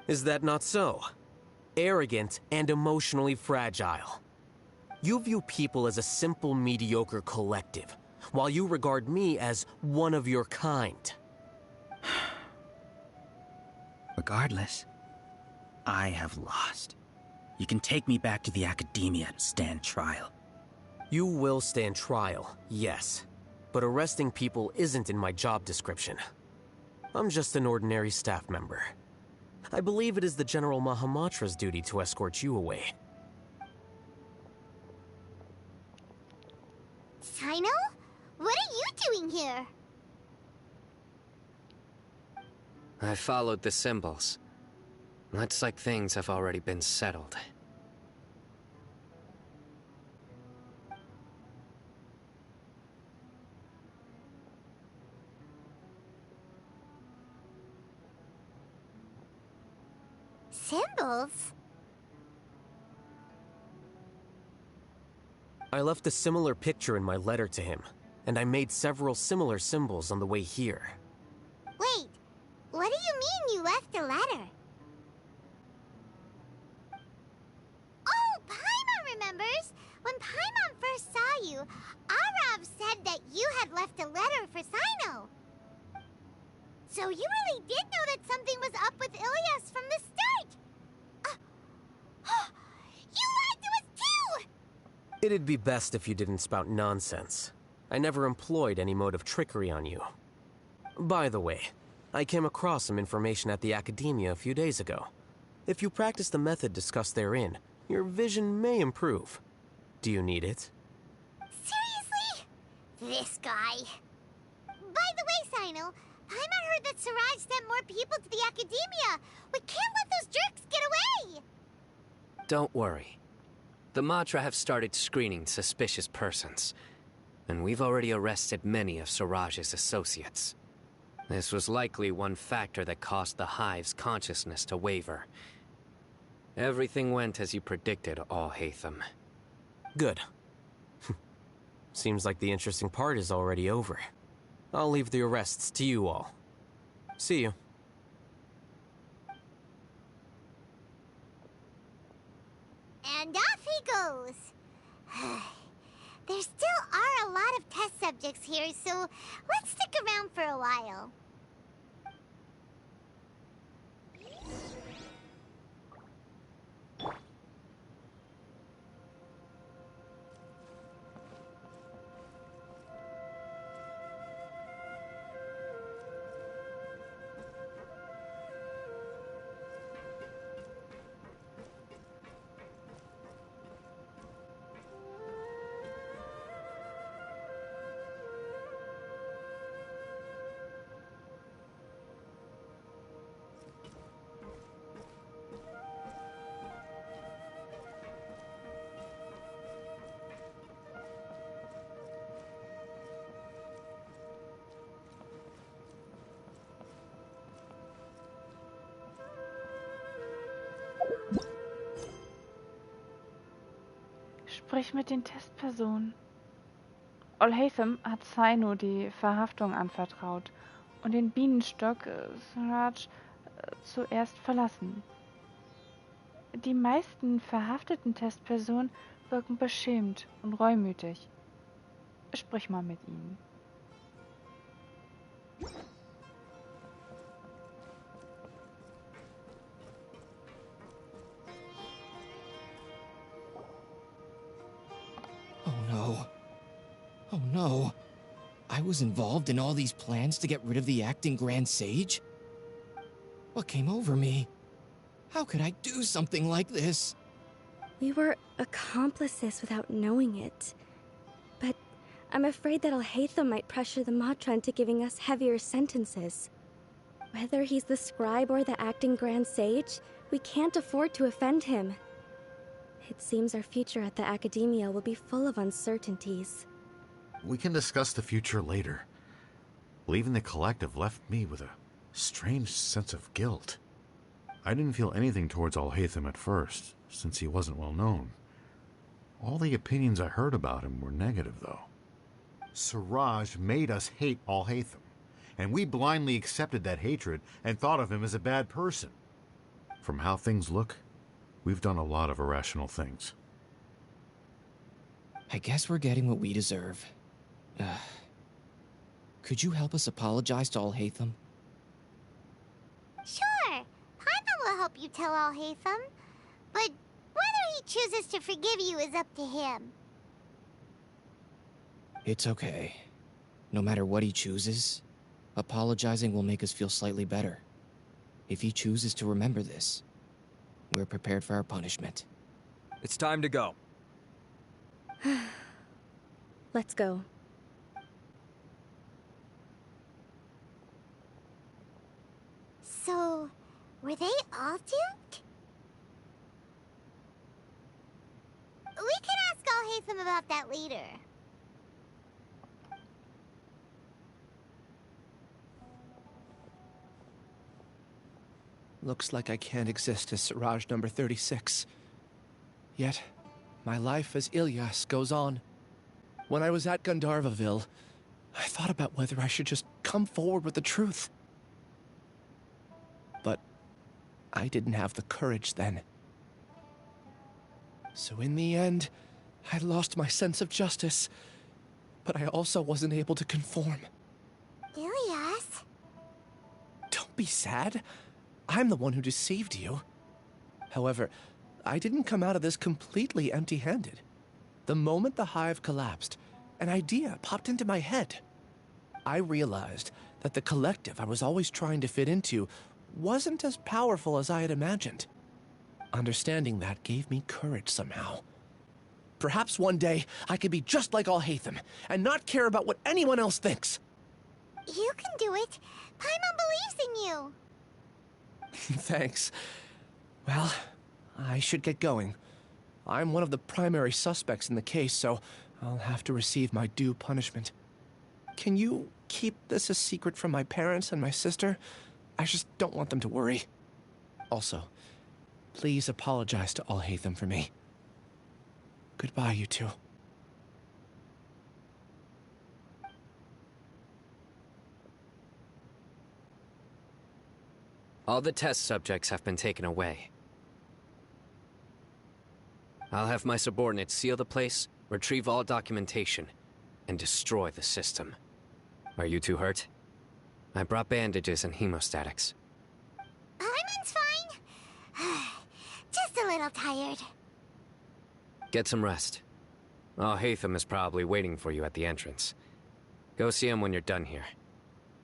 Is that not so? Arrogant and emotionally fragile. You view people as a simple, mediocre collective, while you regard me as one of your kind.
Regardless, I have lost. You can take me back to the academia and stand trial.
You will stand trial, yes. But arresting people isn't in my job description. I'm just an ordinary staff member. I believe it is the General Mahamatra's duty to escort you away.
Sino? What are you doing here?
I followed the symbols. Looks like things have already been settled.
Symbols?
I left a similar picture in my letter to him, and I made several similar symbols on the way here.
Wait, what do you mean you left a letter? Oh, Paimon remembers! When Paimon first saw you, Arav said that you had left a letter for Sino. So you really did know that something was up with Ilias from the start! You lied to us too!
It'd be best if you didn't spout nonsense. I never employed any mode of trickery on you. By the way, I came across some information at the Academia a few days ago. If you practice the method discussed therein, your vision may improve. Do you need it?
Seriously? This guy. By the way, Sino, Paimon heard that Siraj sent more people to the Academia. We can't let those jerks get away!
Don't worry. The Matra have started screening suspicious persons, and we've already arrested many of Siraj's associates. This was likely one factor that caused the Hive's consciousness to waver. Everything went as you predicted, Al-Haytham.
Good. Seems like the interesting part is already over. I'll leave the arrests to you all. See you.
And off he goes. There still are a lot of test subjects here, so let's stick around for a while.
Sprich mit den Testpersonen. Olhatham hat Saino die Verhaftung anvertraut und den Bienenstock Siraj zuerst verlassen. Die meisten verhafteten Testpersonen wirken beschämt und reumütig. Sprich mal mit ihnen.
Oh no. Oh no. I was involved in all these plans to get rid of the acting Grand Sage? What came over me? How could I do something like this?
We were accomplices without knowing it. But I'm afraid that Alhaitham might pressure the Matra into giving us heavier sentences. Whether he's the scribe or the acting Grand Sage, we can't afford to offend him. It seems our future at the Academia will be full of uncertainties.
We can discuss the future later. Leaving the collective left me with a strange sense of guilt. I didn't feel anything towards Alhaitham at first, since he wasn't well known. All the opinions I heard about him were negative, though. Siraj made us hate Alhaitham, and we blindly accepted that hatred and thought of him as a bad person. From how things look, we've done a lot of irrational things.
I guess we're getting what we deserve. Could you help us apologize to Alhaitham?
Sure. Paimon will help you tell Alhaitham. But whether he chooses to forgive you is up to him.
It's okay. No matter what he chooses, apologizing will make us feel slightly better. If he chooses to remember this, we're prepared for our punishment.
It's time to go.
Let's go.
So, were they all duped? We can ask Alhaitham about that later.
Looks like I can't exist as Siraj number 36. Yet, my life as Ilyas goes on. When I was at Gandharvaville, I thought about whether I should just come forward with the truth. But I didn't have the courage then. So in the end, I lost my sense of justice. But I also wasn't able to conform.
Ilyas?
Don't be sad. I'm the one who deceived you. However, I didn't come out of this completely empty-handed. The moment the hive collapsed, an idea popped into my head. I realized that the collective I was always trying to fit into wasn't as powerful as I had imagined. Understanding that gave me courage somehow. Perhaps one day I could be just like Alhaitham and not care about what anyone else thinks.
You can do it. Paimon believes in you.
Thanks. Well, I should get going. I'm one of the primary suspects in the case, so I'll have to receive my due punishment. Can you keep this a secret from my parents and my sister? I just don't want them to worry. Also, please apologize to Alhaitham for me. Goodbye, you two.
All the test subjects have been taken away. I'll have my subordinates seal the place, retrieve all documentation, and destroy the system. Are you two hurt? I brought bandages and hemostatics.
Paimon's fine. Just a little tired.
Get some rest. Alhaitham is probably waiting for you at the entrance. Go see him when you're done here.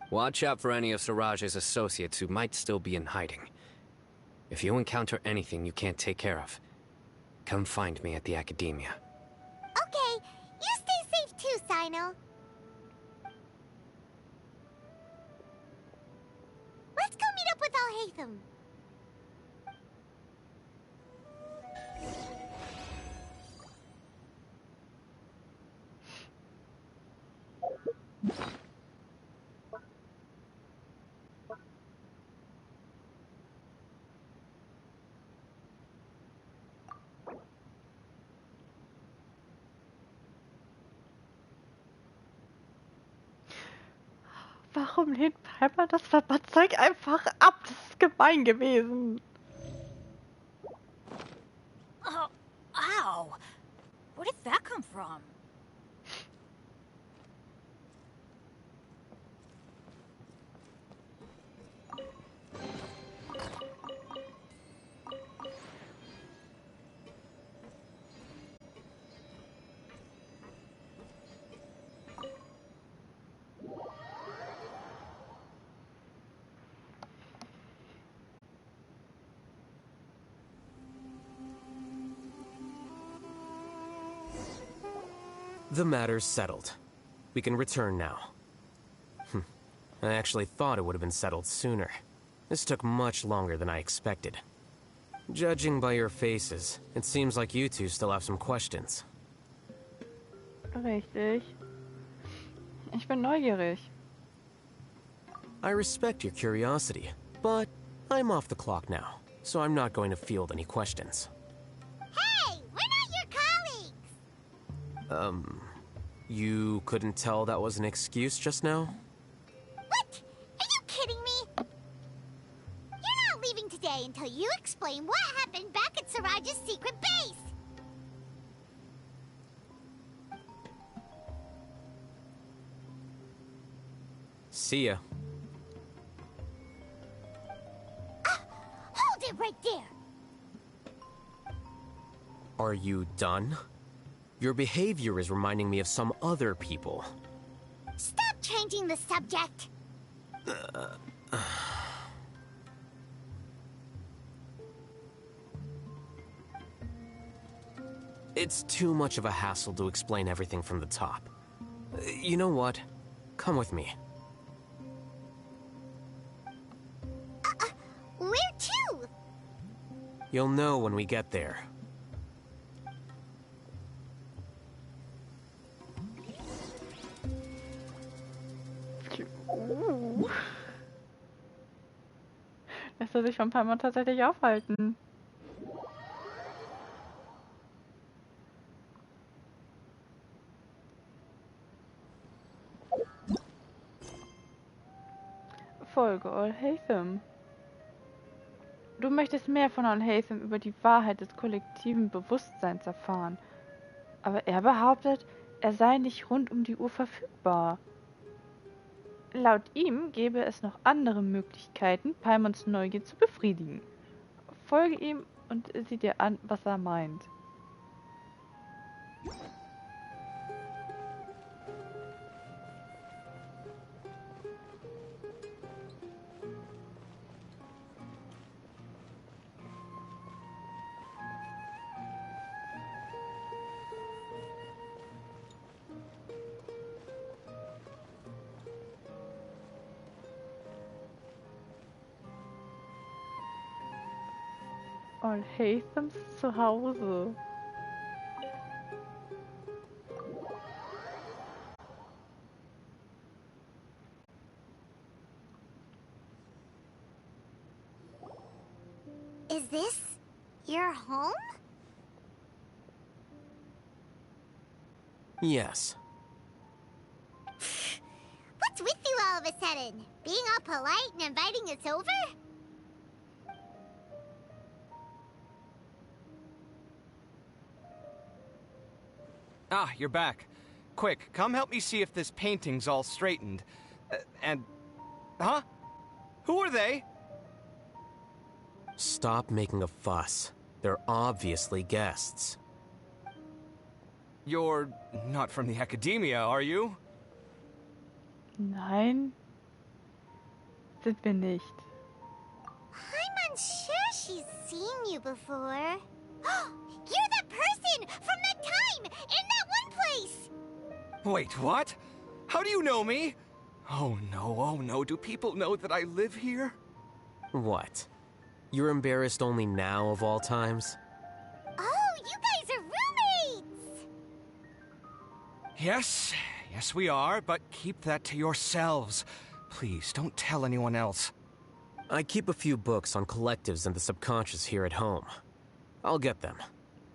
Watch out for any of Siraj's associates who might still be in hiding. If you encounter anything you can't take care of, come find me at the Academia.
Okay, you stay safe too, Sino. Let's go meet up with Alhaitham.
Warum lehnt Piper das Verbandzeug einfach ab? Das ist gemein gewesen.
Oh, ow! Where did that come from?
The matter's settled. We can return now. I actually thought it would have been settled sooner. This took much longer than I expected. Judging by your faces, it seems like you two still have some questions.
Richtig. Ich bin neugierig.
I respect your curiosity, but I'm off the clock now, so I'm not going to field any questions.
Hey, we're not your colleagues!
You couldn't tell that was an excuse just now?
What? Are you kidding me? You're not leaving today until you explain what happened back at Siraj's secret base!
See ya.
Hold it right there!
Are you done? Your behavior is reminding me of some other people.
Stop changing the subject!
It's too much of a hassle to explain everything from the top. You know what? Come with me.
Where to?
You'll know when we get there.
Lässt er sich von Paimon tatsächlich aufhalten? Folge Al-Haytham. Du möchtest mehr von Al-Haytham über die Wahrheit des kollektiven Bewusstseins erfahren. Aber er behauptet, er sei nicht rund um die Uhr verfügbar. Laut ihm gäbe es noch andere Möglichkeiten, Paimons Neugier zu befriedigen. Folge ihm und sieh dir an, was er meint. Al-Haythams Zuhause.
Is this your home?
Yes.
What's with you all of a sudden? Being all polite and inviting us over?
Ah, you're back. Quick, come help me see if this painting's all straightened. Huh? Who are they?
Stop making a fuss. They're obviously guests.
You're not from the Academia, are you?
Nein, sind wir nicht.
I'm unsure she's seen you before. You're that person from that time in that one place!
Wait, what? How do you know me? Oh no, do people know that I live here?
What? You're embarrassed only now of all times?
Oh, you guys are roommates!
Yes, we are, but keep that to yourselves. Please, don't tell anyone else.
I keep a few books on collectives and the subconscious here at home. I'll get them.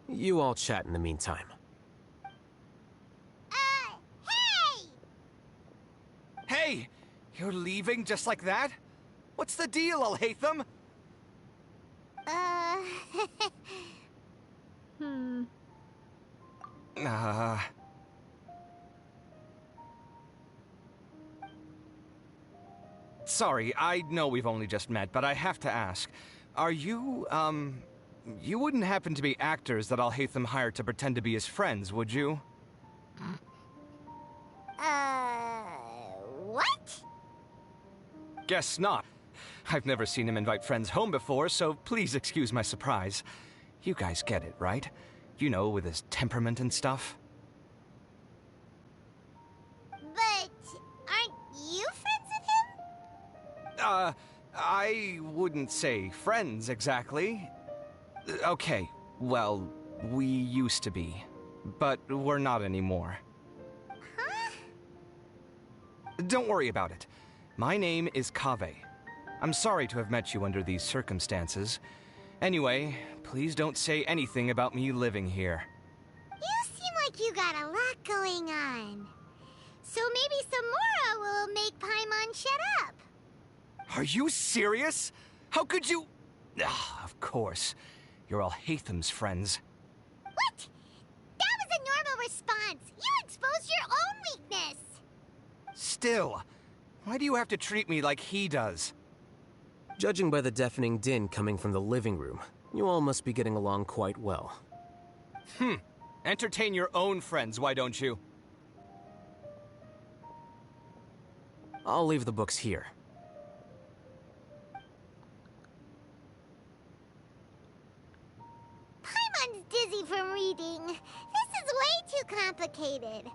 You all chat in the meantime.
Hey!
Hey! You're leaving just like that? What's the deal, Alhaitham? Sorry, I know we've only just met, but I have to ask. Are you, you wouldn't happen to be actors that Alhaitham hired to pretend to be his friends, would you?
What?
Guess not. I've never seen him invite friends home before, so please excuse my surprise. You guys get it, right? You know, with his temperament and stuff.
But aren't you friends with him?
I wouldn't say friends exactly. Okay, well, we used to be, but we're not anymore.
Huh?
Don't worry about it. My name is Kaveh. I'm sorry to have met you under these circumstances. Anyway, please don't say anything about me living here.
You seem like you got a lot going on. So maybe Samora will make Paimon shut up.
Are you serious? How could you... Of course. You're Alhaitham's friends.
What? That was a normal response. You exposed your own weakness.
Still, why do you have to treat me like he does?
Judging by the deafening din coming from the living room, you all must be getting along quite well.
Entertain your own friends, why don't you?
I'll leave the books here.
Paimon's dizzy from reading. This is way too complicated.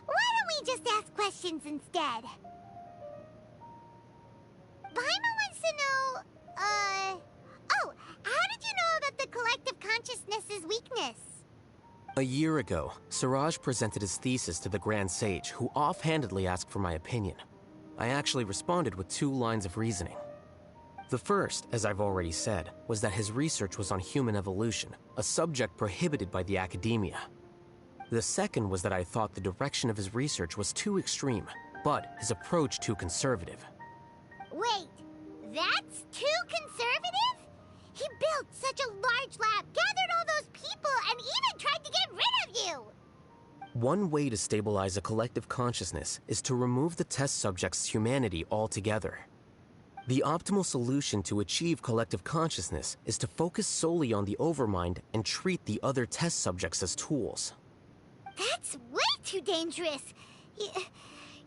Why don't we just ask questions instead? Paimon wants to know, oh, how did you know about the collective consciousness's weakness?
A year ago, Siraj presented his thesis to the Grand Sage, who offhandedly asked for my opinion. I actually responded with 2 lines of reasoning. The first, as I've already said, was that his research was on human evolution, a subject prohibited by the academia. The second was that I thought the direction of his research was too extreme, but his approach too conservative.
Wait, that's too conservative? He built such a large lab, gathered all those people, and even tried to get rid of you!
One way to stabilize a collective consciousness is to remove the test subject's humanity altogether. The optimal solution to achieve collective consciousness is to focus solely on the overmind and treat the other test subjects as tools.
That's way too dangerous!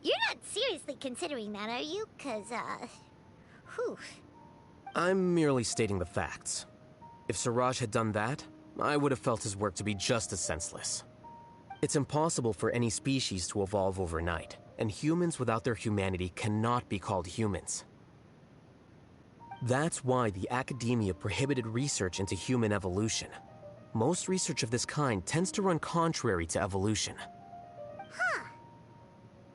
You're not seriously considering that, are you? 'Cause, whew.
I'm merely stating the facts. If Siraj had done that, I would have felt his work to be just as senseless. It's impossible for any species to evolve overnight, and humans without their humanity cannot be called humans. That's why the academia prohibited research into human evolution. Most research of this kind tends to run contrary to evolution.
Huh.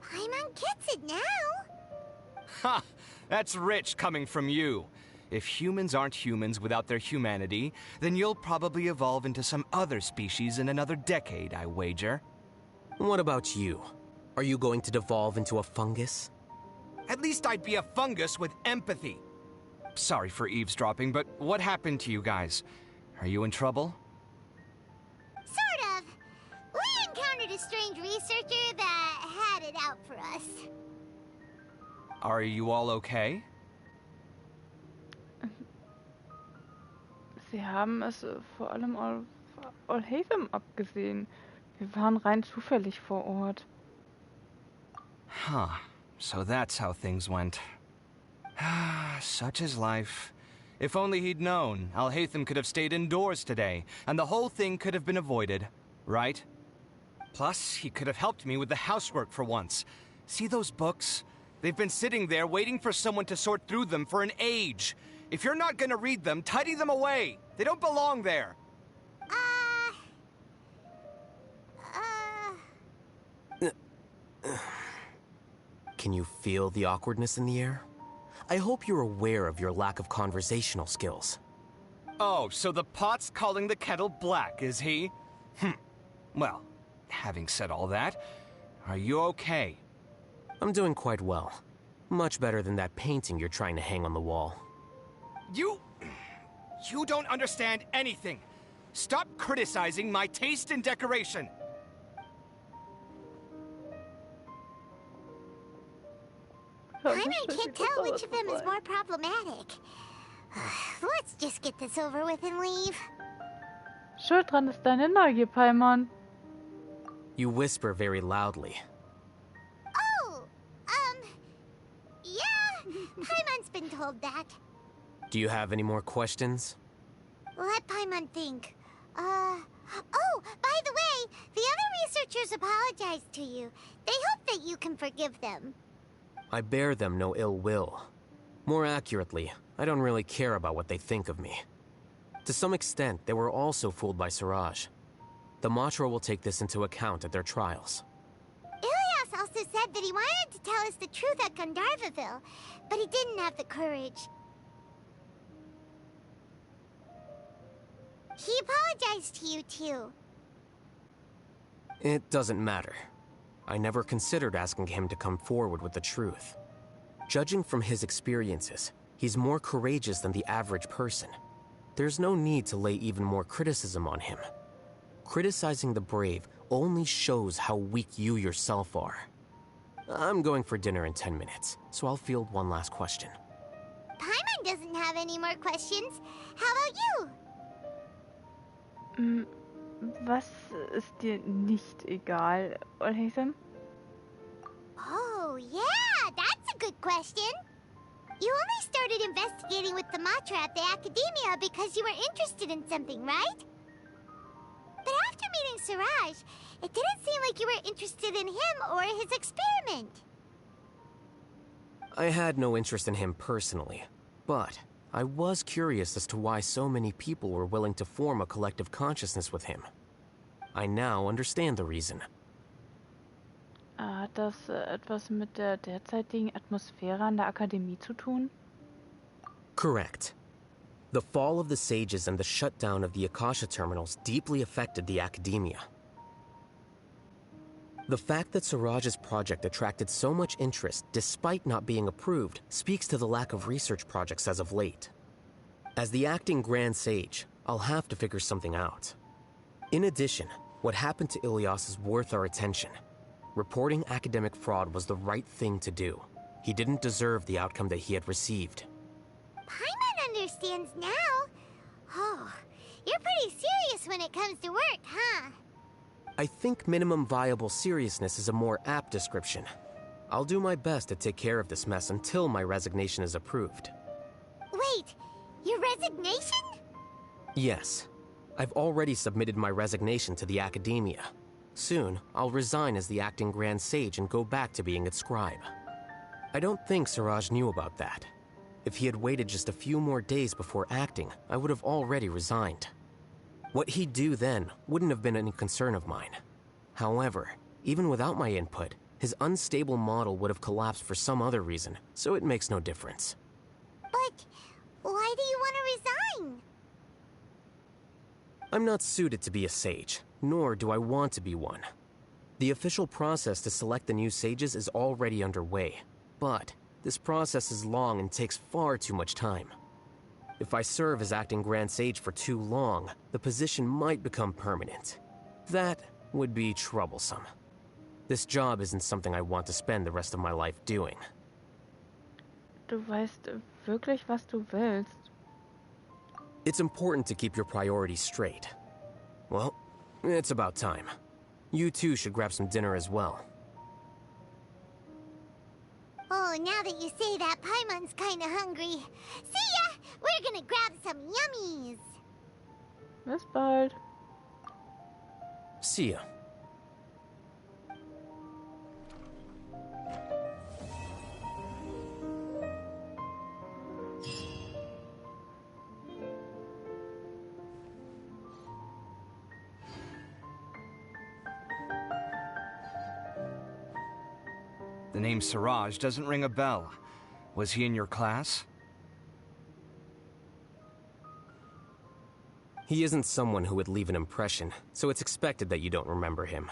Paimon gets it now.
Ha! That's rich coming from you. If humans aren't humans without their humanity, then you'll probably evolve into some other species in another decade, I wager.
What about you? Are you going to devolve into a fungus?
At least I'd be a fungus with empathy. Sorry for eavesdropping, but what happened to you guys? Are you in trouble?
Sort of. We encountered a strange researcher that had it out for us.
Are you all okay?
Sie haben es vor allem auf Alhaitham abgesehen. Wir waren rein zufällig vor Ort.
Huh. So that's how things went. Such is life. If only he'd known, Alhaitham could have stayed indoors today, and the whole thing could have been avoided, right? Plus, he could have helped me with the housework for once. See those books? They've been sitting there waiting for someone to sort through them for an age. If you're not gonna read them, tidy them away. They don't belong there.
Can you feel the awkwardness in the air? I hope you're aware of your lack of conversational skills.
Oh, so the pot's calling the kettle black, is he? Well, having said all that, are you okay?
I'm doing quite well. Much better than that painting you're trying to hang on the wall.
You don't understand anything. Stop criticizing my taste in decoration.
Paimon can't tell which of them is more problematic. Let's just get this over with and leave.
Schuld dran ist deine Neugier, Paimon.
You whisper very loudly.
Oh, yeah, Paimon's been told that.
Do you have any more questions?
Let Paimon think. Oh, by the way, the other researchers apologized to you. They hope that you can forgive them.
I bear them no ill will. More accurately, I don't really care about what they think of me. To some extent, they were also fooled by Siraj. The Matra will take this into account at their trials.
Ilias also said that he wanted to tell us the truth at Gandharvaville, but he didn't have the courage. He apologized to you, too.
It doesn't matter. I never considered asking him to come forward with the truth. Judging from his experiences, he's more courageous than the average person. There's no need to lay even more criticism on him. Criticizing the brave only shows how weak you yourself are. I'm going for dinner in 10 minutes, so I'll field one last question.
Paimon doesn't have any more questions. How about you?
Was ist dir nicht egal, Alhaitham?
Oh, yeah, that's a good question. You only started investigating with the Matra at the Academia because you were interested in something, right? But after meeting Siraj, it didn't seem like you were interested in him or his experiment.
I had no interest in him personally, but I was curious as to why so many people were willing to form a collective consciousness with him. I now understand the reason.
Hat das etwas mit der derzeitigen Atmosphäre an der Akademie zu tun?
Correct. The fall of the Sages and the shutdown of the Akasha terminals deeply affected the Academia. The fact that Siraj's project attracted so much interest despite not being approved speaks to the lack of research projects as of late. As the acting Grand Sage, I'll have to figure something out. In addition, what happened to Ilias is worth our attention. Reporting academic fraud was the right thing to do. He didn't deserve the outcome that he had received.
Paimon understands now. Oh, you're pretty serious when it comes to work, huh?
I think minimum viable seriousness is a more apt description. I'll do my best to take care of this mess until my resignation is approved.
Wait, your resignation?
Yes. I've already submitted my resignation to the Academia. Soon, I'll resign as the acting Grand Sage and go back to being its scribe. I don't think Siraj knew about that. If he had waited just a few more days before acting, I would have already resigned. What he'd do then wouldn't have been any concern of mine. However, even without my input, his unstable model would have collapsed for some other reason, so it makes no difference.
But why do you want to resign?
I'm not suited to be a sage, nor do I want to be one. The official process to select the new sages is already underway, but this process is long and takes far too much time. If I serve as acting Grand Sage for too long, the position might become permanent. That would be troublesome. This job isn't something I want to spend the rest of my life doing.
Du weißt wirklich, was du willst.
It's important to keep your priorities straight. Well, it's about time. You two should grab some dinner as well.
Oh, now that you say that, Paimon's kinda hungry. See ya! We're gonna grab some yummies!
Bis bald.
See ya.
The name Siraj doesn't ring a bell. Was he in your class?
He isn't someone who would leave an impression, so it's expected that you don't remember him.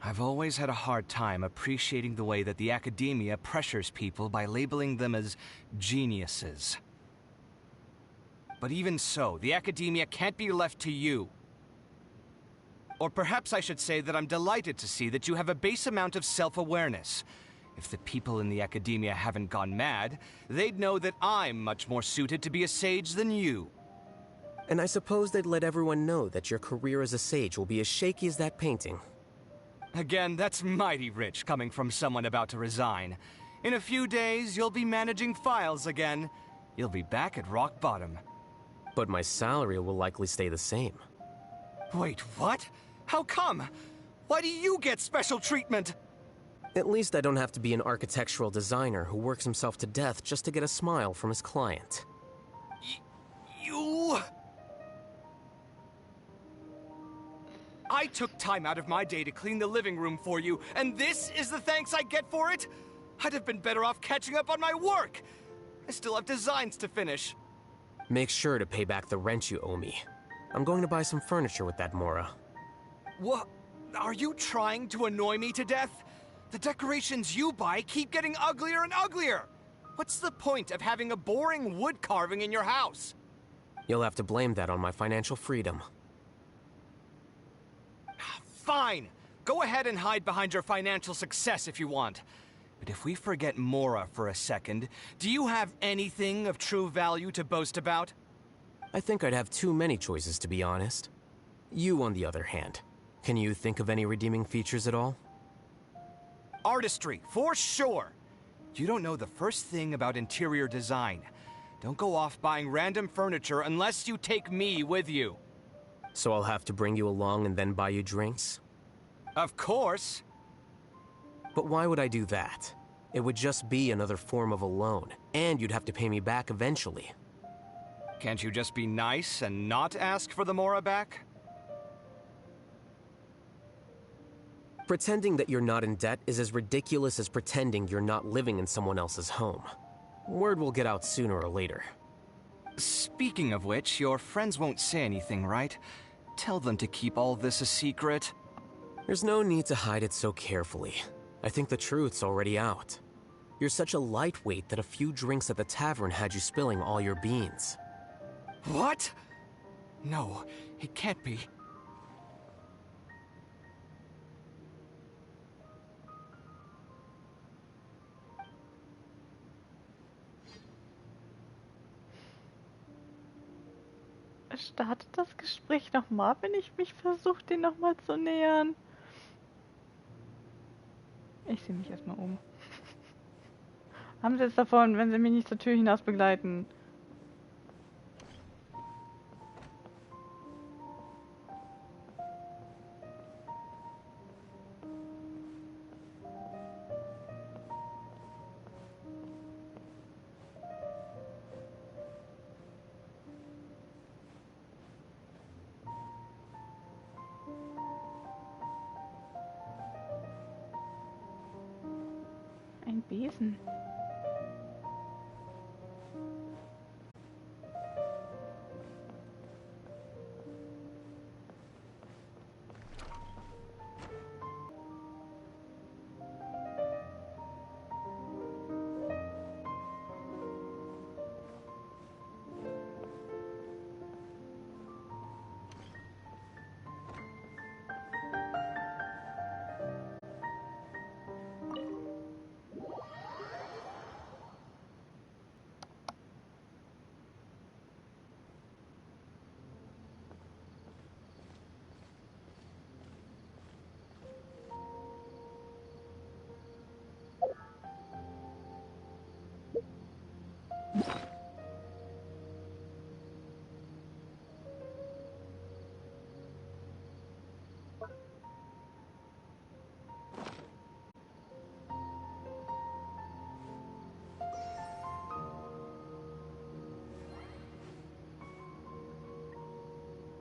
I've always had a hard time appreciating the way that the Academia pressures people by labeling them as geniuses. But even so, the Academia can't be left to you. Or perhaps I should say that I'm delighted to see that you have a base amount of self-awareness. If the people in the Academia haven't gone mad, they'd know that I'm much more suited to be a sage than you.
And I suppose they'd let everyone know that your career as a sage will be as shaky as that painting.
Again, that's mighty rich coming from someone about to resign. In a few days, you'll be managing files again. You'll be back at rock bottom.
But my salary will likely stay the same.
Wait, what? How come? Why do you get special treatment?
At least I don't have to be an architectural designer who works himself to death just to get a smile from his client.
You... I took time out of my day to clean the living room for you, and this is the thanks I get for it? I'd have been better off catching up on my work. I still have designs to finish.
Make sure to pay back the rent you owe me. I'm going to buy some furniture with that, Mora.
What? Are you trying to annoy me to death? The decorations you buy keep getting uglier and uglier. What's the point of having a boring wood carving in your house?
You'll have to blame that on my financial freedom.
Fine. Go ahead and hide behind your financial success if you want. But if we forget Mora for a second, do you have anything of true value to boast about?
I think I'd have too many choices, to be honest. You, on the other hand, can you think of any redeeming features at all?
Artistry, for sure. You don't know the first thing about interior design. Don't go off buying random furniture unless you take me with you.
So I'll have to bring you along and then buy you drinks?
Of course.
But why would I do that? It would just be another form of a loan, and you'd have to pay me back eventually.
Can't you just be nice and not ask for the Mora back?
Pretending that you're not in debt is as ridiculous as pretending you're not living in someone else's home. Word will get out sooner or later.
Speaking of which, your friends won't say anything, right? Tell them to keep all this a secret.
There's no need to hide it so carefully. I think the truth's already out. You're such a lightweight that a few drinks at the tavern had you spilling all your beans.
What? No, it can't be.
Startet das Gespräch nochmal, wenn ich mich versuche, den nochmal zu nähern? Ich sehe mich erstmal um. Haben Sie es davon, wenn Sie mich nicht zur Tür hinaus begleiten? Ein Besen.